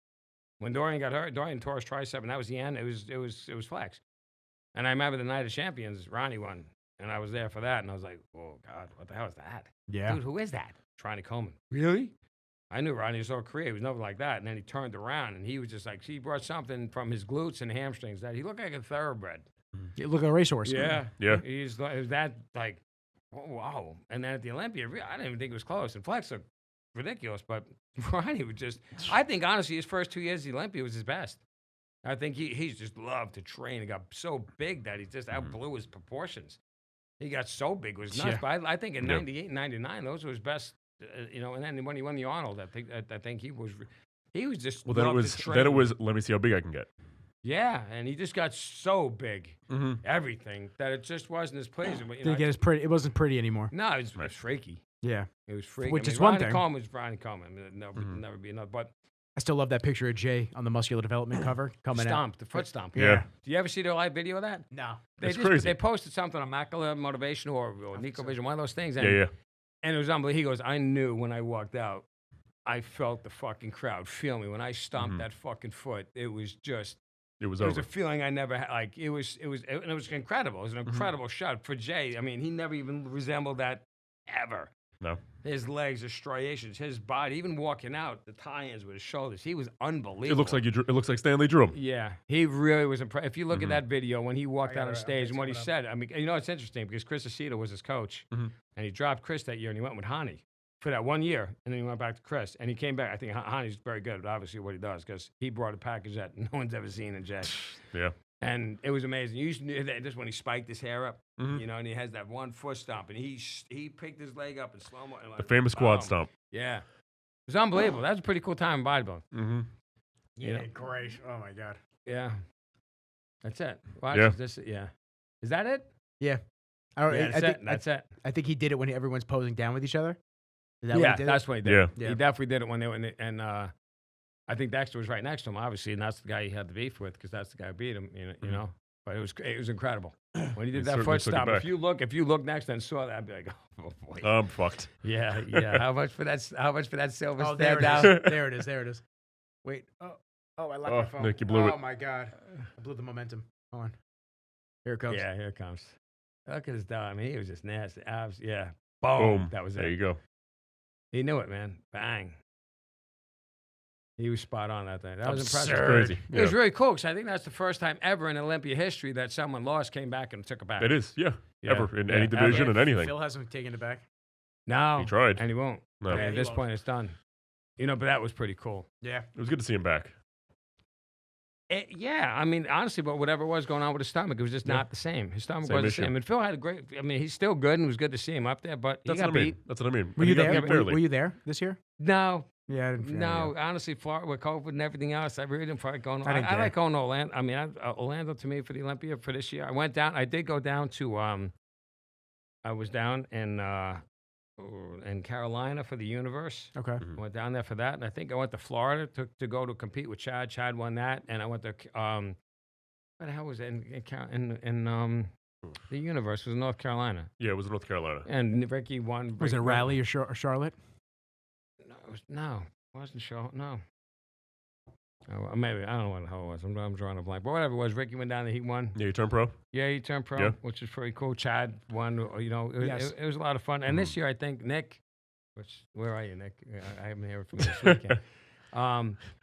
When Dorian got hurt, Dorian tore his tricep, and that was the end. It was Flex. And I remember the night of champions, Ronnie won, and I was there for that, and I was like, oh God, what the hell is that? Yeah. Dude, who is that? Trying to Coleman. Really? I knew Ronnie his whole career. He was never like that. And then he turned around, and he was just like, he brought something from his glutes and hamstrings that he looked like a thoroughbred. You look at a racehorse. Yeah. Yeah. It was that, like, oh, wow. And then at the Olympia, I didn't even think it was close. And Flex looked ridiculous, but Ronnie was just, I think, honestly, his first 2 years at the Olympia was his best. I think he's just loved to train. He got so big that he just outblew his proportions. He got so big, it was nuts. Yeah. But I think in Yeah. '98 and '99, those were his best, and then when he won the Arnold, I think he was just Well, then it loved was to train. let me see how big I can get. Yeah, and he just got so big, Mm-hmm. everything, that it just wasn't as pleasing. But, Didn't get as pretty. It wasn't pretty anymore. no, it was freaky. Yeah. It was freaky. Which I mean, is one Ronnie thing. Coleman was Ronnie Coleman. I mean, Mhm. never be another. But I still love that picture of Jay on the muscular development cover coming out. the foot stomp. Yeah. Do you ever see the live video of that? No. It's crazy. They posted something on Macula Motivation or Nico Vision, one of those things. And, Yeah. and it was unbelievable. He goes, I knew when I walked out, I felt the fucking crowd feel me. When I stomped Mhm. that fucking foot, it was just, It was it was over. a feeling I never had. Like, it was incredible. It was an incredible shot for Jay. I mean, he never even resembled that ever. No. His legs, his striations, his body, even walking out, the tie-ins with his shoulders, he was unbelievable. It looks like Stanley drew him. Yeah, he really was impressed. If you look Mhm. at that video when he walked I out gotta- on stage I'm and what he gonna said, I mean, it's interesting because Chris Aceto was his coach, Mhm. and he dropped Chris that year and he went with Hani for that 1 year, and then he went back to Chris, and he came back. I think Hani's very good, obviously, what he does because he brought a package that no one's ever seen in Jay. Yeah. And it was amazing. You used to do that just when he spiked his hair up, Mhm. and he has that one foot stomp, and he picked his leg up in slow mo. The famous quad boom. stomp. Yeah, it was unbelievable. That was a pretty cool time in bodybuilding. Mm-hmm. Yeah. Great. Oh my God. Yeah, that's it. Watch Yeah. this. Yeah, is that it? Yeah. I don't. Yeah, I that's think. it. That's it. I think he did it when everyone's posing down with each other. Is that what Yeah, he did? that's what he did. Yeah. Yeah. He definitely did it when they were in the, and I think Dexter was right next to him, obviously, and that's the guy he had the beef with because that's the guy who beat him. You know. But it was incredible when he did He that certainly foot took it stomp. back. If you look next and saw that, I'd be like, oh boy. I'm fucked. Yeah. How much for that? How much for that silver Oh, there stand it down? is. There it is. There it is. Wait. Oh, I locked Oh, my phone. Nick, you blew it. Oh my God. I blew the momentum. Hold on. Here it comes. Yeah, here it comes. Look at his dog. I mean, he was just nasty. Yeah. Boom. Boom. That was There it. you go. He knew it, man. Bang. He was spot on that thing. That was Absurd. impressive. Crazy. It was Yeah. really cool because I think that's the first time ever in Olympia history that someone lost, came back, and took it back. It is. Yeah. Yeah. Ever in Yeah, any ever. division and anything. Phil hasn't taken it back. No. He tried. And he won't. No. Yeah, Yeah, at he this won't. point, it's done. But that was pretty cool. Yeah. It was good to see him back. Yeah, I mean, honestly, but whatever was going on with his stomach, it was just Yeah. not the same. His stomach Same wasn't issue. the same. And Phil had a great, I mean, he's still good and it was good to see him up there, but he That's got what I mean. beat. That's what I mean. Were And you he got there? beat fairly. Were you there this year? No, Yeah, I didn't, No, honestly, Florida with COVID and everything else, I really didn't like going. I didn't I get like it. going to Orlando. I mean, Orlando to me for the Olympia for this year. I went down. I did go down to. I was down in Carolina for the Universe. Okay. Mhm. I went down there for that, and I think I went to Florida to go to compete with Chad. Chad won that, and I went to what the hell was it in the Universe? It was North Carolina, Yeah, it was North Carolina. and Ricky won. Was it Raleigh or Charlotte? No, it wasn't sure. No. Oh, maybe I don't know what the hell it was. I'm drawing a blank, but whatever it was, Ricky went down there. He won. Yeah, you turned pro. Yeah, he turned pro, Yeah. which is pretty cool. Chad won. You know, Yes. it was a lot of fun. And Mhm. this year, I think Nick, where are you, Nick? I haven't heard from you this weekend.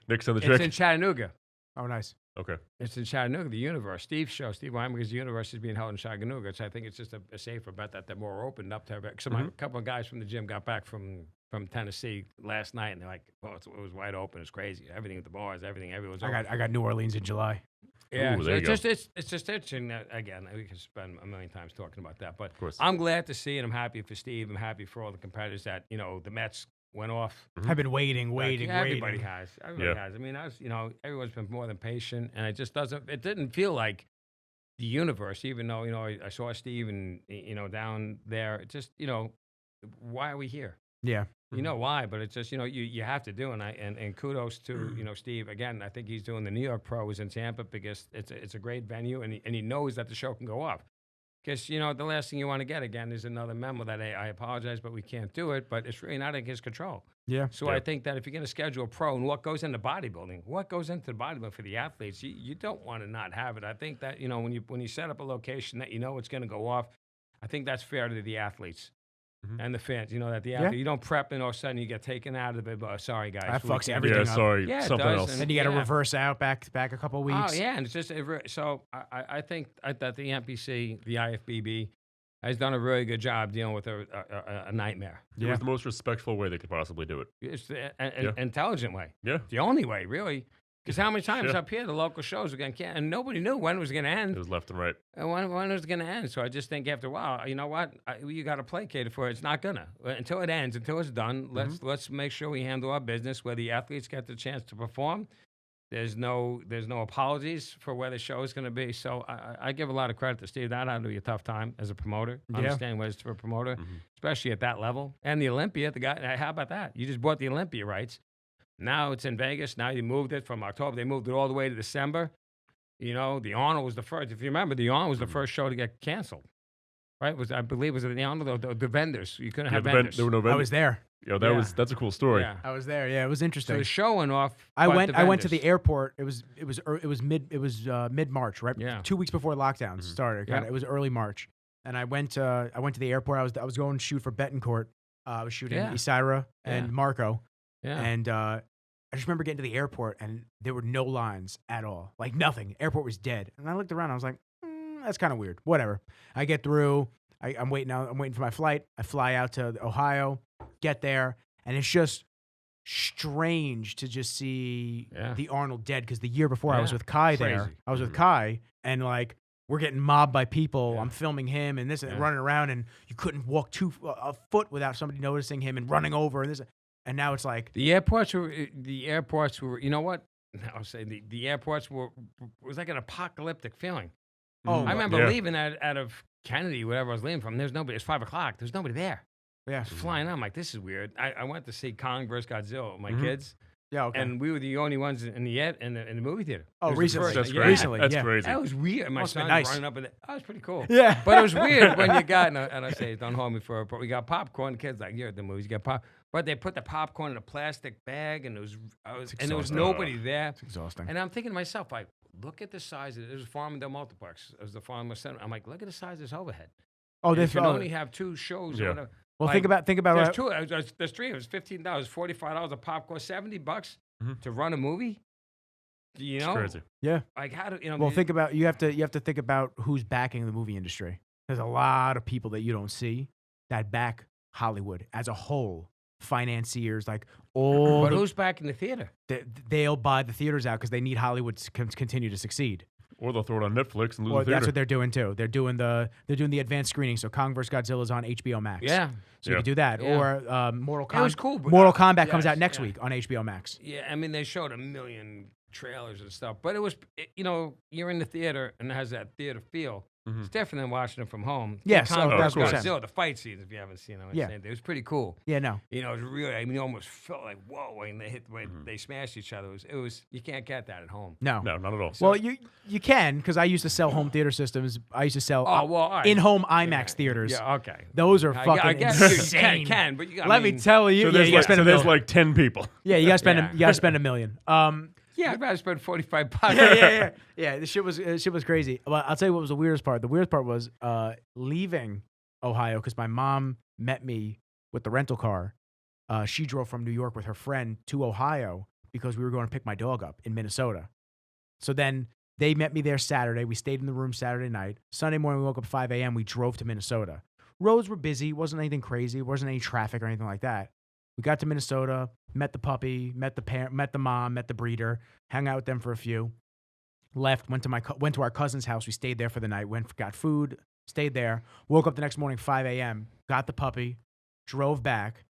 Nick's on the It's trick. in Chattanooga. Oh, nice. Okay. It's in Chattanooga, the Universe. Steve's show, Steve Weinberger's Universe is being held in Chattanooga. So I think it's just a safer bet that they're more opened up to everybody. So a couple of guys from the gym got back from Tennessee last night, and they're like, "Oh, it was wide open. It's crazy. Everything at the bars, everyone's open." I got New Orleans in July. Yeah, Ooh, so there you it's go. just it's just interesting that, again, we could spend a million times talking about that, but Of course. I'm glad to see it. I'm happy for Steve. I'm happy for all the competitors that the Mets went off. I've been waiting. Everybody has. Everybody Yeah. has. I mean, everyone's been more than patient, and it just doesn't. It didn't feel like the Universe, even though I saw Steve and down there. It just why are we here? Yeah. You know why, but it's just you have to do, and kudos to Steve again. I think he's doing the New York Pros in Tampa because it's a great venue, and he knows that the show can go off. Because the last thing you want to get again is another memo that I apologize, but we can't do it. But it's really not in his control. Yeah. So Yeah. I think that if you're going to schedule a pro, and what goes into bodybuilding, what goes into bodybuilding for the athletes, you don't want to not have it. I think that when you set up a location that it's going to go off, I think that's fair to the athletes. And the fans, that the athlete, you don't prep and all of a sudden you get taken out of it. But sorry, guys. That we fucks can't- everything Yeah, up. sorry. Yeah, it Something does, else. and- Then you got to Yeah. reverse out back a couple weeks. Oh, yeah. And it's just, so I think that the NPC, the IFBB, has done a really good job dealing with a nightmare. It was the most respectful way they could possibly do it. It's an intelligent way. Yeah. The only way, really. Because how many times Sure. up here the local shows were going to cancel, and nobody knew when it was going to end. It was left and right. And when it was going to end. So I just think after a while, you know what? You got to placate it for it. It's not going to. Until it ends, until it's done, let's make sure we handle our business where the athletes get the chance to perform. There's no apologies for where the show is going to be. So I give a lot of credit to Steve. That had to be a tough time as a promoter. Yeah. Understand what it's for a promoter, especially at that level. And the Olympia, the guy, how about that? You just bought the Olympia rights. Now it's in Vegas. Now you moved it from October. They moved it all the way to December. The Arnold was the first. If you remember, the Arnold was the first show to get canceled. Right? I believe was it the Arnold, the vendors. You couldn't have vendors. There were no vendors. I was there. Yo, Yeah. that's a cool story. Yeah. I was there. Yeah, it was So interesting. the show went off. I but went to the vendors. airport. It was mid-March, right? Yeah. 2 weeks before lockdown started. Yep. It was early March, and I went to the airport. I was going to shoot for Betancourt. I was shooting Yeah. Isaira and Yeah. Marco, Yeah. and I just remember getting to the airport and there were no lines at all, like nothing. Airport was dead, and I looked around. I was like, that's kind of weird. Whatever. I get through. I'm waiting out. I'm waiting for my flight. I fly out to Ohio, get there, and it's just strange to just see Yeah. the Arnold dead because the year before I was Yeah. with Kai there. Crazy. I was with Kai, and like we're getting mobbed by people. Yeah. I'm filming him and this and Yeah. running around, and you couldn't walk a foot without somebody noticing him and running over and this. And now it's like, The airports were. You know what? I'll say the airports were. It was like an apocalyptic feeling. oh, I remember Yeah. leaving out of Kennedy, wherever I was leaving from. There's nobody. It's 5 o'clock. There's nobody there. yeah, Just flying out. I'm like, this is weird. I went to see Kong vs. Godzilla with my Mhm. kids, yeah, okay. and we were the only ones in the movie theater. Oh, It was the recently. first- That's yeah. crazy. Recently, That's yeah. crazy. That was weird. My Must've son been nice. running up and that was pretty cool. yeah, But it was weird when you got, and I say, don't hold me for it, but we got popcorn. The kids like, you're at the movies, you got pop. But they put the popcorn in a plastic bag, and there was exhausting. nobody there. It's exhausting. And I'm thinking to myself, like, look at the size of it. It was Farmingdale Multiplex. It was the Farmingdale Center. I'm like, look at the size of this overhead. Oh, And they you can only have 2 shows. Yeah. Or whatever. well, like, think about There's what- 2. There's 3. It was $15, $45 a popcorn, $70 Mhm. to run a movie. You It's know, crazy. yeah. like how do Well, think about you have to think about who's backing the movie industry. There's a lot of people that you don't see that back Hollywood as a whole. Financiers, like all But the, who's back in the theater? they'll buy the theaters out because they need Hollywood to continue to succeed. Or they'll throw it on Netflix and lose Or the theater. that's what they're doing too. They're doing the advanced screening. So Kong vs. Godzilla is on HBO Max. Yeah. So you can do that. Yeah. Or Mortal Kombat. It was cool. Mortal Kombat comes yes, out next yeah. week on HBO Max. Yeah, I mean, they showed a million trailers and stuff, but it was, you know, you're in the theater and it has that theater feel. It's different than watching it from home. Yes, Kong vs. 1,000%. Godzilla, the fight scenes, if you haven't seen them, Yeah. it was pretty cool. Yeah, no. You know, it was really, I mean, you almost felt like, whoa, when they hit, when they smashed each other. It was, you can't get that at home. No. No, not at all. Well, you can, because I used to sell home theater systems. I used to sell Oh, well, all right. in-home IMAX theaters. Yeah, okay. Those are I fucking guess insane. you can, but you got, Let me tell you, So yeah, there's, you gotta spend a there's million. like 10 people. Yeah, you gotta spend Yeah. you gotta spend $1 million. yeah, I'd rather spend $45. Yeah. The shit was crazy. Well, I'll tell you what was the weirdest part. The weirdest part was leaving Ohio because my mom met me with the rental car. She drove from New York with her friend to Ohio because we were going to pick my dog up in Minnesota. So then they met me there Saturday. We stayed in the room Saturday night. Sunday morning, we woke up at 5 a.m. We drove to Minnesota. Roads were busy. Wasn't anything crazy. Wasn't any traffic or anything like that. We got to Minnesota, met the puppy, met the parent, met the mom, met the breeder, hung out with them for a few. Left, went to our cousin's house. We stayed there for the night. Got food, stayed there. Woke up the next morning, 5 a.m. Got the puppy, drove back.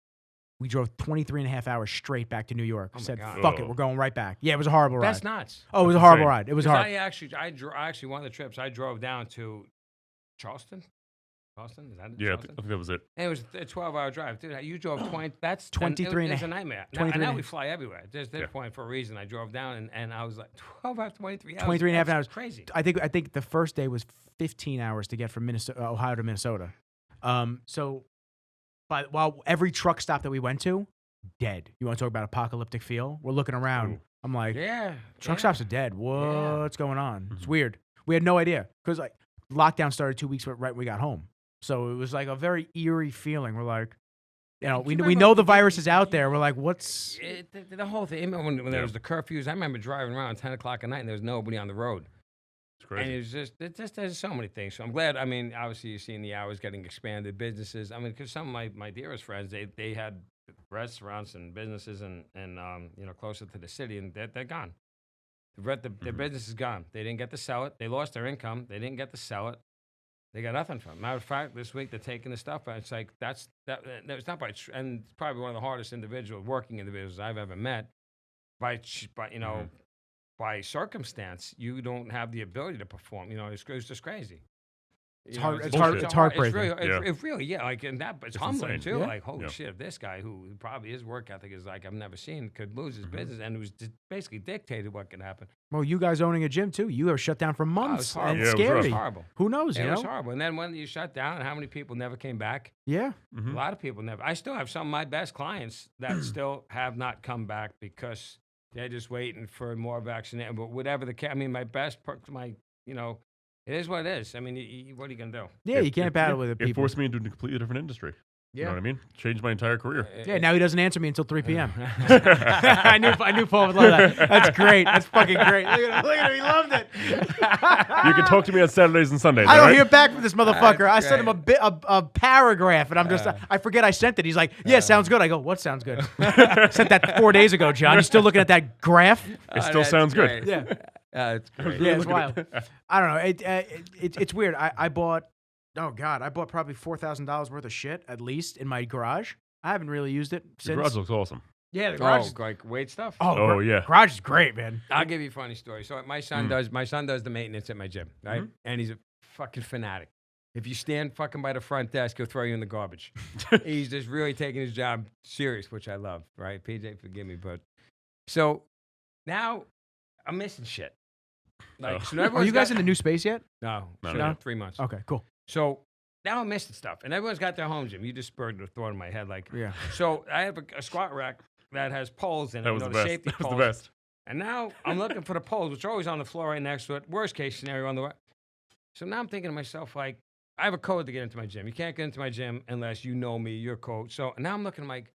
We drove 23 and a half hours straight back to New York. Oh my Said, God. fuck it, we're going right back. Yeah, it was a horrible ride. That's nuts. Oh, it was a That's horrible insane. ride. It was 'Cause hard. I actually one of the trips I drove down to Charleston. Charleston, is that it? Yeah, I Charleston? think that was it. And it was a 12-hour drive, dude. You drove 20. That's 23 and It's a- a nightmare. 23 Now and a- we fly everywhere. Just this point for a reason. I drove down and I was like 12 hours, 23 hours. 23 and a half That's hours. Crazy. I think the first day was 15 hours to get from Ohio to Minnesota. So, while every truck stop that we went to, dead. You want to talk about apocalyptic feel? We're looking around. Ooh. I'm like, Yeah. truck yeah. stops are dead. What's going on? It's weird. We had no idea because like lockdown started 2 weeks right when we got home. So it was like a very eerie feeling. We're like, you know, we remember- know the virus is out there. We're like, what's? The whole thing. Remember when there was the curfews? I remember driving around 10 o'clock at night and there was nobody on the road. It's crazy. And there's so many things. So I'm glad. I mean, obviously you're seeing the hours getting expanded, businesses. I mean, because some of my dearest friends, they had restaurants and businesses and you know, closer to the city, and they're gone. Their business is gone. They didn't get to sell it. They lost their income. They didn't get to sell it. They got nothing from it. Matter of fact, this week they're taking the stuff out. It's like that's not by and it's probably one of the hardest working individuals I've ever met. By you know, by circumstance, you don't have the ability to perform. You know, it's just crazy. It's You hard. know, It's hard. It's heartbreaking. It's really, yeah, like, and that, but it's humbling insane. too. Yeah. Like, holy Yeah. shit, if this guy who probably his work ethic is like I've never seen could lose his business, and it was basically dictated what could happen. Well, you guys owning a gym too. You were shut down for months. horrible. And Yeah, it's it was rough. It was scary. horrible. Who knows? It You was know? horrible. And then when you shut down, and how many people never came back? Yeah. A lot of people never. I still have some of my best clients that still have not come back because they're just waiting for more vaccination. But whatever I mean, you know, it is what it is. I mean, what are you gonna do? Yeah. You can't battle with it. It People. forced me into a completely different industry. You know what I mean? Changed my entire career. Yeah, now he doesn't answer me until 3 p.m. I knew Paul would love that. That's great. That's fucking great. Look at him. He loved it. You can talk to me on Saturdays and Sundays. I all don't right? hear back from this motherfucker. That's I sent him a paragraph, and I'm just I forget I sent it. He's like, yeah, sounds good. I go, what sounds good? Sent that 4 days ago, John. You still looking at that graph? It still sounds good. Yeah. It's great. Yeah, it's wild. I don't know. It's weird. I bought. Oh God, I bought probably $4,000 worth of shit at least in my garage. I haven't really used it The since. garage looks awesome. Yeah, the garage. Is, Like weight stuff. Oh, yeah. garage is great, man. I'll give you a funny story. So my son does the maintenance at my gym, right? And he's a fucking fanatic. If you stand fucking by the front desk, he'll throw you in the garbage. He's just really taking his job serious, which I love, right? PJ, forgive me, but so now I'm missing shit. Like, so Are you guys in the new space yet? No, No, so no. 3 months. Okay, cool. So now I'm missing stuff, and everyone's got their home gym. You just spurred the thought in my head, like, Yeah. So I have a squat rack that has poles in it. That was you the know, best. safety That was poles. the best. And now I'm looking for the poles, which are always on the floor right next to it. Worst case scenario on the right. So now I'm thinking to myself, like, I have a code to get into my gym. You can't get into my gym unless you know me, your coach. So now I'm looking like,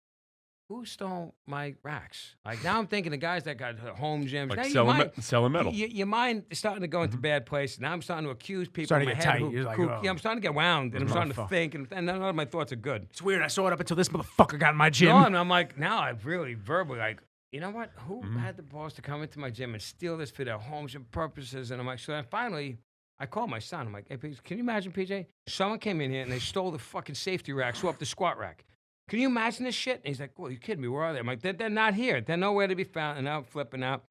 who stole my racks? Like now I'm thinking the guys that got home gyms. Like now selling metal. Your mind is starting to go into bad places. Now I'm starting to accuse people. Starting in to my get head tight. You're like, oh. yeah, I'm starting to get wound, and I'm starting to Motherfucker. think, and none of my thoughts are good. It's weird. I saw it up until this motherfucker got in my gym. No, and I'm like, now I've really verbally like, you know what? Who had the balls to come into my gym and steal this for their homes and purposes? And I'm like, so then finally, I called my son. I'm like, hey, can you imagine, PJ? Someone came in here and they stole the fucking safety rack, swept the squat rack. Can you imagine this shit? And he's like, well, you kidding me? Where are they? I'm like, they're not here. They're nowhere to be found. And now I'm flipping out.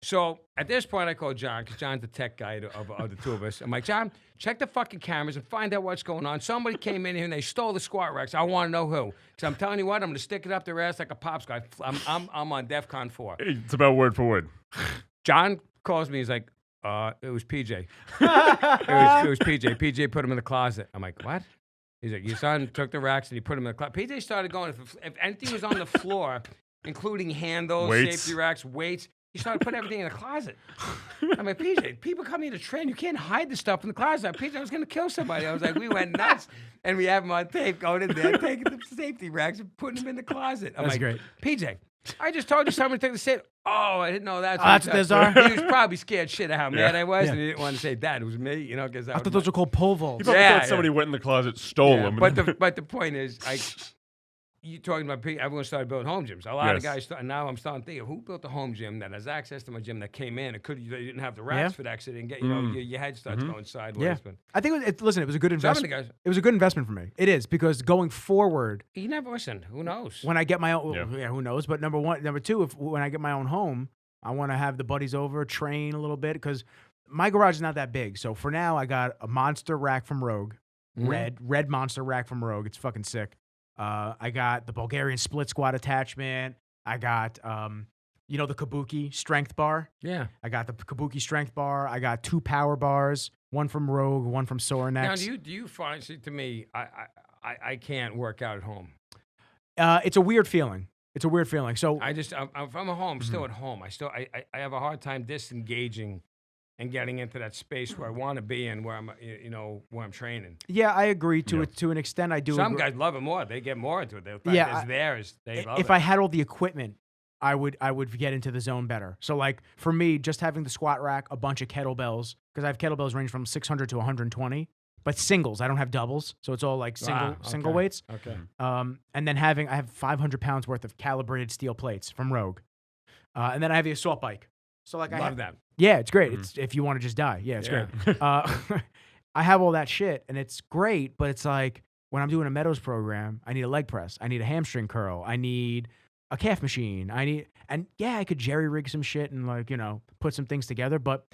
So at this point, I called John, because John's the tech guy of the two of us. I'm like, John, check the fucking cameras and find out what's going on. Somebody came in here and they stole the squat racks. I want to know who. Because I'm telling you what, I'm going to stick it up their ass like a popsicle. I'm on DEFCON 4. It's about word for word. John calls me. He's like, it was PJ. it was PJ. PJ put him in the closet. I'm like, what? He's like, your son took the racks and he put them in the closet. PJ started going, if anything was on the floor, including handles, safety racks, weights, he started putting everything in the closet. I'm like, PJ, people come here to train. You can't hide the stuff in the closet. PJ, I was going to kill somebody. I was like, we went nuts. And we have him on tape going in there, taking the safety racks and putting them in the closet. I'm That's like, great. PJ, I just told you somebody took the safe. Oh, I didn't know that. That's what those are? He was probably scared shit of how mad I was, Yeah. and he didn't want to say that. It was me, you know, because I thought those were called pole vaults. You probably thought somebody went in the closet, stole them. But the point is, you talking about everyone started building home gyms. A lot of guys, now I'm starting to think of who built a home gym that has access to my gym that came in. They didn't have the racks for that, so they didn't get, you know, your head starts going sideways. Yeah. But I think listen, it was a good some of investment. the guys, It was a good investment for me. It is, because going forward, you never listened. Who knows? when I get my own, who knows? But number two, when I get my own home, I want to have the buddies over, train a little bit, because my garage is not that big. So for now, I got a monster rack from Rogue, red monster rack from Rogue. It's fucking sick. I got the Bulgarian split squat attachment. I got, the Kabuki strength bar. Yeah. I got the Kabuki strength bar. I got 2 power bars, one from Rogue, one from Sorenex. Now, do you find? See, to me, I can't work out at home. It's a weird feeling. It's a weird feeling. So if I'm at home, still at home. I have a hard time disengaging and getting into that space where I want to be and where I'm, where I'm training. yeah, I agree to it to an extent. I do. Some guys love it more. They get more into it. They love if it. I had all the equipment, I would get into the zone better. So like for me, just having the squat rack, a bunch of kettlebells, because I have kettlebells range from 600 to 120. But singles, I don't have doubles, so it's all like single weights. Okay. And then I have 500 pounds worth of calibrated steel plates from Rogue, and then I have the assault bike. So like Love that. Yeah, it's great. It's if you want to just die. Yeah, it's great. I have all that shit, and it's great. But it's like when I'm doing a Meadows program, I need a leg press, I need a hamstring curl, I need a calf machine, I could jerry rig some shit and put some things together, but.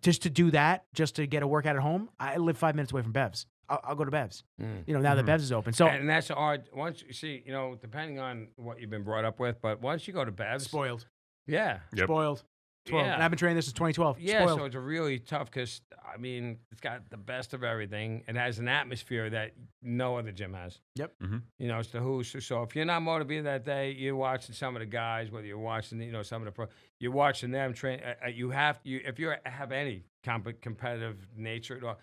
Just to do that, just to get a workout at home, I live 5 minutes away from Bev's. I'll go to Bev's. Now that Bev's is open. So and that's hard. Once you see, depending on what you've been brought up with, but once you go to Bev's, spoiled. Yeah. Yep. Spoiled. 12. Yeah. And I've been training this since 2012. Yeah, Spoiled. so it's really tough because, it's got the best of everything. It has an atmosphere that no other gym has. Yep. It's the who's. So if you're not motivated that day, you're watching some of the guys, whether you're watching, some of the pro, you're watching them train. If you have any competitive nature at all,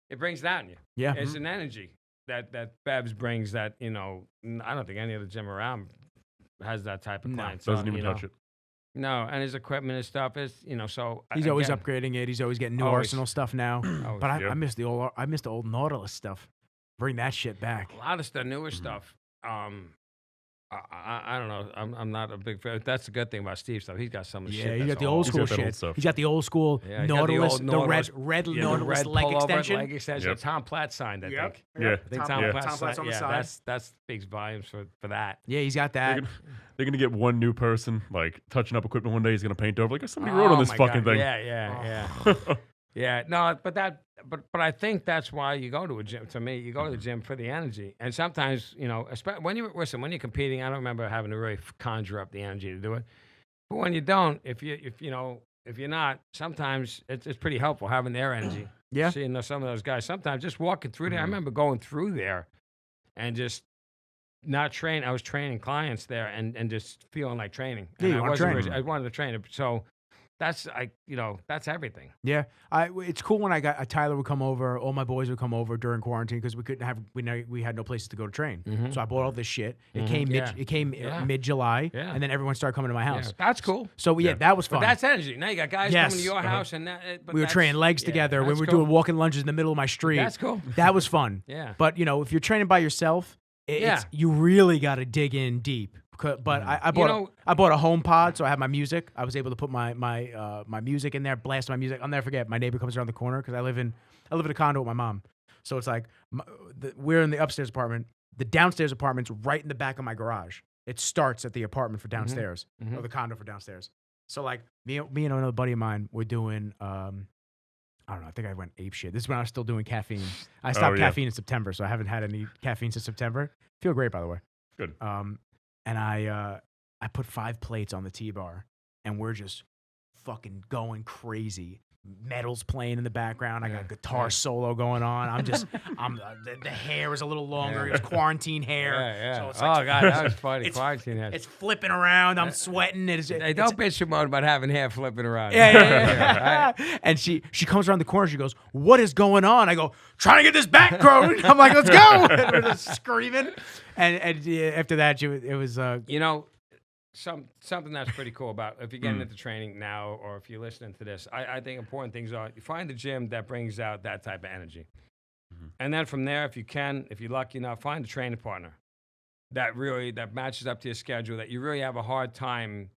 it brings down you. Yeah. It's an energy that Bev's brings that, I don't think any other gym around has that type of client. Doesn't even touch it. No, and his equipment and stuff is, so he's always upgrading it. He's always getting new Arsenal stuff now. But I miss the old Nautilus stuff. Bring that shit back. A lot of the newer stuff. I don't know. I'm not a big fan. That's the good thing about Steve's stuff. He's got some of the shit. Yeah, he's got the old school shit. He's got the old school Nautilus, the red Nautilus leg extension. Leg extension. Tom Platt signed, I think. Yeah. I think Tom Platt's on the side. That speaks volumes for that. Yeah, he's got that. They're gonna get one new person like touching up equipment one day. He's gonna paint over like somebody wrote on this fucking thing. Yeah. No, but I think that's why you go to a gym. To me, you go to the gym for the energy. And sometimes, especially when you're competing, I don't remember having to really conjure up the energy to do it. But when you don't, if you're not, sometimes it's pretty helpful having their energy. Yeah. Seeing some of those guys, sometimes just walking through there. I remember going through there and just not train. I was training clients there and just feeling like training. Yeah, I wanted to train. So that's that's everything. Yeah, it's cool when Tyler would come over. All my boys would come over during quarantine because we had no places to go to train. So I bought all this shit. It came mid-July, and then everyone started coming to my house. Yeah, that's cool. So that was fun. But that's energy. Now you got guys coming to your house, and we were training legs together. We were doing walking lunges in the middle of my street. That's cool. That was fun. Yeah. But if you're training by yourself, you really got to dig in deep. But I bought a home pod, so I have my music. I was able to put my music in there, blast my music. I'll never forget. My neighbor comes around the corner because I live in a condo with my mom. So it's like we're in the upstairs apartment. The downstairs apartment's right in the back of my garage. It starts at the apartment for downstairs or the condo for downstairs. So like me and another buddy of mine were doing. I don't know. I think I went ape shit. This is when I was still doing caffeine. I stopped caffeine in September, so I haven't had any caffeine since September. Feel great, by the way. Good. And I put 5 plates on the T-bar, and we're just fucking going crazy. Metal's playing in the background. I got a guitar solo going on. The hair is a little longer. It was quarantine hair. Yeah. So it's like, God, that was funny. Quarantine hair. It's flipping around. I'm sweating. Hey, don't bitch your mom about having hair flipping around. Yeah. Right? And she comes around the corner. She goes, "What is going on?" I go, "Trying to get this back grown." I'm like, "Let's go!" And we're just screaming. And after that, it was. Something that's pretty cool about if you're getting into training now or if you're listening to this, I think important things are you find the gym that brings out that type of energy. And then from there, if you're lucky enough, find a training partner that matches up to your schedule, that you really have a hard time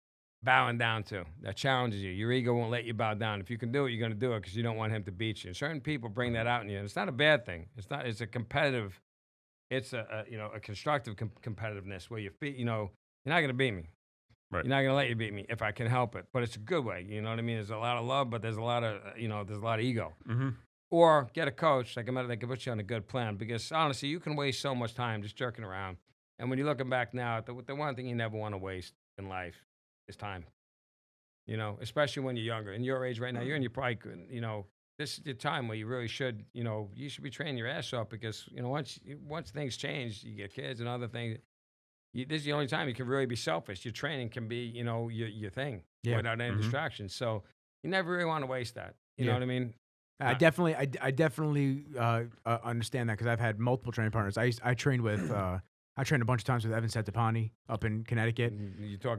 bowing down to, that challenges you. Your ego won't let you bow down. If you can do it, you're going to do it because you don't want him to beat you. And certain people bring that out in you. And it's not a bad thing. It's a competitive, it's a constructive competitiveness where you're not going to beat me. Right. You're not gonna let you beat me if I can help it, but it's a good way. You know what I mean? There's a lot of love, but there's a lot of ego. Or get a coach that can put you on a good plan. Because honestly, you can waste so much time just jerking around. And when you're looking back now, the one thing you never want to waste in life is time. Especially when you're younger. In your age right now, you're in your prime. This is the time where you really should. You should be training your ass off because once things change, you get kids and other things. This is the only time you can really be selfish. Your training can be, your thing without any distractions. So you never really want to waste that. You know what I mean? I definitely understand that because I've had multiple training partners. I trained with, I trained a bunch of times with Evan Setapani up in Connecticut.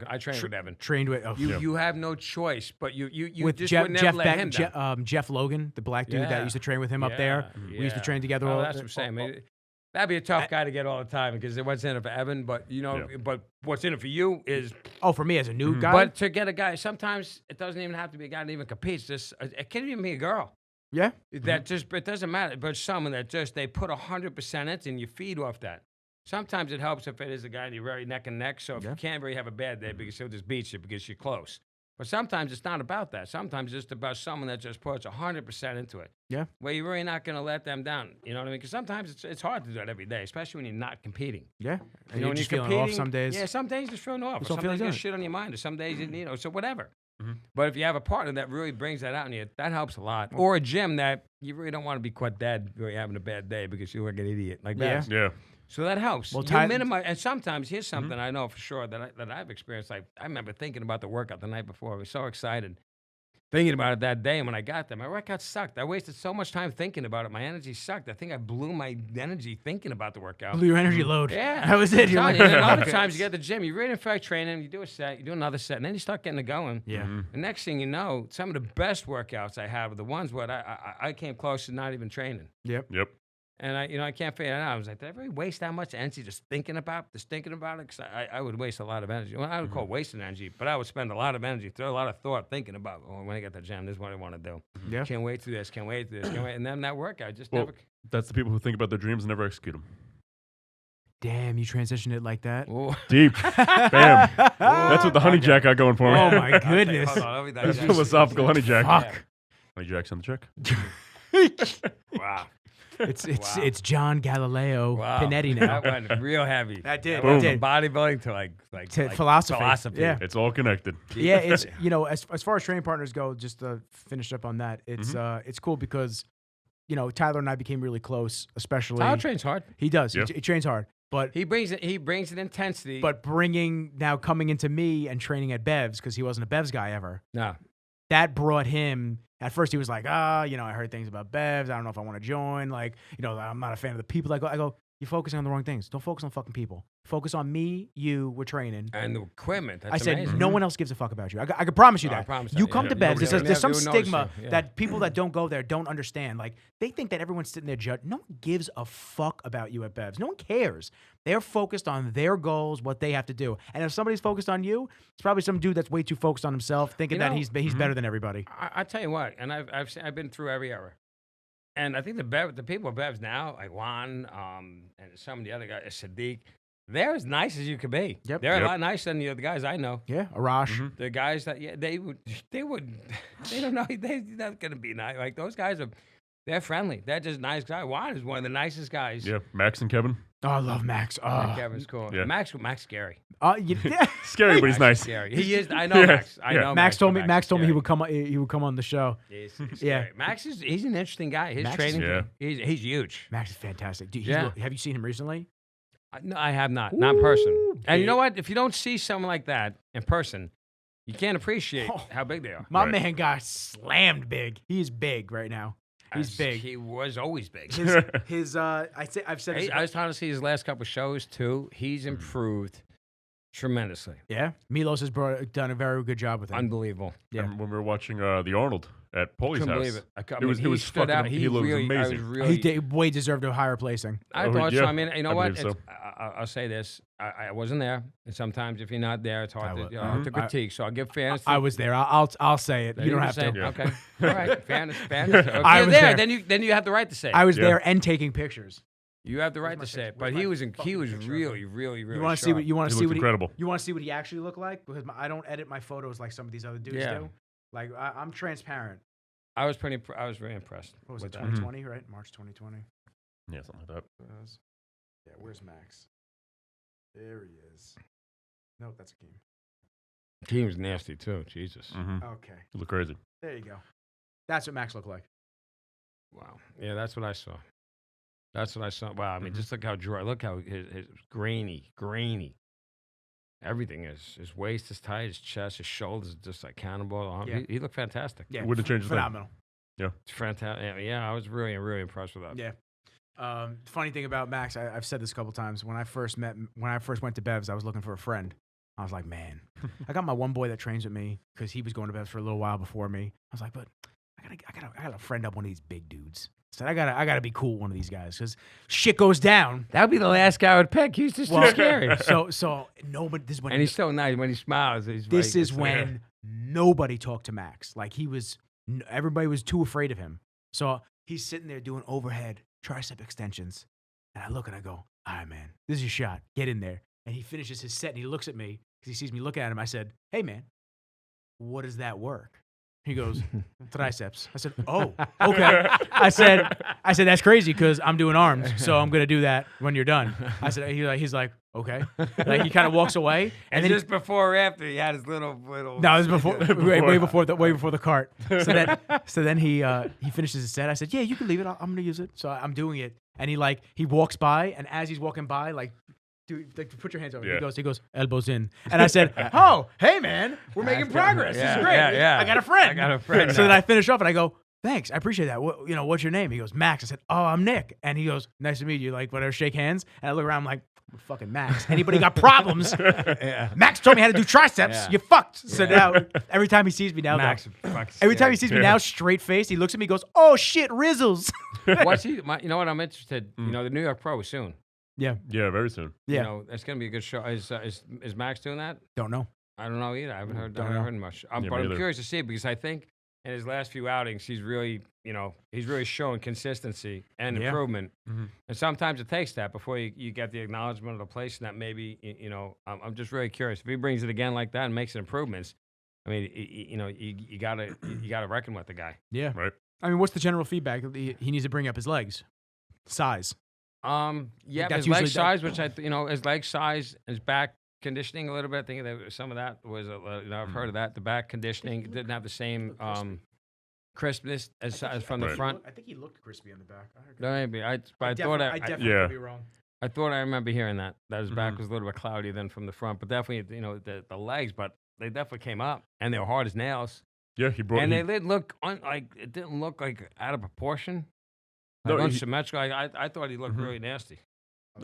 I trained with Evan. Trained with you have no choice, but you with just Jeff, would never let him down. Jeff Logan, the black dude that used to train with him up there. We used to train together. That's what I'm saying. That'd be a tough guy to get all the time because it wasn't in it for Evan, but but what's in it for you is for me as a new guy. But to get a guy, sometimes it doesn't even have to be a guy that even competes. It can even be a girl. Yeah, that it doesn't matter. But someone that they put 100% into, and you feed off that. Sometimes it helps if it is a guy that you're very neck and neck. So if you can't really have a bad day because he'll just beat you because you're close. But sometimes it's not about that. Sometimes it's just about someone that just puts 100% into it. Yeah. Where you're really not going to let them down. You know what I mean? Because sometimes it's hard to do that every day, especially when you're not competing. Yeah. And you're just feeling off some days. Yeah, some days you're just feeling off. Some days you got shit on your mind. Or some days, so whatever. But if you have a partner that really brings that out in you, that helps a lot. Or a gym that you really don't want to be quite dead really having a bad day because you look like an idiot. Like that. Yeah. So that helps. Well, you minimize, and sometimes here's something I know for sure that I've experienced. I remember thinking about the workout the night before. I was so excited, thinking about it that day. And when I got there, my workout sucked. I wasted so much time thinking about it. My energy sucked. I think I blew my energy thinking about the workout. Blew your energy load. Yeah, that was it. You're like, and then other times you get to the gym, you really in fact training, you do a set, you do another set, and then you start getting it going. Yeah. The next thing you know, some of the best workouts I have are the ones where I came close to not even training. Yep. And I can't figure it out. I was like, did I really waste that much energy just thinking about it? Because I would waste a lot of energy. Well, I would call it wasting energy, but I would spend a lot of energy, throw a lot of thought thinking about, when I get to the gym, this is what I want to do. Yeah. Can't wait to do this, can't wait to do this, can't wait. And then that workout just Well, never. that's the people who think about their dreams and never execute them. Damn, you transitioned it like that. Ooh. Deep. Bam. That's what the honey jack got going for me. Oh my goodness. Hold on, That's philosophical honey jack. Fuck. Honey jack's on the check. Wow. It's John Galileo Pinetti now. That went real heavy. That did. Boom. That did. Bodybuilding to like philosophy. Yeah. It's all connected. Yeah, it's as far as training partners go, just to finish up on that, it's cool because Tyler and I became really close, especially. Tyler trains hard. He does. Yeah. He trains hard, but He brings an intensity. but coming into me and training at Bev's because he wasn't a Bev's guy ever. no. That brought him. At first, he was like, I heard things about Bev's. I don't know if I want to join. I'm not a fan of the people. I go, You're focusing on the wrong things. Don't focus on fucking people. Focus on me, you, we're training. And the equipment. That's I said, amazing. no one else gives a fuck about you. I can promise you No, I that. promise You that, come yeah. to Bev's. Nobody There's does. some You'll notice stigma you, yeah. that people that don't go there don't understand. Like, they think that everyone's sitting there judging. No one gives a fuck about you at Bev's. No one cares. They're focused on their goals, what they have to do. And if somebody's focused on you, it's probably some dude that's way too focused on himself, thinking that he's better than everybody. I tell you what, and I've been through every era. And I think the people at Bev's now, like Juan, and some of the other guys, Sadiq, they're as nice as you could be. Yep. They're a lot nicer than the other guys I know. Yeah, Arash. The guys that they don't know, they're not gonna be nice. Like those guys they're friendly. They're just nice guys. Juan is one of the nicest guys. Yeah, Max and Kevin. Oh, I love Max. Oh, Kevin's cool. Yeah. Max scary. Yeah. Scary, but he's nice. Scary. He is. I know Yeah. Max. I Yeah. know Max told me. but Max told me he scary. would come. He would come on the show. He's Yeah. scary. Max he's an interesting guy. His Max is- training. Yeah. He's huge. Max is fantastic. Dude, Yeah. Have you seen him recently? No, I have not. Not in person. Ooh, And you know big. what? If you don't see someone like that in person, you can't appreciate Oh. how big they are. My Right. man got slammed big. He's big right now. He's As big. He was always big. I've said this. I was trying to see his last couple shows too. He's improved tremendously. Yeah, Milos has done a very good job with him. Unbelievable. Yeah. And when we were watching the Arnold at Paulie's Couldn't house, believe it. I it was he stood fucking. out. He looked really, I was amazing. really. Way deserved a higher placing. I Oh, thought so. yeah, I mean, you know I what? believe so. I'll say this. I wasn't there, and sometimes if you're not there, it's hard I to, wa- to critique. So I'll give fairness. I was there. I'll say it. You don't have to. Yeah. Okay. All right. Fairness. If I you're was there, there. then you have the right to say it. I was Yeah. there and taking pictures. You have the right my to say it. picture? But Where's he my was fucking picture of really, really, really. You want to see what you want He to see looks what incredible. you want to see what he actually looked like, because I don't edit my photos like some of these other dudes Yeah. do. Like I'm transparent. I was very impressed. What was with it? that. 2020, right? March 2020. Yeah, something like that. Yeah. Where's Max? There he is. No, that's Akeem. He was nasty too. Jesus. Mm-hmm. Okay. You look crazy. There you go. That's what Max looked like. Wow. Yeah, that's what I saw. That's what I saw. Wow. I mean, just look how dry. Look how his grainy. Everything is. His waist is tight. His chest, his shoulders, are just like cannonball. Yeah. He looked fantastic. Yeah. Wouldn't change a thing. Phenomenal. It's fantastic. Yeah, I was really, really impressed with that. Yeah. Funny thing about Max, I've said this a couple times. When I first went to Bev's, I was looking for a friend. I was like, man, I got my one boy that trains with me because he was going to Bev's for a little while before me. I was like, but I gotta friend up one of these big dudes. I said, I gotta be cool with one of these guys because shit goes down. That would be the last guy I would pick. He's just too scary. So nobody. This is when And he's so nice when he smiles. this is when nobody talked to Max. Like everybody was too afraid of him. So he's sitting there doing overhead tricep extensions, and I look and I go, all right, man, this is your shot. Get in there. And he finishes his set and he looks at me because he sees me looking at him. I said, hey, man, what does that work? He goes, triceps. I said, oh, okay. I said, that's crazy because I'm doing arms, so I'm gonna do that when you're done. I said, he's like, okay. Like he kind of walks away, And then just before or after, he had his little. no, it was before, way before the cart. So then he finishes his set. I said, yeah, you can leave it. I'm gonna use it. So I'm doing it, and he walks by, and as he's walking by, like. Dude, like, put your hands over. Yeah. He goes, elbows in. And I said, oh, hey, man, we're making progress. This is great. Yeah. I got a friend. I got a friend. So then I finish off and I go, thanks, I appreciate that. What's your name? He goes, Max. I said, oh, I'm Nick. And he goes, nice to meet you. Like, whatever, shake hands. And I look around, I'm like, fucking Max. Anybody got problems? Max told me how to do triceps. Yeah. You fucked. So now, every time he sees me now, Max. every time he sees me now, straight face, he looks at me, goes, oh, shit, Rizzles. What's he? You know what? I'm interested. You know, the New York Pro is soon. Yeah. Yeah, very soon. Yeah. You know, it's gonna be a good show. Is Max doing that? Don't know. I don't know either. I haven't heard. Don't I haven't know. heard much. Yeah, But me I'm either. curious to see it because I think in his last few outings, he's really showing consistency and Yeah. improvement. Mhm. And sometimes it takes that before you get the acknowledgement of the place. And that maybe I'm just really curious if he brings it again like that and makes improvements. I mean, you gotta reckon with the guy. Yeah. Right. I mean, what's the general feedback? He needs to bring up his legs. Size. Yeah, That's his leg usually size, which his leg size, his back conditioning a little bit. I think that some of that was, I've heard of that. The back conditioning didn't have the same crispness as from the Right. front. I think he looked crispy on the back. Maybe I thought I definitely Yeah. could be wrong. I thought I remember hearing that his back Mhm. was a little bit cloudier than from the front, but definitely the legs, but they definitely came up and they were hard as nails, Yeah, he brought. and he- they didn't look it didn't look like out of proportion, No, like he- unsymmetrical. I thought he looked Mhm. really nasty.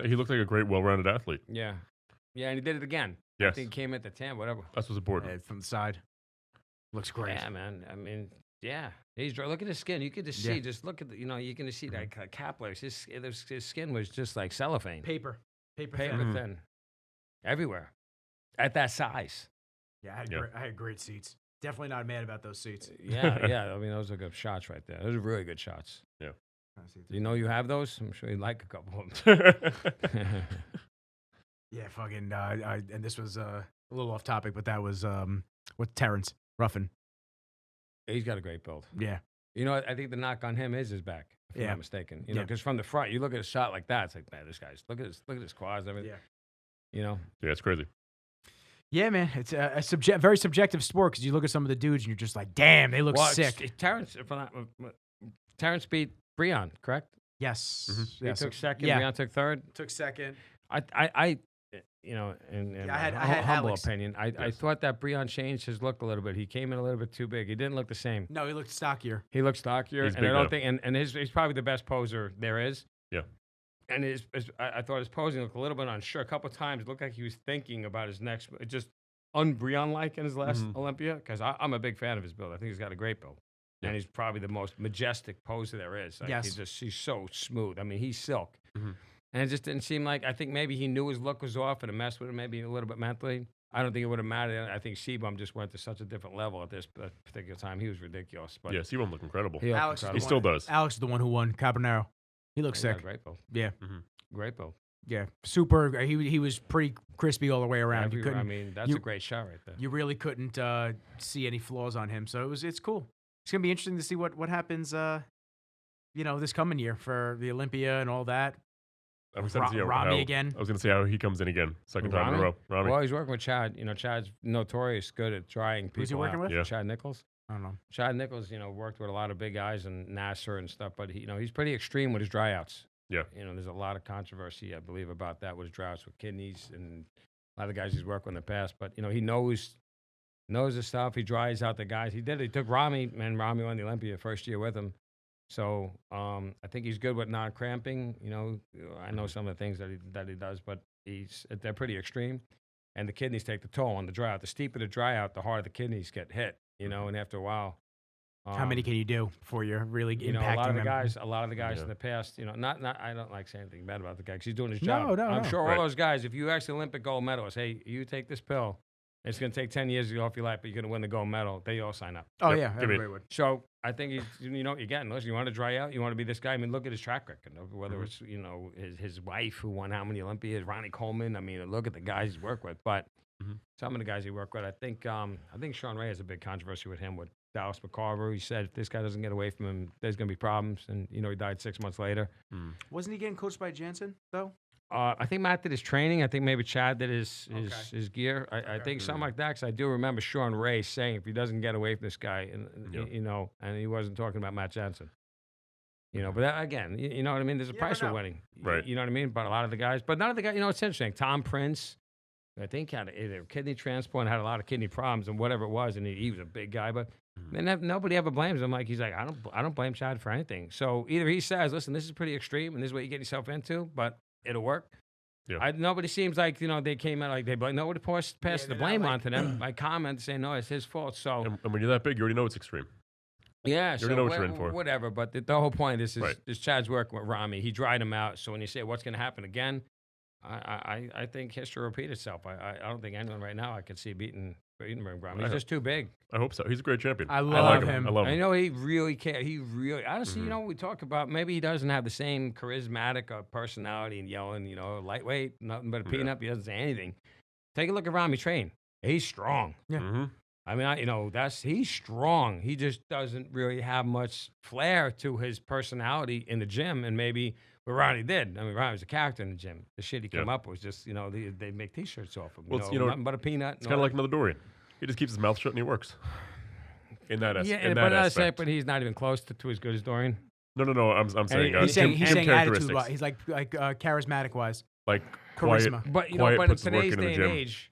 He looked like a great, well-rounded athlete. Yeah. Yeah, and he did it again. I Yes. think he came at the 10, whatever. That's what's important. From the side. Looks great. Yeah, man. I mean, yeah. Look at his skin. You could just see, just look at the, you can just see like capillaries. His skin was just like cellophane. Paper Paper thin. thin. Everywhere. At that size. Yeah, I had great seats. Definitely not mad about those seats. Yeah. I mean, those are good shots right there. Those are really good shots. Yeah. You know you have those? I'm sure you like a couple of them. Yeah, fucking. And this was a little off topic, but that was with Terrence Ruffin. He's got a great build. Yeah. You know, I think the knock on him is his back, if I'm not mistaken. You know, because from the front, you look at a shot like that, it's like, man, this guy's look at his quads, everything. Yeah. You know. Yeah, it's crazy. Yeah, man, it's a very subjective sport because you look at some of the dudes and you're just like, damn, they look sick. Terrence beat Breon, correct? Yes. Mm-hmm. He took second. Yeah. Breon took third. Took second. I in I had humble Alex. opinion, I thought that Breon changed his look a little bit. He came in a little bit too big. He didn't look the same. No, he looked stockier. He looked stockier, He's and big I don't now. think, and he's probably the best poser there is. Yeah. And I thought his posing looked a little bit unsure. A couple of times, it looked like he was thinking about his next, just un-Breon-like in his last Olympia. Because I'm a big fan of his build. I think he's got a great build, and he's probably the most majestic poser there is. Like, yes. He's so smooth. I mean, he's silk. Mm-hmm. And it just didn't seem like, I think maybe he knew his look was off and it messed with him maybe a little bit mentally. I don't think it would have mattered. I think Sebum just went to such a different level at this particular time. He was ridiculous. But Yeah, Sebum looked incredible. he looked Alex is incredible. He still does. Alex is the one who won Cabanero. He looks He got a sick. great build. Yeah. Mm-hmm. Great build. Yeah. Super. He was pretty crispy all the way around. I mean, that's a great shot right there. You really couldn't see any flaws on him. So it's cool. It's gonna be interesting to see what happens. This coming year for the Olympia and all that. I'm excited to see Rami again. I was going to say how he comes in again. Second time in a row. Rami. Well, he's working with Chad. You know, Chad's notorious good at drying people Who's he working out. with? Yeah. Chad Nichols. I don't know. Chad Nichols, worked with a lot of big guys and Nasser and stuff, but he's pretty extreme with his dryouts. Yeah. There's a lot of controversy, I believe, about that with his dryouts with kidneys and a lot of guys he's worked with in the past. But he knows his stuff. He dries out the guys. He did it. He took Rami, and Rami won the Olympia first year with him. So I think he's good with non-cramping. I know some of the things that he does, but they're pretty extreme. And the kidneys take the toll on the dry out. The steeper the dry out, the harder the kidneys get hit. And after a while, How many can you do before you're really impacting a lot of the them? guys in the past, not I don't like saying anything bad about the guy because he's doing his job. No. I'm sure all Right. those guys, if you ask the Olympic gold medalists, hey, you take this pill, it's going to take 10 years to go off your life, but you're going to win the gold medal, they all sign up. Oh Yep. yeah, Give me- everybody would. So I think again, listen, you want to dry out, you want to be this guy. I mean, look at his track record. Whether it's his wife who won how many Olympiads, Ronnie Coleman. I mean, look at the guys he's worked with. But some of the guys he worked with, I think Sean Ray has a big controversy with him with Dallas McCarver. He said if this guy doesn't get away from him, there's going to be problems. And he died 6 months later. Wasn't he getting coached by Jansen though? I think Matt did his training. I think maybe Chad did his gear. I think something like that. Because I do remember Sean Ray saying if he doesn't get away from this guy, and he wasn't talking about Matt Jansen. But that, again, you know what I mean. There's a price for winning, Right. You know what I mean. But a lot of the guys, but none of the guys. It's interesting. Tom Prince, I think had either kidney transplant, had a lot of kidney problems, and whatever it was, and he was a big guy, but. Nobody ever blames him. He's like, I don't blame Chad for anything. So either he says, listen, this is pretty extreme, and this is what you get yourself into, but it'll work. Yeah. Nobody seems like they came out like they blame. Nobody passes the blame on to them. I comment saying no, it's his fault. So And when you're that big, you already know it's extreme. yeah, You already know what you're in for. Whatever. But the whole point of this is Right. Chad's working with Rami. He dried him out. So when you say what's going to happen again, I think history will repeat itself. I don't think anyone right now I could see beating Rami. He's just too big. I hope so. He's a great champion. I love him. I love him. I know he really can't. He really, honestly, we talk about maybe he doesn't have the same charismatic personality and yelling, lightweight, nothing but a peanut. He doesn't say anything. Take a look at Rami train. He's strong. Yeah. Mm-hmm. I mean, he's strong. He just doesn't really have much flair to his personality in the gym, and maybe what Ronnie did. I mean, Ronnie was a character in the gym. The shit he came up with was just, they make T-shirts off him. Well, it's, nothing but a peanut. It's kind of like another Dorian. He just keeps his mouth shut and he works. In that aspect. But he's not even close to as good as Dorian. No. I'm saying He's saying attitude characteristics. wise. He's like charismatic wise. Like Charisma. Quiet, But quiet but in puts the work today's in the day and gym. age,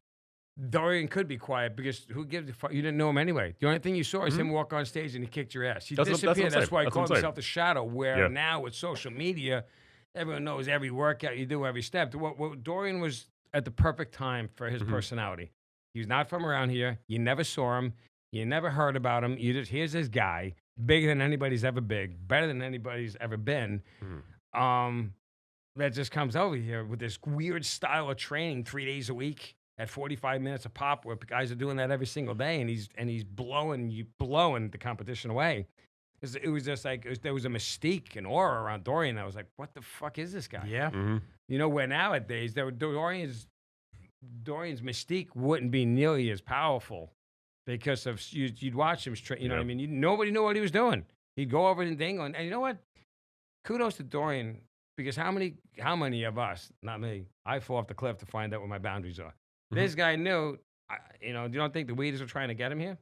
Dorian could be quiet because who gives a fuck? You didn't know him anyway. The only thing you saw is him walk on stage and he kicked your ass. He That's what I'm disappeared. That's saying. why he That's what called I'm himself the Shadow. Where Yeah. now with social media, everyone knows every workout you do, every step. What Dorian was at the perfect time for his personality. He was not from around here. You never saw him. You never heard about him. You just, here's this guy, bigger than anybody's ever been, better than anybody's ever been. That just comes over here with this weird style of training 3 days a week at 45 minutes a pop, where guys are doing that every single day, and he's blowing the competition away. It was just like there was a mystique and aura around Dorian. I was like, what the fuck is this guy? Yeah. You know, where nowadays Dorian's mystique wouldn't be nearly as powerful because of you'd watch him straight. You know what I mean? Nobody knew what he was doing. He'd go over and dingle, and you know what? Kudos to Dorian, because how many of us, not me, I fall off the cliff to find out where my boundaries are. This guy knew. You don't think the Weeders were trying to get him here?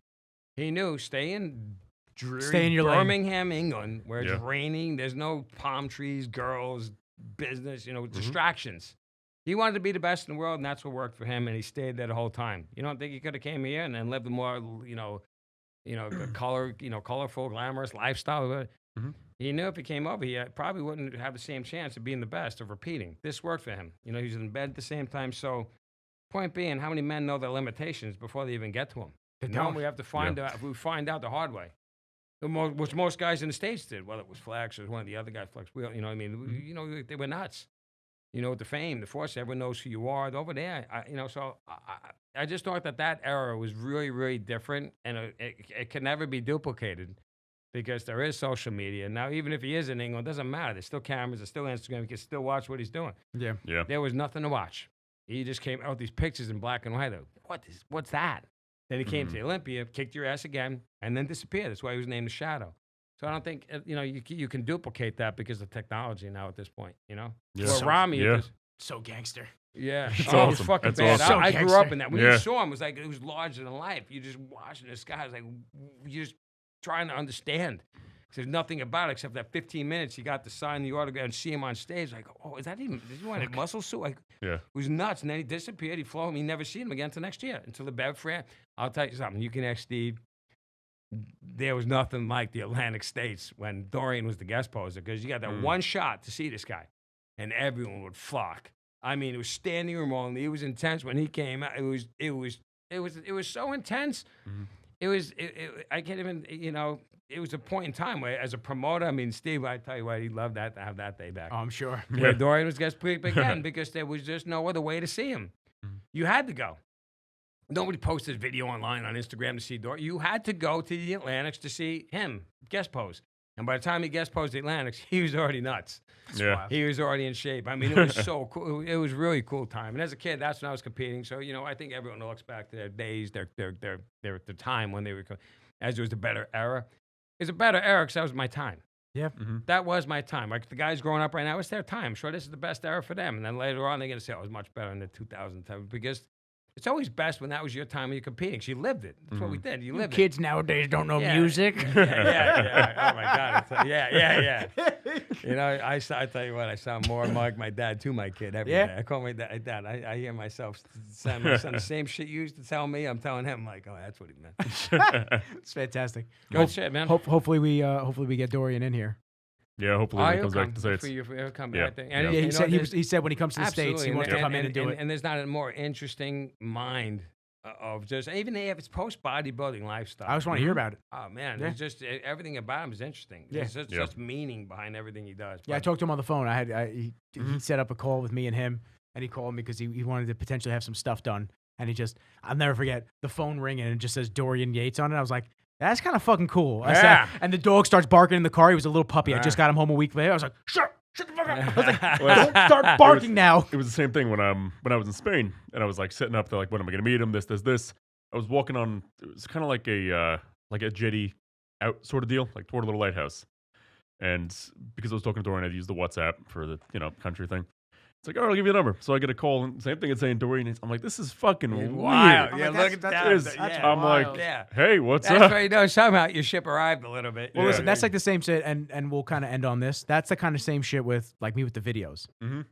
He knew. Stay in your Birmingham, England, where it's raining. There's no palm trees, girls, business, distractions. He wanted to be the best in the world, and that's what worked for him, and he stayed there the whole time. You don't think he could have came here and then lived a more, colorful, glamorous lifestyle? He knew if he came over, he probably wouldn't have the same chance of being the best, of repeating. This worked for him. He was in bed at the same time. So, point being, how many men know their limitations before they even get to them? They don't. We have to find out. We find out the hard way. Which most guys in the States did. Whether it was Flex or one of the other guys, Flex Wheel, they were nuts. With the fame, the force, everyone knows who you are. Over there, so I just thought that era was really, really different, and it can never be duplicated because there is social media. Now, even if he is in England, it doesn't matter. There's still cameras, there's still Instagram. You can still watch what he's doing. Yeah. There was nothing to watch. He just came out with these pictures in black and white. What's that? Then he came to the Olympia, kicked your ass again, and then disappeared. That's why he was named the Shadow. So I don't think you can duplicate that because of technology now at this point. Yeah. Well, Rami, So gangster. Yeah, It's it was awesome. fucking That's bad. awesome. I grew up in that. When Yeah. you saw him, it was larger than life. You just watching this guy. It was like you're just trying to understand. There's nothing about it except that 15 minutes he got to sign the autograph and see him on stage. Like, oh, is that even? Did you want a muscle suit? Like, it was nuts. And then he disappeared. He flew him. He never seen him again until next year. Until the Bev Fran. I'll tell you something. You can ask Steve. There was nothing like the Atlantic States when Dorian was the guest poser, because you got that one shot to see this guy, and everyone would flock. I mean, it was standing room only. It was intense when he came out. It was so intense. I can't even, it was a point in time where, as a promoter, I mean, Steve, I tell you what, he'd love that to have that day back. Oh, I'm sure. Where Dorian was guest picked again because there was just no other way to see him. You had to go. Nobody posted video online on Instagram to see Dorian. You had to go to the Atlantics to see him guest pose. And by the time he guest posed the Atlantics, he was already nuts. He was already in shape. I mean, it was so cool. It was really cool time. And as a kid, that's when I was competing. So, I think everyone looks back to their days, their time when they were, as it was a better era. It's a better era because that was my time. Yeah. That was my time. Like the guys growing up right now, it's their time. I'm sure this is the best era for them. And then later on, they're going to say, oh, it was much better in the 2010 because it's always best when that was your time when you're competing. So you lived it. That's what we did. You lived it. Kids nowadays don't know music. Yeah. Oh, my God. Yeah. I tell you what, I sound more like my dad to my kid every day. I call my dad. I hear myself sound my son the same shit you used to tell me. I'm telling him, like, oh, that's what he meant. It's fantastic. Good shit, man. Hopefully we get Dorian in here. Yeah, hopefully when he comes back to the States. He'll come Yeah. back there. And he said when he comes to the States, he wants to come in and do it. And there's not a more interesting mind of just, even if it's post-bodybuilding lifestyle. I just want to hear about it. Oh, man. It's just, everything about him is interesting. Yeah. There's just meaning behind everything he does. Yeah, I talked to him on the phone. He set up a call with me and him, and he called me because he wanted to potentially have some stuff done. And I'll never forget the phone ringing and it just says Dorian Yates on it. I was like, that's kind of fucking cool. I said, and the dog starts barking in the car. He was a little puppy. I just got him home a week later. I was like, shut the fuck up. I was like, don't start barking now. It was the same thing when I was in Spain and I was like setting up. They're like, when am I going to meet him? This. I was walking on. It was kind of like a jetty out sort of deal, like toward a little lighthouse. And because I was talking to Dorian, I'd use the WhatsApp for the country thing. It's like, all right, I'll give you a number. So I get a call, and same thing it's saying Dorian. I'm like, this is fucking weird. Wild. Yeah, look at that. I'm like, hey, what's that's up? where you know somehow your ship arrived a little bit. Well, listen, that's like the same shit, and we'll kind of end on this. That's the kind of same shit with like me with the videos.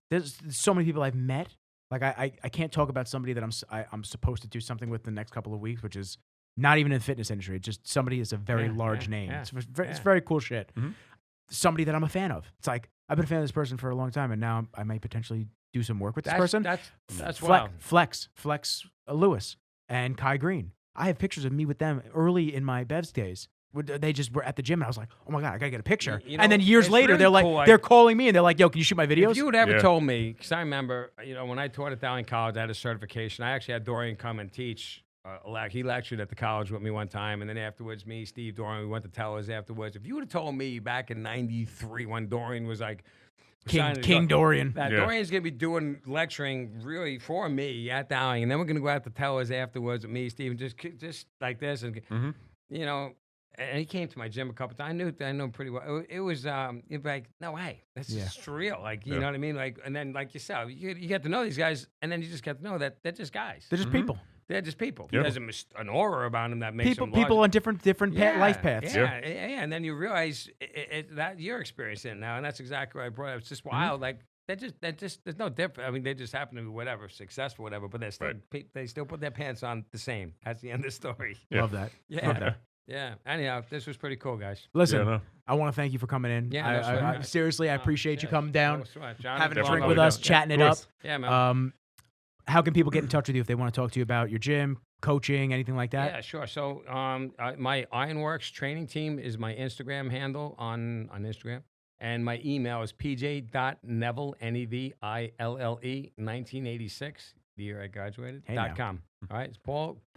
There's so many people I've met. Like I can't talk about somebody that I'm supposed to do something with the next couple of weeks, which is not even in the fitness industry. It's just somebody is a very large name. It's very cool shit. somebody that I'm a fan of. It's like I've been a fan of this person for a long time, and now I might potentially do some work with this person. That's wild. Flex Lewis and Kai Green. I have pictures of me with them early in my Bev's days. They just were at the gym, and I was like, "Oh my god, I gotta get a picture." You know, and then years later, really they're like, cool. they're calling me, and they're like, "Yo, can you shoot my videos?" If you had ever Yeah. told me, because I remember, when I taught at Dowling College, I had a certification. I actually had Dorian come and teach. He lectured at the college with me one time, and then afterwards, me, Steve, Dorian, we went to Tellers afterwards. If you would have told me back in '93 when Dorian was like King Dorian. that Dorian's gonna be doing lecturing really for me at Dowling, and then we're gonna go out to Tellers afterwards with me, Steve, just like this, and And he came to my gym a couple times. I know him pretty well. It was you'd be like, no way, that's just real. Like, you know what I mean? Like, and then like yourself, you get to know these guys, and then you just get to know that they're just guys. They're just people. They're just people. Yeah. There's an aura about them that makes them People larger. on different life paths. Yeah. And then you realize that you're experiencing it now, and that's exactly what I brought up. It's just wild. Like they're just there's no difference. I mean, they just happen to be whatever, successful, whatever, but they're still they still put their pants on the same. That's the end of the story. Love that. Yeah. Love that. Yeah. Anyhow, this was pretty cool, guys. Listen, I want to thank you for coming in. Yeah, seriously, I appreciate you coming down, having a drink Definitely. with us, chatting it up. Yeah, man. How can people get in touch with you if they want to talk to you about your gym, coaching, anything like that? Yeah, sure. So my Ironworks training team is my Instagram handle on Instagram. And my email is pj.neville, Neville, 1986, the year I graduated, .com. All right, it's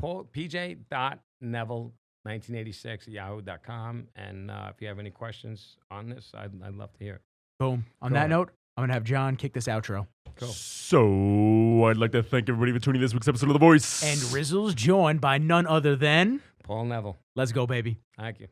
pj.neville, 1986 at yahoo.com. And if you have any questions on this, I'd love to hear it. Boom. On that note, I'm going to have John kick this outro. Cool. So I'd like to thank everybody for tuning in this week's episode of The Voice. And Rizzles joined by none other than Paul Neville. Let's go, baby. Thank you.